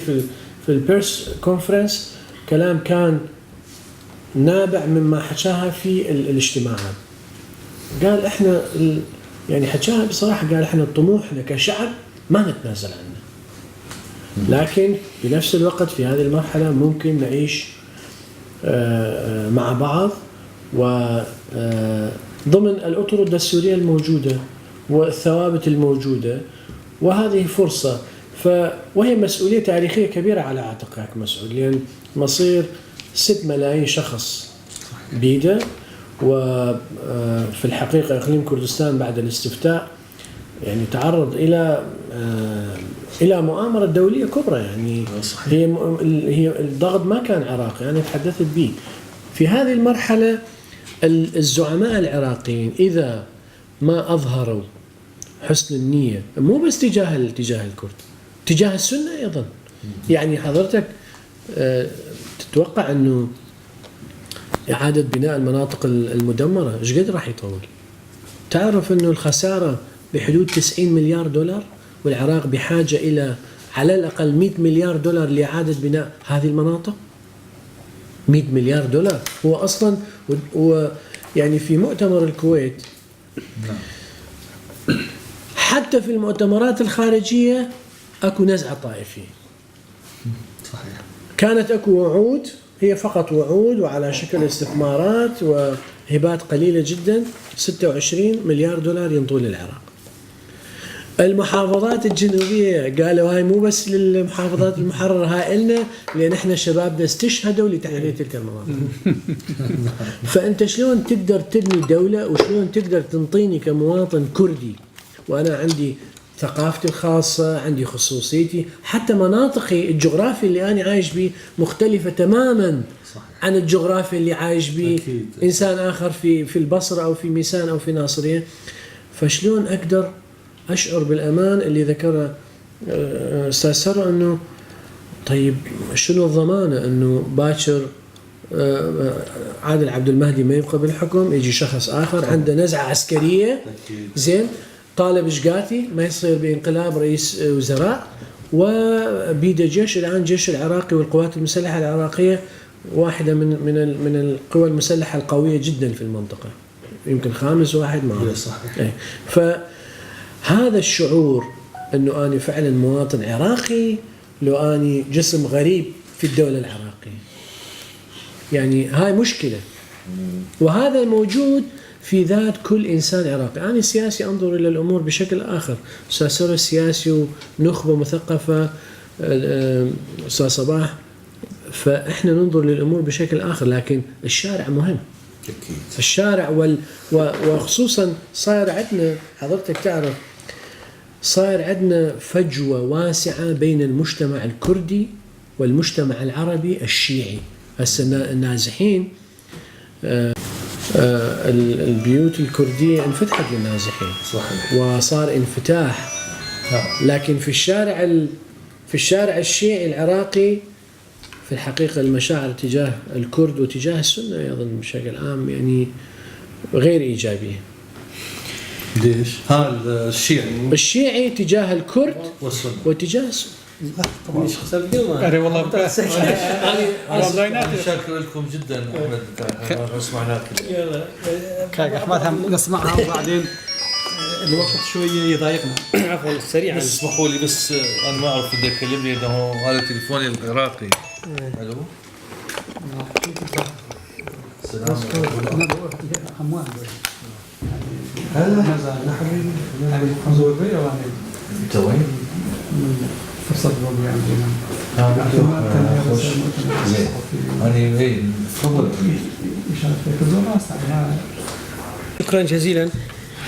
في البيرس كونفرنس، كلام كان نابع مما حكاها في الاجتماعات. قال إحنا يعني حكاها بصراحة، قال إحنا طموحنا كشعب ما نتنازل عنه، لكن بنفس الوقت في هذه المرحلة ممكن نعيش مع بعض وضمن الأطر الدستورية الموجودة والثوابت الموجودة، وهذه فرصة. وهي مسؤولية تاريخية كبيرة على عاتق مسعود، لأن مصير 6 ملايين شخص بيده. وفي الحقيقة إقليم كردستان بعد الاستفتاء يعني تعرض إلى مؤامرة دولية كبرى، يعني هي الضغط ما كان عراقي، أنا تحدثت به. في هذه المرحلة الزعماء العراقيين إذا ما أظهروا حسن النية، مو بس تجاه الكرد، تجاه السنة أيضا. يعني حضرتك تتوقع أنه إعادة بناء المناطق المدمرة إيش قد راح يطول؟ تعرف أنه الخسارة بحدود 90 مليار دولار، والعراق بحاجة إلى على الأقل 100 مليار دولار لإعادة بناء هذه المناطق. 100 مليار دولار هو أصلا يعني في مؤتمر الكويت، حتى في المؤتمرات الخارجية أكو نزعة طائفية. صحيح. كانت أكو وعود، هي فقط وعود وعلى شكل استثمارات وهبات قليلة جدا. 26 مليار دولار ينطون للعراق. المحافظات الجنوبية قالوا هاي مو بس للمحافظات المحررة، هاي إلنا لأن إحنا شبابنا استشهدوا لتحرير تلك المناطق. فأنت شلون تقدر تبني دولة، وشلون تقدر تنطيني كمواطن كردي وأنا عندي ثقافتي الخاصة، عندي خصوصيتي، حتى مناطقي الجغرافي اللي أنا عايش به مختلفة تماما عن الجغرافيا اللي عايش به إنسان آخر في البصرة أو في ميسان أو في ناصرية. فشلون أقدر أشعر بالأمان اللي ذكره أستاذ سرى، أنه طيب شنو الضمانة أنه باكر عادل عبد المهدي ما يبقى بالحكم، يجي شخص آخر عنده نزعة عسكرية زين، طالب شقاتي ما يصير بانقلاب رئيس وزراء، وبيد جيش الآن الجيش العراقي والقوات المسلحة العراقية واحدة من القوى المسلحة القوية جدا في المنطقة، يمكن خامس واحد معه. فهذا الشعور أنه أنا فعلا مواطن عراقي لو أني جسم غريب في الدولة العراقية، يعني هاي مشكلة، وهذا موجود في ذات كل إنسان عراقي. أنا سياسي أنظر إلى الأمور بشكل آخر، أستاذ سوري سياسي ونخبة مثقفة، أستاذ صباح، فإحنا ننظر للأمور بشكل آخر، لكن الشارع مهم. الشارع وخصوصا صاير عندنا، حضرتك تعرف، صاير عندنا فجوة واسعة بين المجتمع الكردي والمجتمع العربي الشيعي. هسه النازحين، البيوت الكردية انفتحت للنازحين صحيح، وصار انفتاح، لكن في الشارع الشيعي العراقي في الحقيقة المشاعر تجاه الكرد وتجاه السنة أيضا بشكل عام يعني غير إيجابية. ليش؟ الشيعي تجاه الكرد وتجاه السنة. طبعا والله شاكر لكم جدا احمد، سمعناك احمد نسمعها وبعدين الوقت شويه يضايقنا. عفوا سريعا اسمحوا لي بس انا ما اعرف بدي اكلمني انه هذا تليفوني العراقي. الو السلام عليكم. هلا انت وين؟ فرصة ضرورية عندنا. أنا إيه تفضل. شكرا جزيلا.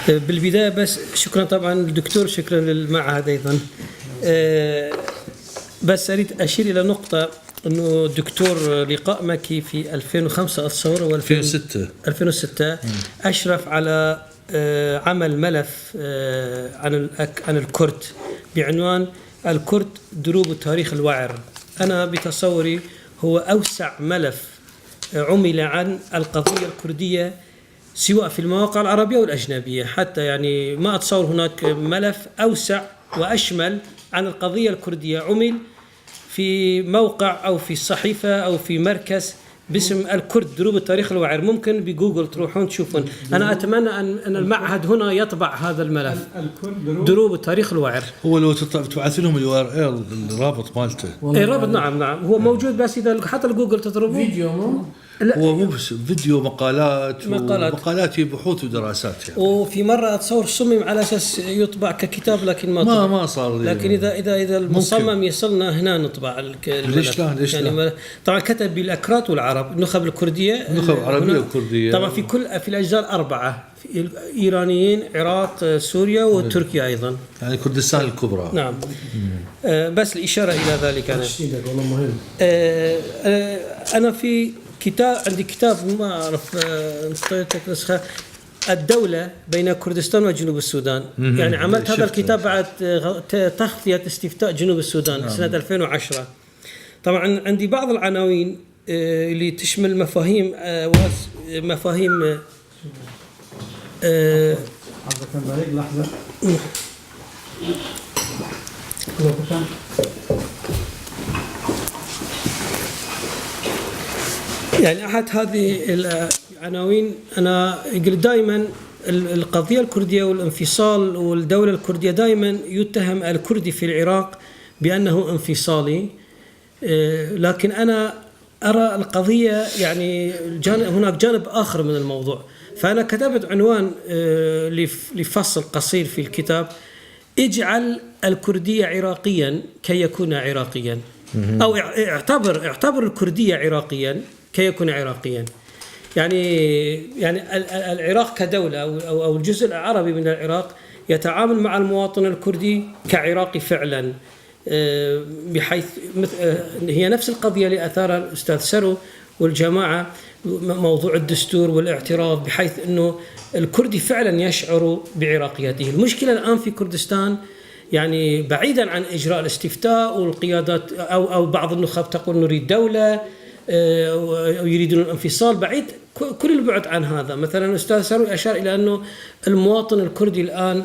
بالبداية بس شكرا طبعا للدكتور، شكرا للمعهد أيضا. بس أريد أشير إلى نقطة، أنه الدكتور لقاء مكي في 2005 أتصور و 2006 أشرف على عمل ملف عن الكرد بعنوان الكرد دروب تاريخ الوعر. أنا بتصوري هو أوسع ملف عمل عن القضية الكردية سواء في المواقع العربية والأجنبية، حتى يعني ما أتصور هناك ملف أوسع وأشمل عن القضية الكردية عمل في موقع أو في صحيفة أو في مركز باسم الكرد دروب التاريخ الوعر. ممكن بجوجل تروحون تشوفون. أنا أتمنى أن المعهد هنا يطبع هذا الملف، دروب التاريخ الوعر. هو لو تبعث لهم URL الرابط مالته. اي رابط، نعم هو موجود، بس إذا حتى الجوجل تضربه فيديو مو؟ هو مو بس فيديو، مقالات بحوث ودراسات يعني. وفي مرة أتصور صمم على أساس يطبع ككتاب، لكن ما صار. لكن إذا المصمم يصلنا هنا نطبع ليش لا؟ طبعا كتب بالأكراد والعرب، النخب الكردية، النخب العربية والكردية طبعا في الأجزاء الأربعة، إيرانيين، عراق، سوريا وتركيا أيضا، يعني كردستان الكبرى. نعم. بس الإشارة إلى ذلك. أنا والله مهم. أنا في كتاب، عندي كتاب ما أعرف نسخة الدولة بين كردستان وجنوب السودان. يعني عملت هذا الكتاب بعد تغطية استفتاء جنوب السودان سنة 2010. طبعا عندي بعض العناوين اللي تشمل مفاهيم لحظة. يعني أحد هذه العناوين أنا يقول دائما القضية الكردية والانفصال والدولة الكردية، دائما يتهم الكردي في العراق بأنه انفصالي، لكن أنا أرى القضية يعني هناك جانب آخر من الموضوع. فأنا كتبت عنوان لفصل قصير في الكتاب: اجعل الكردية عراقيا كي يكون عراقيا، أو اعتبر الكردية عراقيا كي يكون عراقيا. يعني العراق كدولة أو الجزء العربي من العراق يتعامل مع المواطن الكردي كعراقي فعلا، بحيث هي نفس القضية اللي أثارها الأستاذ سرو والجماعة، موضوع الدستور والاعتراف، بحيث أنه الكردي فعلا يشعر بعراقيته. المشكلة الآن في كردستان يعني بعيدا عن إجراء الاستفتاء والقيادات أو بعض النخب تقول نريد دولة أو يريدون الانفصال، بعيد كل البعد عن هذا. مثلا الأستاذ سروي أشار إلى أنه المواطن الكردي الآن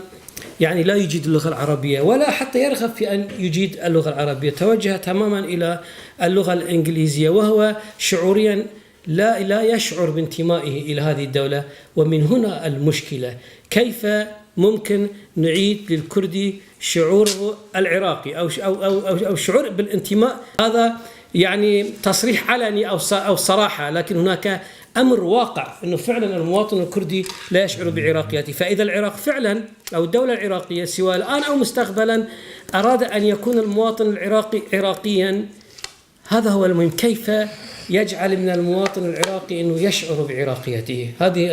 يعني لا يجيد اللغة العربية ولا حتى يرغب في أن يجيد اللغة العربية، توجه تماما إلى اللغة الإنجليزية، وهو شعوريا لا يشعر بانتمائه إلى هذه الدولة. ومن هنا المشكلة، كيف ممكن نعيد للكردي شعوره العراقي أو شعور بالانتماء؟ هذا يعني تصريح علني أو صراحة، لكن هناك أمر واقع أنه فعلا المواطن الكردي لا يشعر بعراقيته. فإذا العراق فعلا أو الدولة العراقية سواء الآن أو مستقبلا أراد أن يكون المواطن العراقي عراقيا، هذا هو المهم، كيف يجعل من المواطن العراقي أنه يشعر بعراقيته. هذه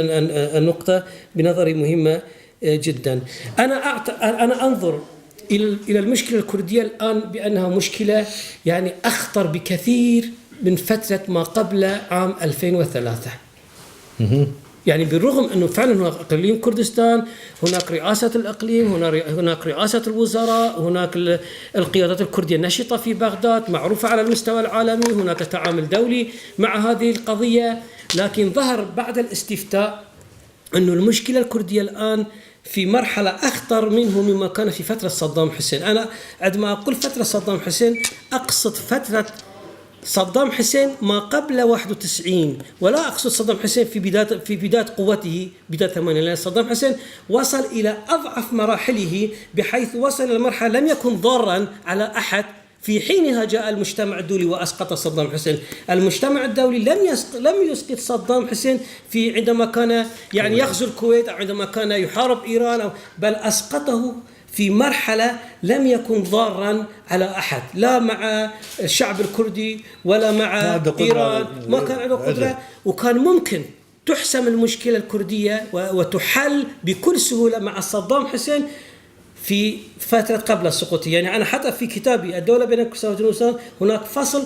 النقطة بنظري مهمة جدا. أنا أنظر إلى المشكلة الكردية الآن بأنها مشكلة يعني أخطر بكثير من فترة ما قبل عام 2003. يعني بالرغم أنه فعلا هناك إقليم كردستان، هناك رئاسة الإقليم، هناك رئاسة الوزراء، هناك القيادات الكردية النشطة في بغداد معروفة على المستوى العالمي، هناك تعامل دولي مع هذه القضية، لكن ظهر بعد الاستفتاء أنه المشكلة الكردية الآن في مرحلة أخطر منه مما كان في فترة صدام حسين. أنا عندما أقول فترة صدام حسين أقصد فترة صدام حسين ما قبل 91، ولا أقصد صدام حسين في بداية قوته بداية 80، لأن صدام حسين وصل إلى أضعف مراحله بحيث وصل إلى مرحلة لم يكن ضارا على أحد. في حينها جاء المجتمع الدولي وأسقط صدام حسين. المجتمع الدولي لم يسقط صدام حسين عندما كان يعني يغزو الكويت أو عندما كان يحارب إيران، بل أسقطه في مرحلة لم يكن ضارا على أحد، لا مع الشعب الكردي ولا مع إيران، ما كان عنده قدرة، وكان ممكن تحسم المشكلة الكردية وتحل بكل سهولة مع صدام حسين في فترة قبل السقوط. يعني أنا حتى في كتابي الدولة بين الكردستان والنصران هناك فصل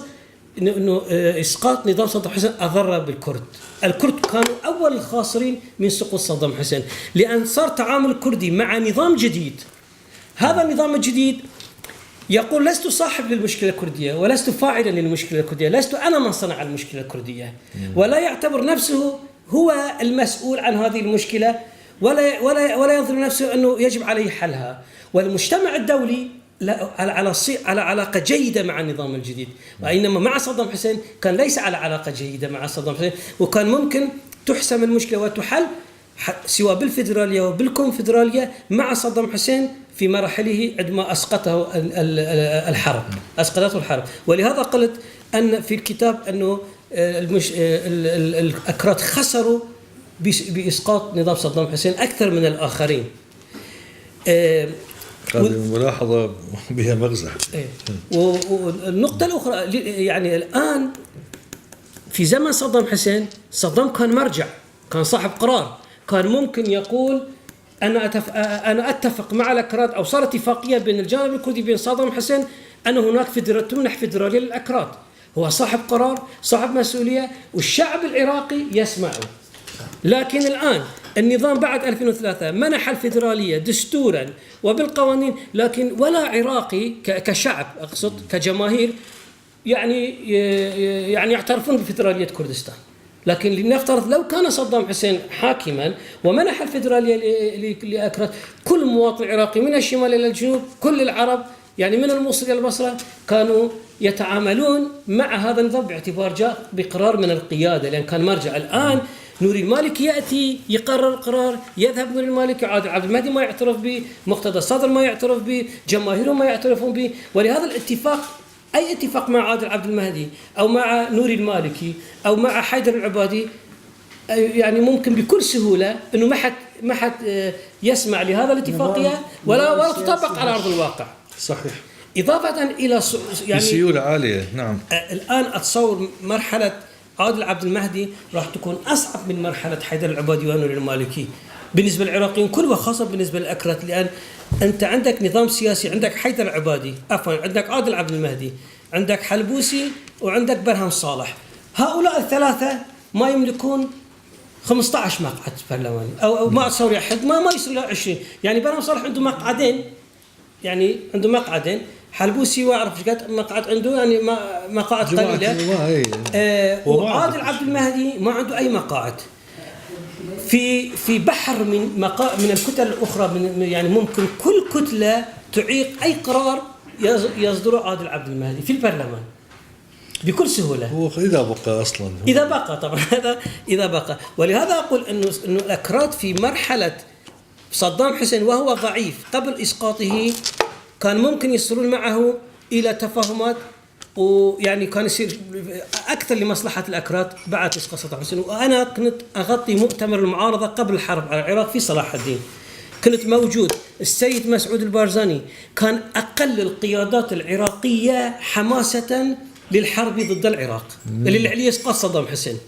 إنه إسقاط نظام صدام حسين أضر بالكرد. الكرد كانوا أول الخاسرين من سقوط صدام حسين، لأن صار تعامل الكردي مع نظام جديد. هذا النظام الجديد يقول لست صاحب للمشكلة الكردية ولست فاعلا للمشكلة الكردية، لست أنا من صنع المشكلة الكردية، ولا يعتبر نفسه هو المسؤول عن هذه المشكلة، ولا ينظر نفسه أنه يجب عليه حلها. والمجتمع الدولي على علاقة جيدة مع النظام الجديد، وإنما مع صدام حسين كان ليس على علاقة جيدة مع صدام حسين، وكان ممكن تحسم المشكلة وتحل سواء بالفيدرالية وبالكونفدرالية مع صدام حسين في مراحله عندما أسقطته الحرب. ولهذا قلت أن في الكتاب أنه الأكراد خسروا بإسقاط نظام صدام حسين أكثر من الآخرين. هذه ملاحظة بها مغزى. والنقطة الأخرى يعني الآن في زمن صدام حسين، صدام كان مرجع، كان صاحب قرار، كان ممكن يقول أنا أتفق مع الأكراد، أو صار اتفاقية بين الجانب الكردي بين صدام حسين أن هناك تمنح فيدرالية للأكراد. هو صاحب قرار، صاحب مسؤولية، والشعب العراقي يسمعه. لكن الآن النظام بعد 2003 منح الفيدرالية دستورا وبالقوانين، لكن ولا عراقي كشعب، أقصد كجماهير، يعني يعترفون بفيدرالية كردستان. لكن لنفترض لو كان صدام حسين حاكما ومنح الفيدرالية لأكراد، كل مواطن عراقي من الشمال إلى الجنوب، كل العرب يعني من الموصل إلى البصرة كانوا يتعاملون مع هذا النظام باعتبار جاء بقرار من القيادة، لأن كان مرجع. الآن نوري المالكي يأتي يقرر القرار، يذهب نوري المالكي، عادل عبد المهدي ما يعترف به، مقتدى الصدر ما يعترف به، جماهيره ما يعترفون به. ولهذا الاتفاق، أي اتفاق مع عادل عبد المهدي أو مع نوري المالكي أو مع حيدر العبادي، يعني ممكن بكل سهولة إنه ما حد يسمع لهذا الاتفاقية ولا تطبق على أرض الواقع. صحيح. إضافة إلى يعني بسيولة عالية. نعم. الآن أتصور مرحلة عادل عبد المهدي راح تكون أصعب من مرحلة حيدر العبادي ونوري المالكي بالنسبة للعراقيين كل، وخاصة بالنسبة للأكراد، لأن أنت عندك نظام سياسي، عندك حيدر العبادي، عندك عادل عبد المهدي، عندك حلبوسي، وعندك برهم صالح. هؤلاء الثلاثة ما يملكون 15 مقعد برلماني، أو ما أتصور أحد ما يصل إلى 20. يعني برهم صالح عنده مقعدين يعني عنده مقعدين، حلبوسي واعرف ايش قد مقعد عنده، يعني مقاعد قليله. وعادل عبد المهدي ما عنده اي مقاعد. في بحر من الكتل الاخرى، يعني ممكن كل كتله تعيق اي قرار يصدره عادل عبد المهدي في البرلمان بكل سهوله. هو اذا بقى اصلا، اذا بقى طبعا، هذا اذا بقى. ولهذا اقول انه الاكراد في مرحله صدام حسين وهو ضعيف قبل اسقاطه كان ممكن يصلون معه الى تفاهمات، ويعني كان يصير اكثر لمصلحه الاكراد بعد اسقاط صدام حسين. وانا كنت اغطي مؤتمر المعارضه قبل الحرب على العراق في صلاح الدين، كنت موجود. السيد مسعود البارزاني كان اقل القيادات العراقيه حماسه للحرب ضد العراق اللي اسقاط صدام حسين.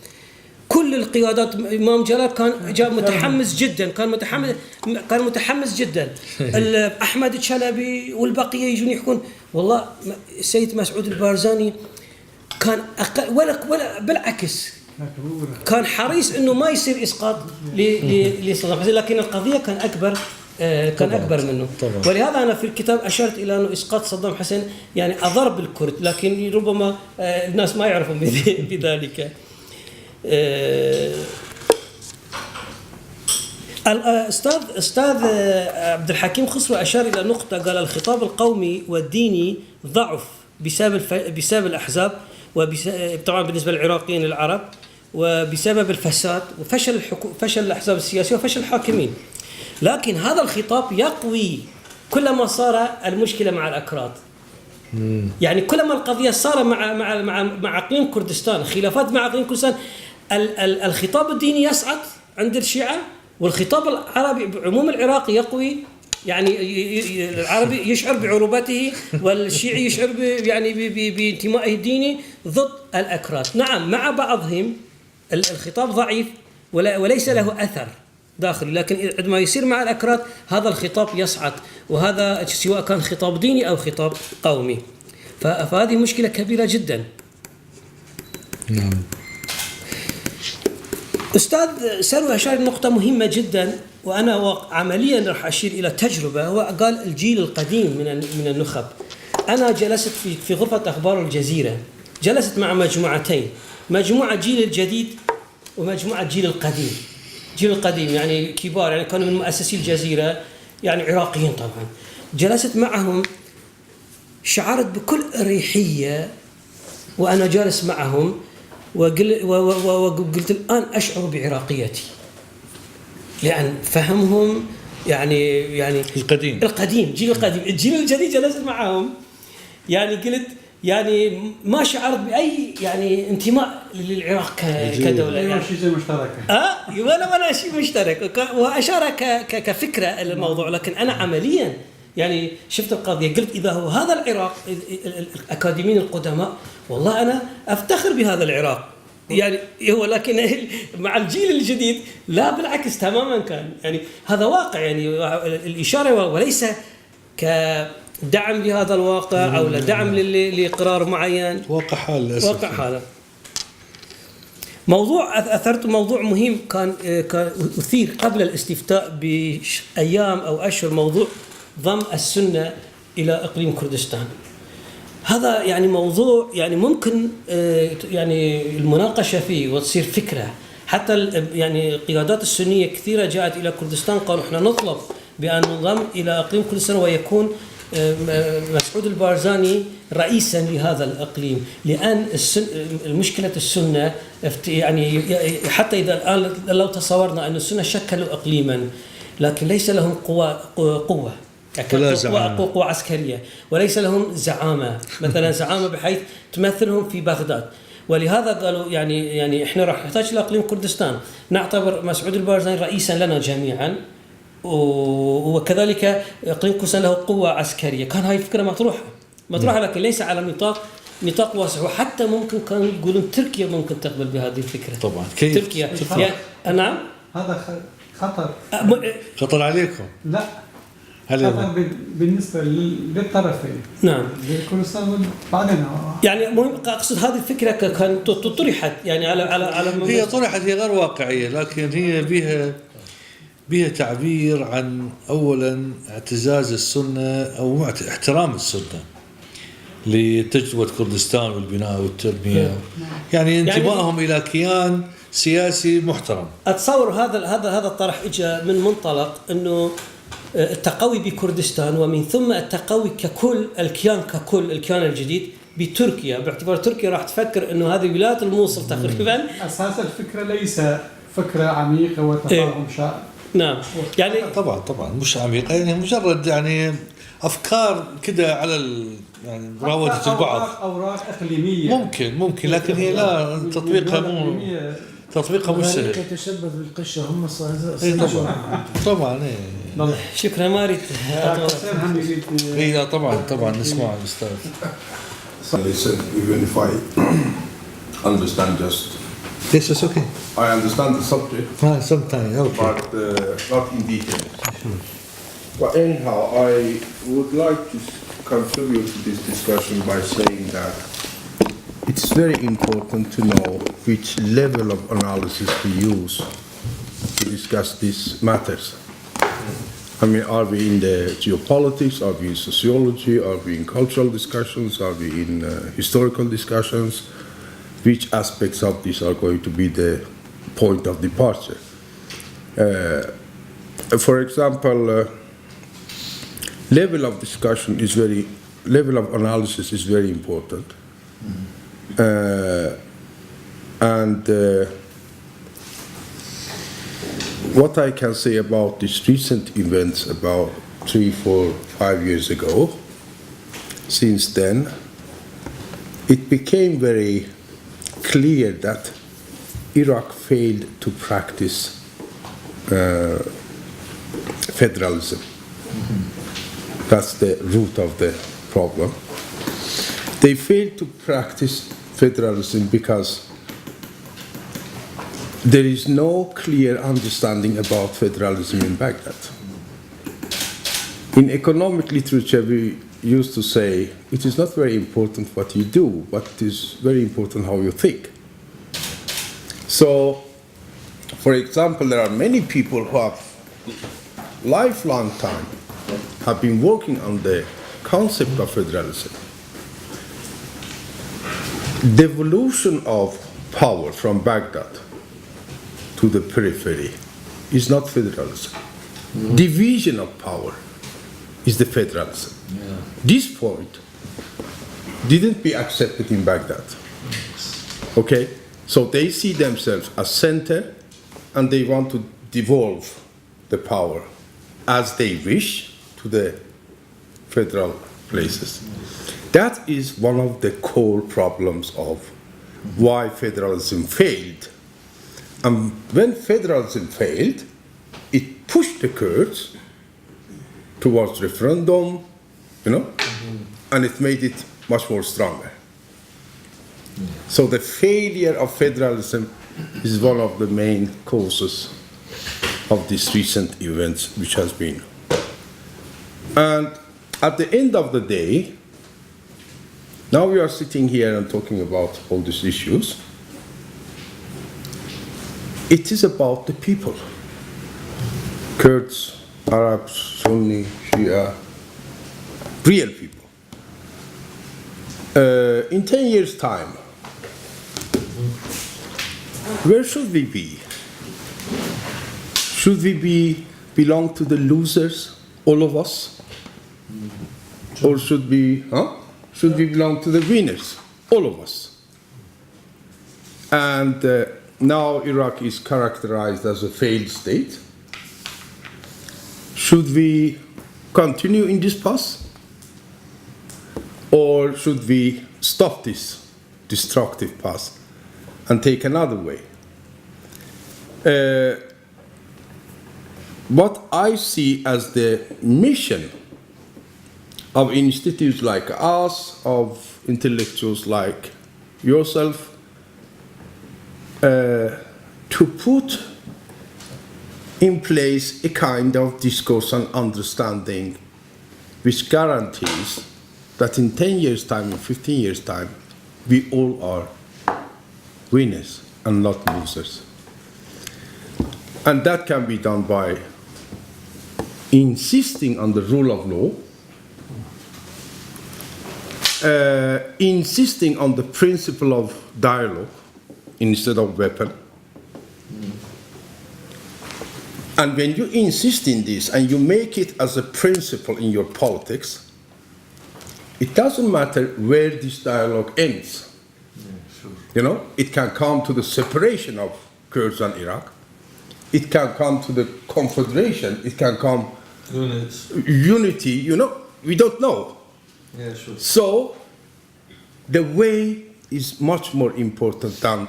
كل القيادات، امام جلال كان جاء متحمس جدا، كان متحمس جدا. احمد الشلبي والبقيه يجون يحكون. والله السيد مسعود البارزاني كان أقل، ولا بالعكس كان حريص انه ما يصير اسقاط لصدام حسين، لكن القضيه كان اكبر منه. طبعا. ولهذا انا في الكتاب اشرت الى انه اسقاط صدام حسين يعني اضر بالكرد، لكن ربما الناس ما يعرفون بذلك. الاستاذ عبد الحكيم خسرو اشار الى نقطه، قال الخطاب القومي والديني ضعف بسبب الاحزاب، طبعا بالنسبه للعراقيين العرب، وبسبب الفساد وفشل الاحزاب السياسيه وفشل الحاكمين. لكن هذا الخطاب يقوي كلما صار المشكله مع الاكراد. يعني كلما القضيه صار مع اقليم كردستان، خلافات مع اقليم كردستان، الخطاب الديني يصعد عند الشيعة، والخطاب العربي بعموم العراقي يقوي. يعني العربي يشعر بعروبته، والشيعي يشعر بانتمائه الديني ضد الأكراد. نعم مع بعضهم الخطاب ضعيف وليس له أثر داخلي، لكن عندما يصير مع الأكراد هذا الخطاب يصعد، وهذا سواء كان خطاب ديني أو خطاب قومي. فهذه مشكلة كبيرة جدا. نعم. أستاذ سروي أشار نقطة مهمة جدا، وأنا عمليا راح أشير إلى تجربة. هو قال الجيل القديم من النخب. أنا جلست في غرفة أخبار الجزيرة، جلست مع مجموعتين، مجموعة جيل الجديد ومجموعة جيل القديم. جيل القديم يعني كبار، يعني كانوا من مؤسسي الجزيرة، يعني عراقيين طبعا. جلست معهم، شعرت بكل أريحية وأنا جالس معهم، وقلت الآن أشعر بعراقيتي، لأن فهمهم يعني القديم جيل القديم. الجيل الجديد جلست معهم، يعني قلت يعني ما شعرت بأي يعني انتماء للعراق كدولة. يعني شيء مشترك. ولا شيء مشترك، وأشار كفكرة الموضوع. لكن أنا عمليا يعني شفت القضية، قلت إذا هو هذا العراق، الأكاديميين القدماء، والله أنا أفتخر بهذا العراق. يعني هو لكن مع الجيل الجديد لا، بالعكس تماما. كان يعني هذا واقع، يعني الإشارة وليس كدعم لهذا الواقع أو لدعم لقرار معين. واقع حال للأسف. واقع حاله. أثرت موضوع مهم كان أثير قبل الاستفتاء بأيام أو أشهر، موضوع ضم السنة إلى إقليم كردستان. هذا يعني موضوع يعني ممكن يعني المناقشة فيه وتصير فكرة. حتى يعني القيادات السنية كثيرة جاءت إلى كردستان قالوا إحنا نطلب بأن نضم إلى إقليم كردستان، ويكون مسعود البارزاني رئيسا لهذا الإقليم، لأن المشكلة السنة يعني حتى إذا الآن لو تصورنا أن السنة شكلوا إقليما، لكن ليس لهم قوة قوة عسكرية، وليس لهم زعامة، مثلا زعامة بحيث تمثلهم في بغداد. ولهذا قالوا يعني احنا راح نحتاج الى اقليم كردستان، نعتبر مسعود البارزاني رئيسا لنا جميعا، وكذلك اقليم كردستان له قوة عسكرية. كان هاي فكرة مطروحة لكن ليس على نطاق واسع. وحتى ممكن كانوا يقولون تركيا ممكن تقبل بهذه الفكرة. طبعا كيف تركيا نعم هذا خطر. خطر عليكم؟ لا، خطر بالنسبة للطرفين. نعم. كردستان بعدنا. يعني مهم أقصد هذه الفكرة كانت طرحت يعني على هي طرحت، هي غير واقعية، لكن هي بها تعبير عن أولا اعتزاز السنة أو احترام السنة لتجربة كردستان والبناء والتنمية، يعني انتمائهم إلى كيان سياسي محترم. اتصور هذا الطرح اجى من منطلق انه التقوي بكردستان ومن ثم التقوي ككل الكيان الجديد بتركيا، باعتبار تركيا راح تفكر انه هذه ولايات الموصل تقريبا. اساس الفكره ليس فكره عميقه وتفاهم شائع. نعم يعني طبعا مش عميقة، يعني مجرد يعني أفكار كده على يعني مراودة البعض. اوراق اقليميه ممكن لكن هي لا تطبيقها مش سهل. تشبث بالقشة هم طبعا شكرا ما اريد طبعا نسمع الأستاذ. Listen, even if I understand just. Yes, it's okay. I understand the subject, Sometimes, okay. but not in detail. But anyhow, I would like to contribute to this discussion by saying that it's very important to know which level of analysis we use to discuss these matters. I mean, are we in the geopolitics? Are we in sociology? Are we in cultural discussions? Are we in historical discussions? Which aspects of this are going to be the point of departure? For example, level of discussion is level of analysis is very important. And what I can say about these recent events about 3, 4, 5 years ago, since then, it became very clear that Iraq failed to practice federalism. That's the root of the problem. They failed to practice federalism because there is no clear understanding about federalism in Baghdad. In economic literature, we used to say it is not very important what you do, but it is very important how you think. So, for example, there are many people who have lifelong time have been working on the concept of federalism. Devolution of power from Baghdad to the periphery is not federalism. Division of power is the federalism. This point didn't be accepted in Baghdad. Okay? So they see themselves as center and they want to devolve the power as they wish to the federal places. That is one of the core problems of why federalism failed. And when federalism failed, it pushed the Kurds towards referendum, and it made it much more stronger. So the failure of federalism is one of the main causes of these recent events which has been. And at the end of the day, now we are sitting here and talking about all these issues. It is about the people. Kurds, Arabs, Sunni, Shia, real people. In 10 years' time, where should we be? Should we belong to the losers, all of us? Or should we belong to the winners, all of us? And now Iraq is characterized as a failed state. Should we continue in this path? Or should we stop this destructive path and take another way? What I see as the mission of institutes like us, of intellectuals like yourself, to put in place a kind of discourse and understanding which guarantees that in 10 years' time, in 15 years' time, we all are winners and not losers. And that can be done by insisting on the rule of law, insisting on the principle of dialogue instead of weapon. And when you insist in this and you make it as a principle in your politics, it doesn't matter where this dialogue ends. You know, it can come to the separation of Kurds and Iraq. It can come to the confederation. It can come unity. You know, we don't know. Yeah, sure. So the way is much more important than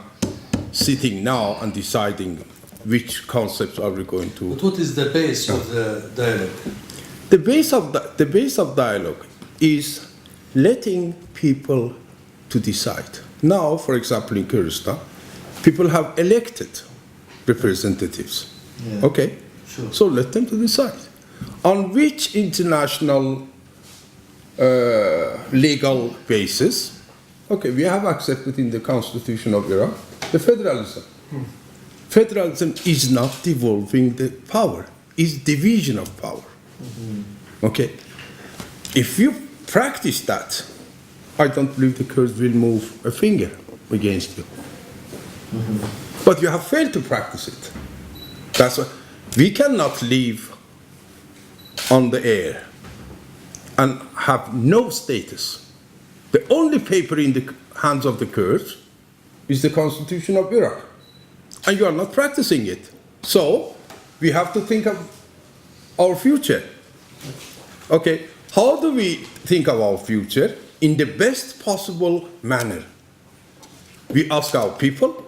sitting now and deciding which concepts are we going to. But what is the base of the dialogue? The base of dialogue is letting people to decide. Now, for example, in Kurdistan, people have elected representatives. Yeah. Okay, Sure. so let them to decide on which international legal basis. Okay, we have accepted in the constitution of Iraq the federalism. Federalism is not devolving the power; it's division of power. Okay, if you practice that, I don't believe the Kurds will move a finger against you. But you have failed to practice it. That's why we cannot live on the air and have no status. The only paper in the hands of the Kurds is the constitution of Iraq. And you are not practicing it. So we have to think of our future. Okay, how do we think of our future? In the best possible manner. We ask our people,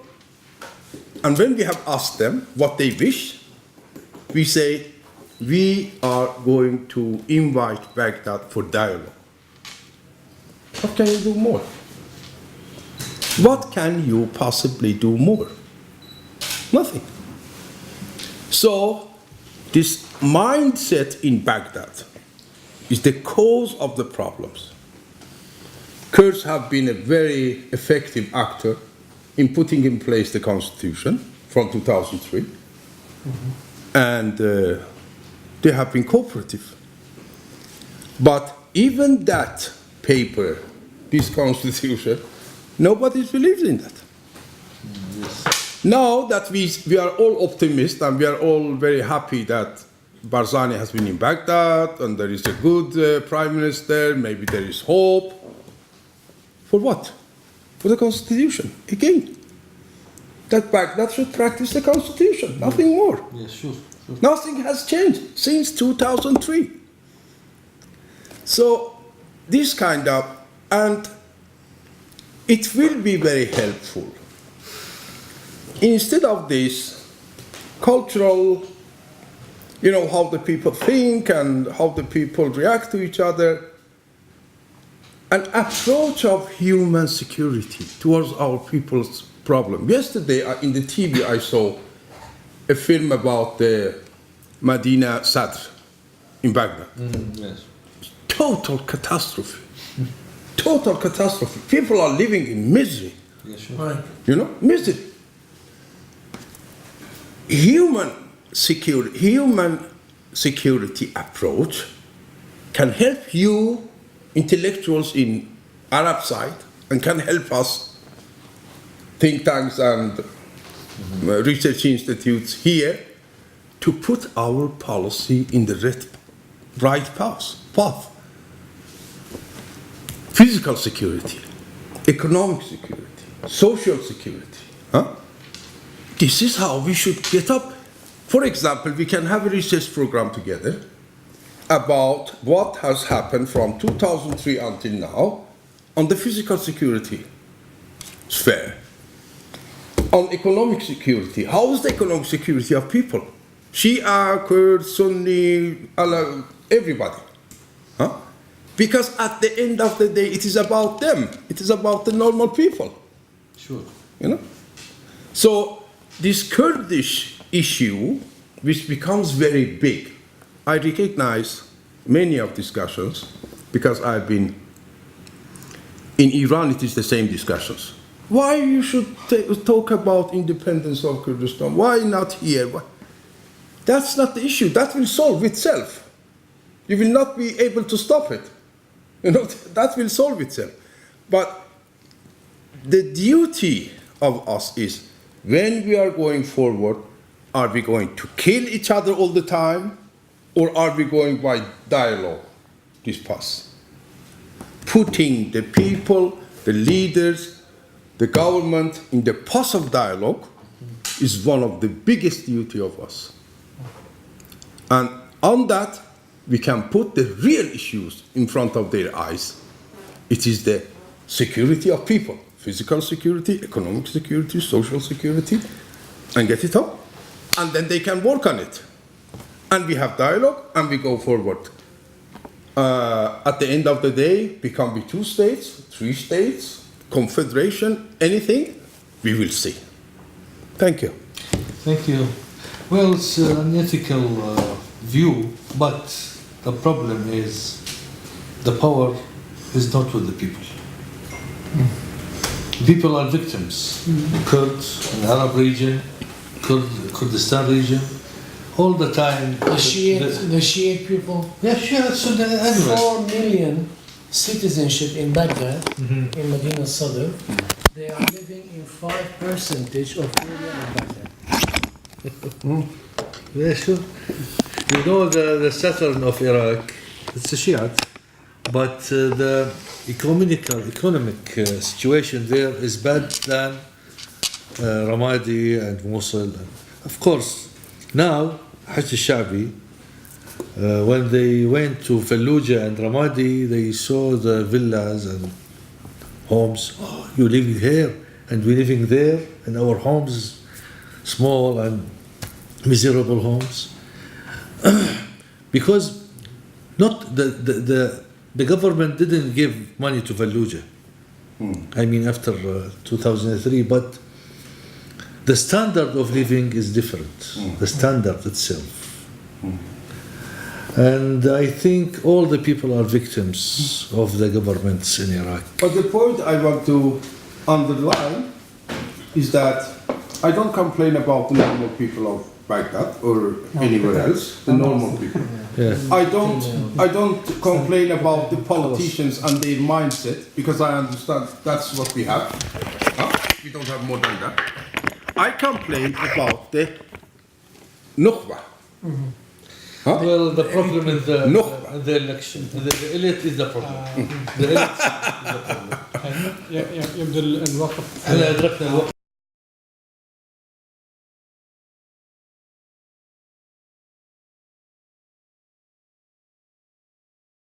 and when we have asked them what they wish, we say, we are going to invite Baghdad for dialogue. What can you do more? What can you possibly do more? Nothing. So, this mindset in Baghdad is the cause of the problems. Kurds have been a very effective actor in putting in place the constitution from 2003, and they have been cooperative. But even that paper, this constitution, nobody believes in that. Now that we are all optimists and we are all very happy that Barzani has been in Baghdad and there is a good prime minister, maybe there is hope. For what? For the constitution. Again, that Baghdad should practice the constitution, nothing more. Yes, sure. Nothing has changed since 2003. So this kind of, and it will be very helpful. Instead of this cultural, you know, how the people think and how the people react to each other, an approach of human security towards our people's problem. Yesterday in the TV I saw a film about the Medina Sadr in Baghdad. Yes. Total catastrophe. Total catastrophe. People are living in misery. Yes, sure. Right. You know, misery. Human security approach can help you intellectuals in Arab side and can help us think tanks and research institutes here to put our policy in the right path. Physical security, economic security, social security. Huh? This is how we should get up. For example, we can have a research program together about what has happened from 2003 until now on the physical security sphere. On economic security, how is the economic security of people? Shia, Kurds, Sunni, Allah, everybody. Huh? Because at the end of the day, it is about them. It is about the normal people. Sure. You know? So this Kurdish issue, which becomes very big, I recognize many of discussions because I've been in Iran. It is the same discussions. Why you should talk about independence of Kurdistan? Why not here? Why? That's not the issue. That will solve itself. You will not be able to stop it. You know, that will solve itself. But the duty of us is, when we are going forward, are we going to kill each other all the time, or are we going by dialogue, discuss? Putting the people, the leaders, the government in the path of dialogue is one of the biggest duty of us. And on that, we can put the real issues in front of their eyes. It is the security of people, physical security, economic security, social security, and get it up. And then they can work on it. And we have dialogue, and we go forward. At the end of the day, we can be 2 states, 3 states, confederation, anything, we will see. Thank you. Thank you. Well, it's an ethical view, but the problem is the power is not with the people. People are victims. Kurds in the Arab region, Kurdistan region, all the time. The Shiite people. Yeah, sure. So everywhere. 4 million citizenship in Baghdad, in Medina Sadr. They are living in 5% of area in Baghdad. Yeah, sure. You know the southern of Iraq, it's a Shiite, but the economic situation there is bad than Ramadi and Mosul. Of course, now Hajj al-Sha'bi, when they went to Fallujah and Ramadi, they saw the villas and homes. Oh, you're living here and we're living there, and our homes small and miserable homes. Because not the government didn't give money to Fallujah. I mean, after 2003, but the standard of living is different. The standard itself. And I think all the people are victims of the governments in Iraq. But the point I want to underline is that I don't complain about the normal people of Baghdad or anywhere else, the normal people. Yeah. I don't complain about the politicians and their mindset, because I understand that's what we have. We don't have more than that. I complain about the Nukhba. Well, the problem is the Nukhba. election. The elite is the problem. The elite is the problem. يبدو الوقت احنا ادركنا الوقت.